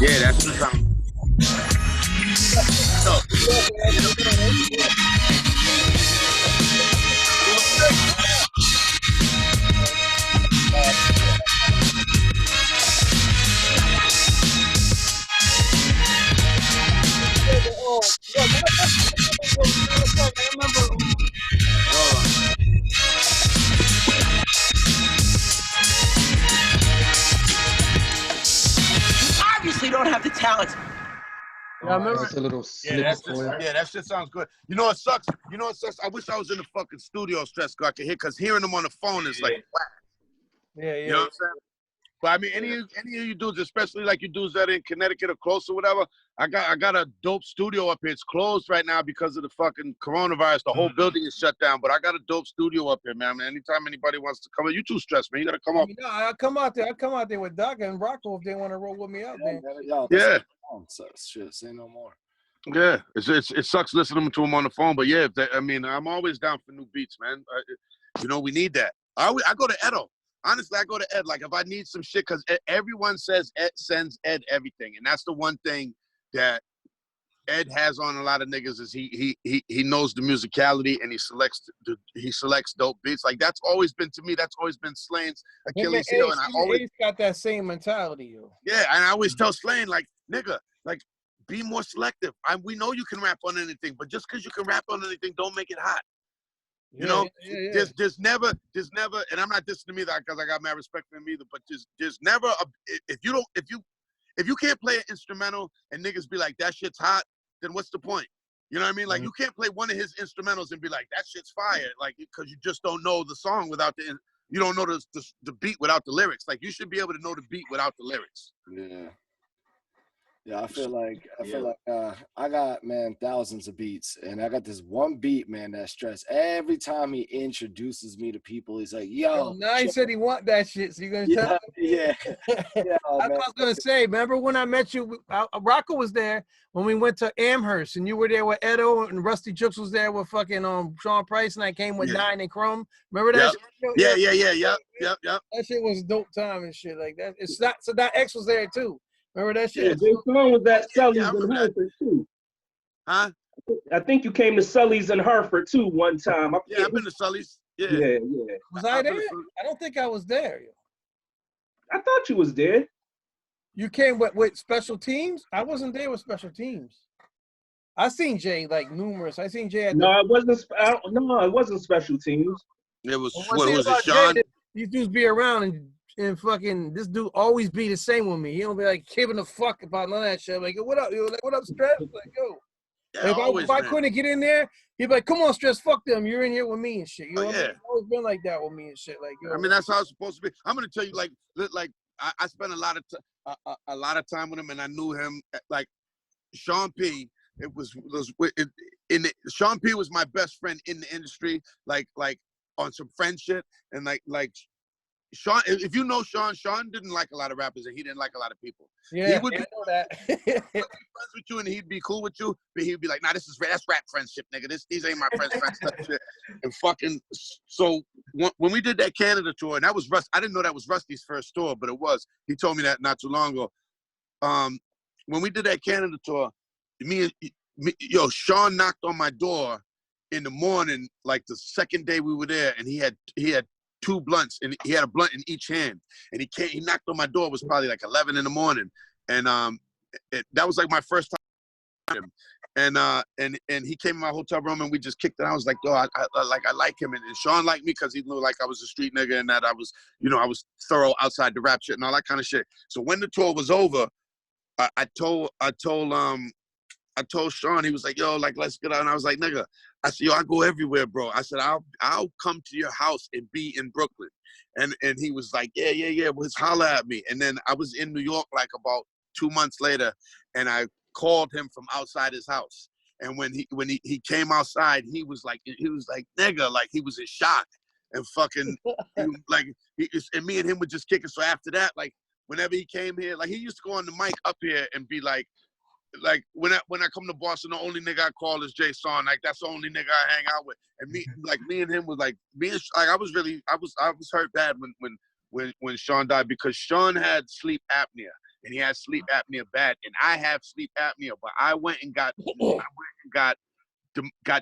Yeah, that's the sound. Obviously don't have the talent. Yeah, I remember. That's a little Yeah, snippet for you. that shit sounds good. You know what sucks? I wish I was in the fucking studio, Stress, so I could hear, because hearing them on the phone is like whack. Yeah. You know what I'm saying? But I mean, any of you dudes, especially like you dudes that are in Connecticut or close or whatever, I got a dope studio up here. It's closed right now because of the fucking coronavirus. The whole building is shut down, but I got a dope studio up here, man. Anytime anybody wants to come in, you too, Stress, man. You gotta come up. No, I come out there with Doc and Rocko if they want to roll with me out there. Yeah. Shit, say no more. Yeah, it sucks listening to them on the phone, but yeah, I'm always down for new beats, man. We need that. I go to Edo. Honestly, I go to Ed. Like, if I need some shit, because everyone sends Ed everything, and that's the one thing that Ed has on a lot of niggas is he knows the musicality, and he selects dope beats. Like, that's always been, to me, that's always been Slane's Achilles heel, and I always got that same mentality, yo. Yeah, and I always tell Slane, like, nigga, like, be more selective. We know you can rap on anything, but just because you can rap on anything, don't make it hot. You know, there's never, and I'm not dissing him either because I got mad respect for him either, but there's never if you can't play an instrumental and niggas be like, that shit's hot, then what's the point? You know what I mean? Like, you can't play one of his instrumentals and be like, that shit's fire, like, because you just don't know the song without you don't know the beat without the lyrics. Like, you should be able to know the beat without the lyrics. Yeah. Yeah, I feel like I got, man, thousands of beats, and I got this one beat, man, that Stress. Every time he introduces me to people, he's like, "Yo." Now he said he want that shit, so you gonna tell him? Yeah. That's what I was gonna say. Remember when I met you? Rocko was there when we went to Amherst, and you were there with Edo, and Rusty Jukes was there with fucking Sean Price, and I came with Nine and Chrome. Remember that? Yep. Yep. That shit was dope time and shit like that. It's not so that X was there too. Remember that shit? Yeah, Jaysaun was at Sully's in Hartford too. Huh? I think you came to Sully's in Hartford too one time. I've been to Sully's. Yeah. Was I there? I don't think I was there. I thought you was there. You came with Special Teams? I wasn't there with Special Teams. I seen Jay like numerous. I seen Jay at it wasn't Special Teams. It was what was it, Sean? These dudes be around and fucking this dude always be the same with me. He don't be like giving a fuck about none of that shit. I'm like, what up? Yo, like, what up, Stress? Like, yo. Yeah, if I couldn't get in there, he'd be like, come on, Stress, fuck them. You're in here with me and shit. You know what I mean? It's always been like that with me and shit. Like, yo. I mean, that's how it's supposed to be. I'm gonna tell you, like I spent a lot of time with him, and I knew him. Like Sean P. Sean P. was my best friend in the industry. Like on some friendship, and like Sean. If you know Sean didn't like a lot of rappers, and he didn't like a lot of people. Yeah, he would I be know that. friends with you, and he'd be cool with you, but he'd be like, "Nah, that's rap friendship, nigga. These ain't my friends." And fucking. So when we did that Canada tour, and that was I didn't know that was Rusty's first tour, but it was. He told me that not too long ago. When we did that Canada tour, Sean knocked on my door in the morning, like the second day we were there, and he had 2 blunts, and he had a blunt in each hand, and he knocked on my door. It was probably like 11 in the morning, and that was like my first time. And he came in my hotel room and we just kicked it. I was like, yo, I like him. And Sean liked me because he knew like I was a street nigga and that I was, you know, I was thorough outside the rap shit and all that kind of shit. So when the tour was over, I told Sean, he was like, yo, like, let's get out. And I was like, nigga, I said, yo, I go everywhere, bro. I said, I'll come to your house and be in Brooklyn. And he was like, yeah, well, just holler at me. And then I was in New York like about 2 months later, and I called him from outside his house. And when he came outside, he was like, nigga, like he was in shock and fucking and me and him were just kicking. So after that, like whenever he came here, like he used to go on the mic up here and be like when I come to Boston, the only nigga I call is Jaysaun. Like that's the only nigga I hang out with. And me and him was like I was hurt bad when Sean died because Sean had sleep apnea. And he had sleep apnea bad, and I have sleep apnea. But I went and got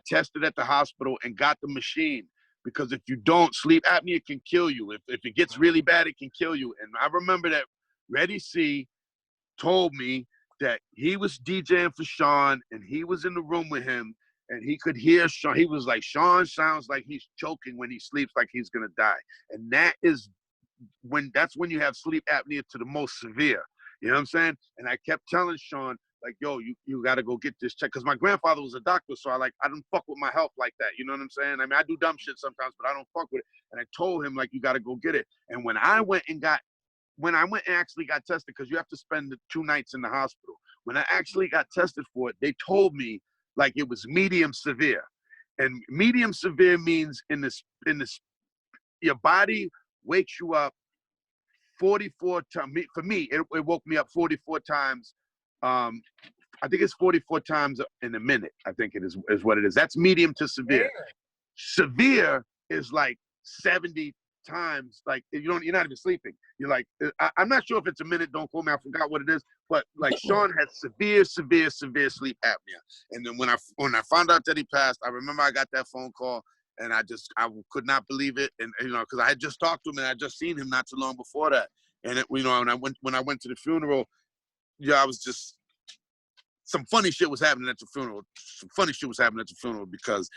tested at the hospital and got the machine because if you don't, sleep apnea can kill you. If it gets really bad, it can kill you. And I remember that Reddy C told me that he was DJing for Sean, and he was in the room with him, and he could hear Sean. He was like, Sean sounds like he's choking when he sleeps, like he's gonna die. And that's when you have sleep apnea to the most severe. You know what I'm saying? And I kept telling Sean, like, yo, you got to go get this check. Because my grandfather was a doctor, so I don't fuck with my health like that. You know what I'm saying? I mean, I do dumb shit sometimes, but I don't fuck with it. And I told him, like, you got to go get it. And when I went and actually got tested, because you have to spend the 2 nights in the hospital. When I actually got tested for it, they told me, like, it was medium severe. And medium severe means in this, your body wakes you up 44 times. For me, it woke me up 44 times. I think it's 44 times in a minute. I think it is what it is. That's medium to severe. Yeah. Severe is like 70 times. Like you're not even sleeping. You're like, I'm not sure if it's a minute. Don't quote me. I forgot what it is. But like Sean had severe sleep apnea. And then when I found out that he passed, I remember I got that phone call. And I could not believe it, and you know, because I had just talked to him and I had just seen him not too long before that, and when I went to the funeral, yeah, I was just some funny shit was happening at the funeral. Because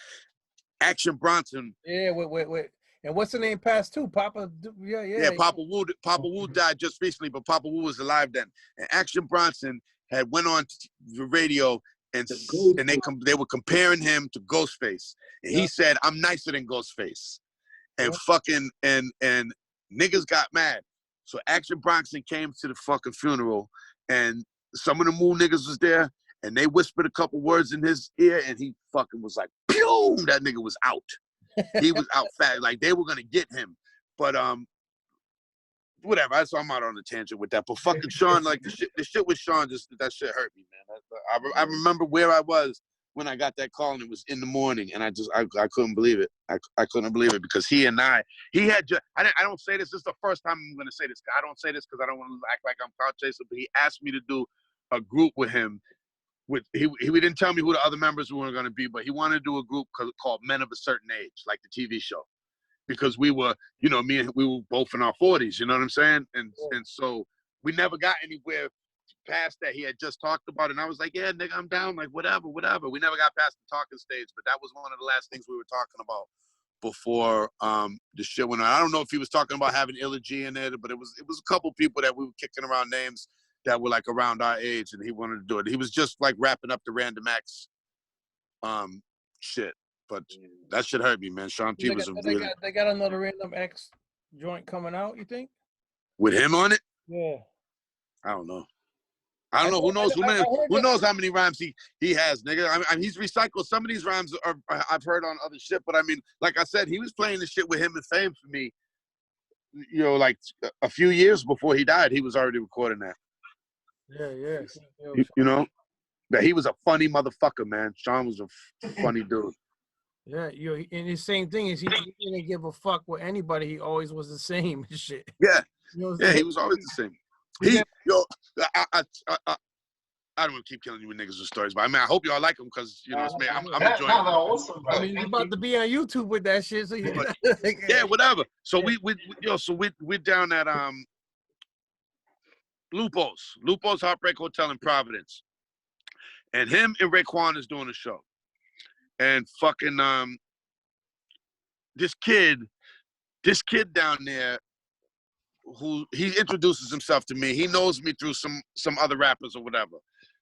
Action Bronson. Yeah, wait, and what's the name passed too? Papa. Yeah. Papa Wu died just recently, but Papa Wu was alive then. And Action Bronson had went on the radio. And they were comparing him to Ghostface, and he said, "I'm nicer than Ghostface," and fucking and niggas got mad. So Action Bronson came to the fucking funeral, and some of the Moo niggas was there, and they whispered a couple words in his ear, and he fucking was like, "Pew!" That nigga was out. He was out fast. Like they were gonna get him, but whatever. So I'm out on a tangent with that. But fucking Sean, like the shit with Sean, just that shit hurt me, man. I remember where I was when I got that call, and it was in the morning, and I couldn't believe it. I couldn't believe it because I don't say this. This is the first time I'm gonna say this. I don't say this because I don't want to act like I'm clout chaser. But he asked me to do a group with him. He didn't tell me who the other members were gonna be, but he wanted to do a group called Men of a Certain Age, like the TV show. Because we were, you know, we were both in our 40s, you know what I'm saying? And so we never got anywhere past that. He had just talked about it, and I was like, yeah, nigga, I'm down, like, whatever. We never got past the talking stage, but that was one of the last things we were talking about before the shit went on. I don't know if he was talking about having Illa G in it, but it was a couple people that we were kicking around names that were, like, around our age, and he wanted to do it. He was just, like, wrapping up the Random Acts shit. But that shit hurt me, man. Sean P was they got another Random X joint coming out, you think? With him on it? Yeah. I don't know. Who knows? Who knows how many rhymes he has, nigga? I mean, he's recycled. Some of these rhymes I've heard on other shit, but I mean, like I said, he was playing the shit with him and Fame for me. You know, like a few years before he died, he was already recording that. Yeah. You know, that he was a funny motherfucker, man. Sean was a funny dude. Yeah, and the same thing is he didn't give a fuck with anybody. He always was the same shit. Yeah, you know he was always the same. I don't want to keep killing you with niggas with stories, but I mean, I hope y'all like them because you know, it's me. I'm enjoying it. Awesome, I mean, you're about to be on YouTube with that shit, so yeah, whatever. So we're down at Lupo's Heartbreak Hotel in Providence. and him and Raekwon is doing a show, and fucking this kid down there, who he introduces himself to me. He knows me through some other rappers or whatever.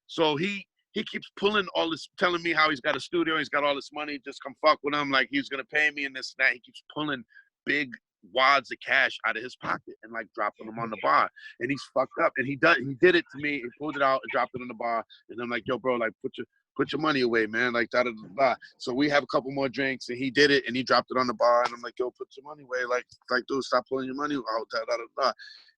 So he keeps pulling all this, telling me how he's got a studio, he's got all this money, just come fuck with him, like he's gonna pay me and this and that. He keeps pulling big wads of cash out of his pocket and like dropping them on the bar. And he's fucked up. And he did it to me. He pulled it out and dropped it on the bar. And I'm like, yo, bro, like put your money away, man. Like da da da da. So we have a couple more drinks, and he did it, and he dropped it on the bar. And I'm like, yo, put your money away. Like dude, stop pulling your money out. Da da da da.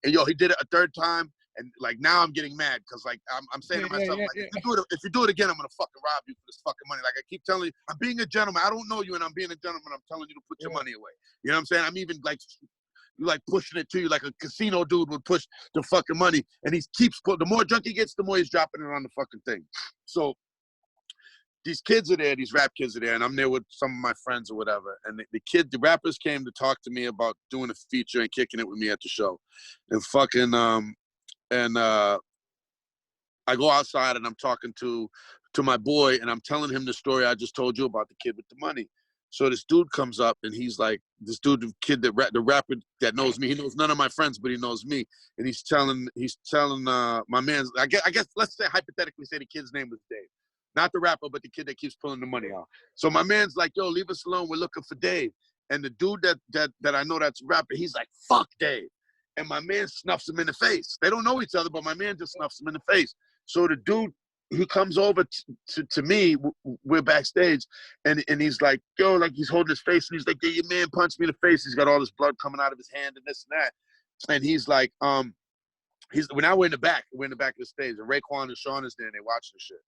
And yo, he did it a third time. And like now I'm getting mad because like I'm saying to myself, like, if you do it again, I'm gonna fucking rob you for this fucking money. Like I keep telling you, I'm being a gentleman. I don't know you, and I'm being a gentleman. I'm telling you to put your money away. You know what I'm saying? I'm even like pushing it to you like a casino dude would push the fucking money. And he keeps the more drunk he gets, the more he's dropping it on the fucking thing. So these kids are there, these rap kids are there, and I'm there with some of my friends or whatever. And the rappers came to talk to me about doing a feature and kicking it with me at the show. And fucking I go outside and I'm talking to my boy, and I'm telling him the story I just told you about the kid with the money. So this dude comes up, and he's like, this dude, the kid the rapper that knows me, he knows none of my friends, but he knows me. And he's telling my man, I guess let's say hypothetically say the kid's name was Dave. Not the rapper, but the kid that keeps pulling the money out. So my man's like, yo, leave us alone, we're looking for Dave. And the dude that I know that's a rapper, he's like, fuck Dave. And my man snuffs him in the face. They don't know each other, but my man just snuffs him in the face. So the dude who comes over to me, we're backstage, and he's like, yo, like he's holding his face, and he's like, yeah, your man punched me in the face. He's got all this blood coming out of his hand and this and that. And he's like, we're in the back. We're in the back of the stage, and Raekwon and Sean is there, and they watch the shit.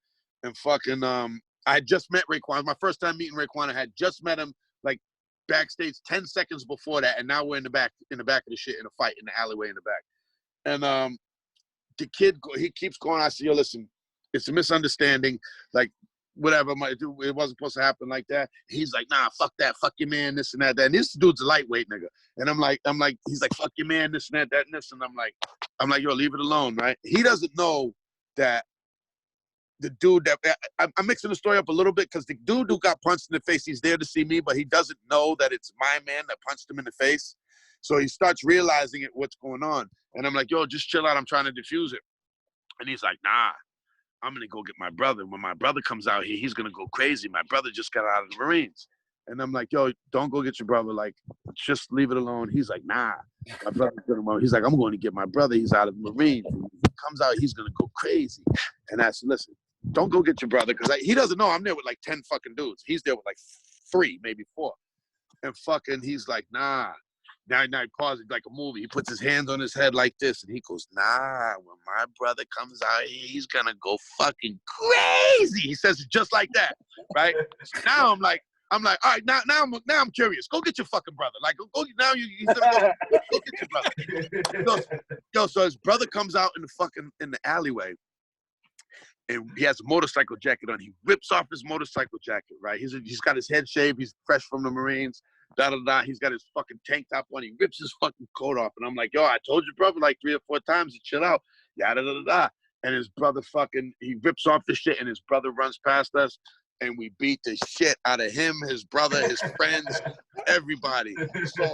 And fucking, I had just met Raekwon. It was my first time meeting Raekwon. I had just met him like backstage 10 seconds before that, and now we're in the back of the shit in a fight in the alleyway in the back. And the kid, he keeps going. I said, yo, listen, it's a misunderstanding. Like, whatever, it wasn't supposed to happen like that. He's like, nah, fuck that, fuck your man, this and that. And this dude's a lightweight nigga. And I'm like, he's like, fuck your man, this and that and this. And I'm like, yo, leave it alone, right? He doesn't know that the dude that I'm mixing the story up a little bit, because the dude who got punched in the face, he's there to see me, but he doesn't know that it's my man that punched him in the face. So he starts realizing what's going on. And I'm like, yo, just chill out. I'm trying to defuse it. And he's like, nah, I'm going to go get my brother. When my brother comes out here, he's going to go crazy. My brother just got out of the Marines. And I'm like, yo, don't go get your brother. Like, just leave it alone. He's like, nah, my brother's going to. He's like, I'm going to get my brother. He's out of the Marines. When he comes out, he's going to go crazy. And I said, listen, don't go get your brother, because he doesn't know I'm there with like 10 fucking dudes. He's there with like 3, maybe 4. And fucking, he's like, nah. Now he pauses like a movie. He puts his hands on his head like this, and he goes, nah, when my brother comes out here, he's gonna go fucking crazy. He says it just like that, right? So now I'm like, all right, now I'm curious. Go get your fucking brother. Like, go now. He's gonna go get your brother. Yo, so his brother comes out in the alleyway, and he has a motorcycle jacket on. He rips off his motorcycle jacket, right? He's got his head shaved. He's fresh from the Marines. Da-da-da. He's got his fucking tank top on. He rips his fucking coat off. And I'm like, yo, I told your brother like 3 or 4 times to chill out. Yada-da-da-da. And his brother he rips off the shit, and his brother runs past us, and we beat the shit out of him, his brother, his friends, everybody. So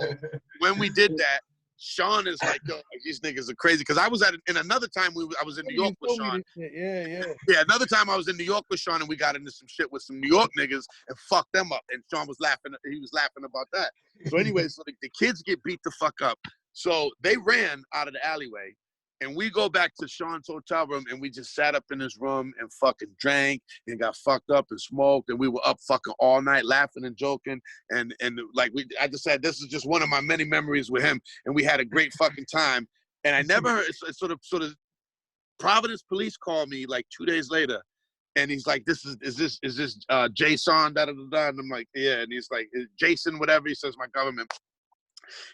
when we did that, Sean is like, yo, these niggas are crazy. Because I was in another time I was in New York with Sean. Yeah, another time I was in New York with Sean, and we got into some shit with some New York niggas and fucked them up. And Sean was laughing. He was laughing about that. So anyway, so the kids get beat the fuck up. So they ran out of the alleyway. And we go back to Sean's hotel room, and we just sat up in his room and fucking drank and got fucked up and smoked, and we were up fucking all night laughing and joking, and like I just said, this is just one of my many memories with him, and we had a great fucking time. And I never heard, it's sort of Providence police called me like 2 days later, and he's like, is this Jaysaun, da da da da, and I'm like, yeah, and he's like, Jason, whatever, he says, my government,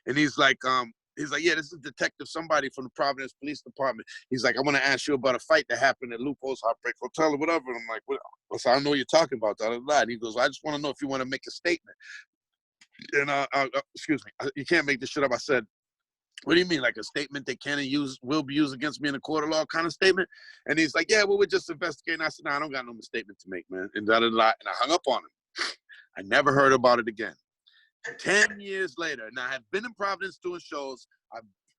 and he's like, yeah, this is Detective somebody from the Providence Police Department. He's like, I want to ask you about a fight that happened at Lupo's Heartbreak Hotel or whatever. And I'm like, what? I don't know what you're talking about. And he goes, I just want to know if you want to make a statement. And excuse me, you can't make this shit up. I said, what do you mean? Like a statement they can use, will be used against me in a court of law kind of statement? And he's like, yeah, well, we're just investigating. I said, no, I don't got no statement to make, man. And da-da-da. And I hung up on him. I never heard about it again. 10 years later, now I have been in Providence doing shows.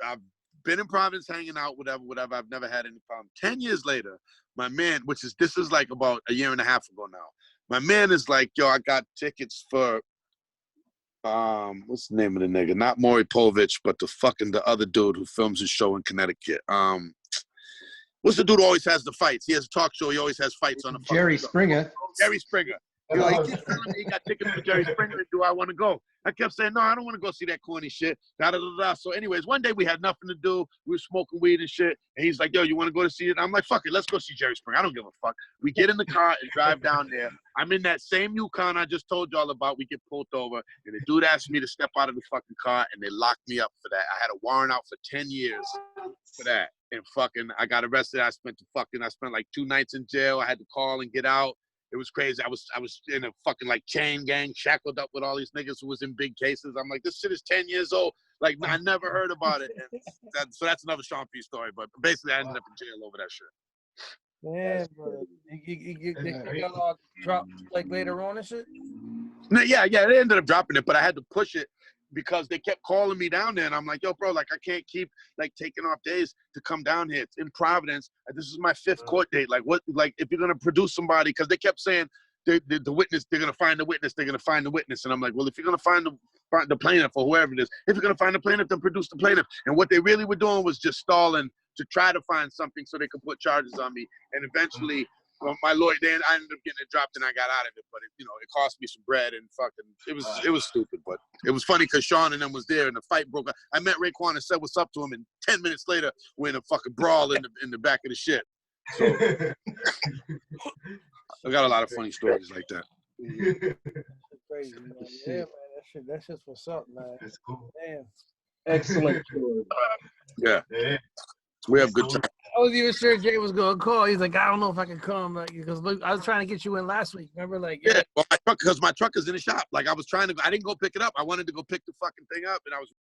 I've been in Providence hanging out, whatever. I've never had any problem. 10 years later, my man, this is like about a year and a half ago now. My man is like, yo, I got tickets for, what's the name of the nigga? Not Maury Povich, but the other dude who films his show in Connecticut. What's the dude who always has the fights? He has a talk show. He always has fights on the Jerry Springer. Jerry Springer. Yo, he keeps telling me he got tickets for Jerry Springer. Do I want to go? I kept saying, no, I don't want to go see that corny shit. Da-da-da-da. So anyways, one day we had nothing to do. We were smoking weed and shit. And he's like, yo, you want to go to see it? I'm like, fuck it. Let's go see Jerry Springer. I don't give a fuck. We get in the car and drive down there. I'm in that same Yukon I just told y'all about. We get pulled over. And the dude asked me to step out of the fucking car. And they locked me up for that. I had a warrant out for 10 years for that. And fucking, I got arrested. I spent like 2 nights in jail. I had to call and get out. It was crazy. I was in a fucking like chain gang, shackled up with all these niggas who was in big cases. I'm like, this shit is 10 years old. Like, I never heard about it. And so that's another Sean P story. But basically, I ended up in jail over that shit. Man, bro. You got all dropped like later on and shit? No, yeah, they ended up dropping it, but I had to push it because they kept calling me down there. And I'm like, yo, bro, like, I can't keep, like, taking off days to come down here. It's in Providence. This is my 5th court date. Like, what, like, if you're going to produce somebody, because they kept saying the witness, they're going to find the witness, they're going to find the witness. And I'm like, well, if you're going to find the plaintiff or whoever it is, if you're going to find the plaintiff, then produce the plaintiff. And what they really were doing was just stalling to try to find something so they could put charges on me. And eventually, my lawyer, I ended up getting it dropped and I got out of it, but it cost me some bread and fucking, it was stupid, but it was funny because Sean and them was there and the fight broke out. I met Raekwon and said what's up to him, and 10 minutes later, we're in a fucking brawl in the back of the shit. So I got a lot of funny stories like that. Crazy, man. Yeah, man, that's just what's up, man. That's cool. Damn. Excellent. Yeah. We have good time. I was even sure Jay was gonna call. He's like, I don't know if I can come, like, because look, I was trying to get you in last week. Remember, like, yeah, well, because my truck is in the shop. Like, I didn't go pick it up. I wanted to go pick the fucking thing up, and I was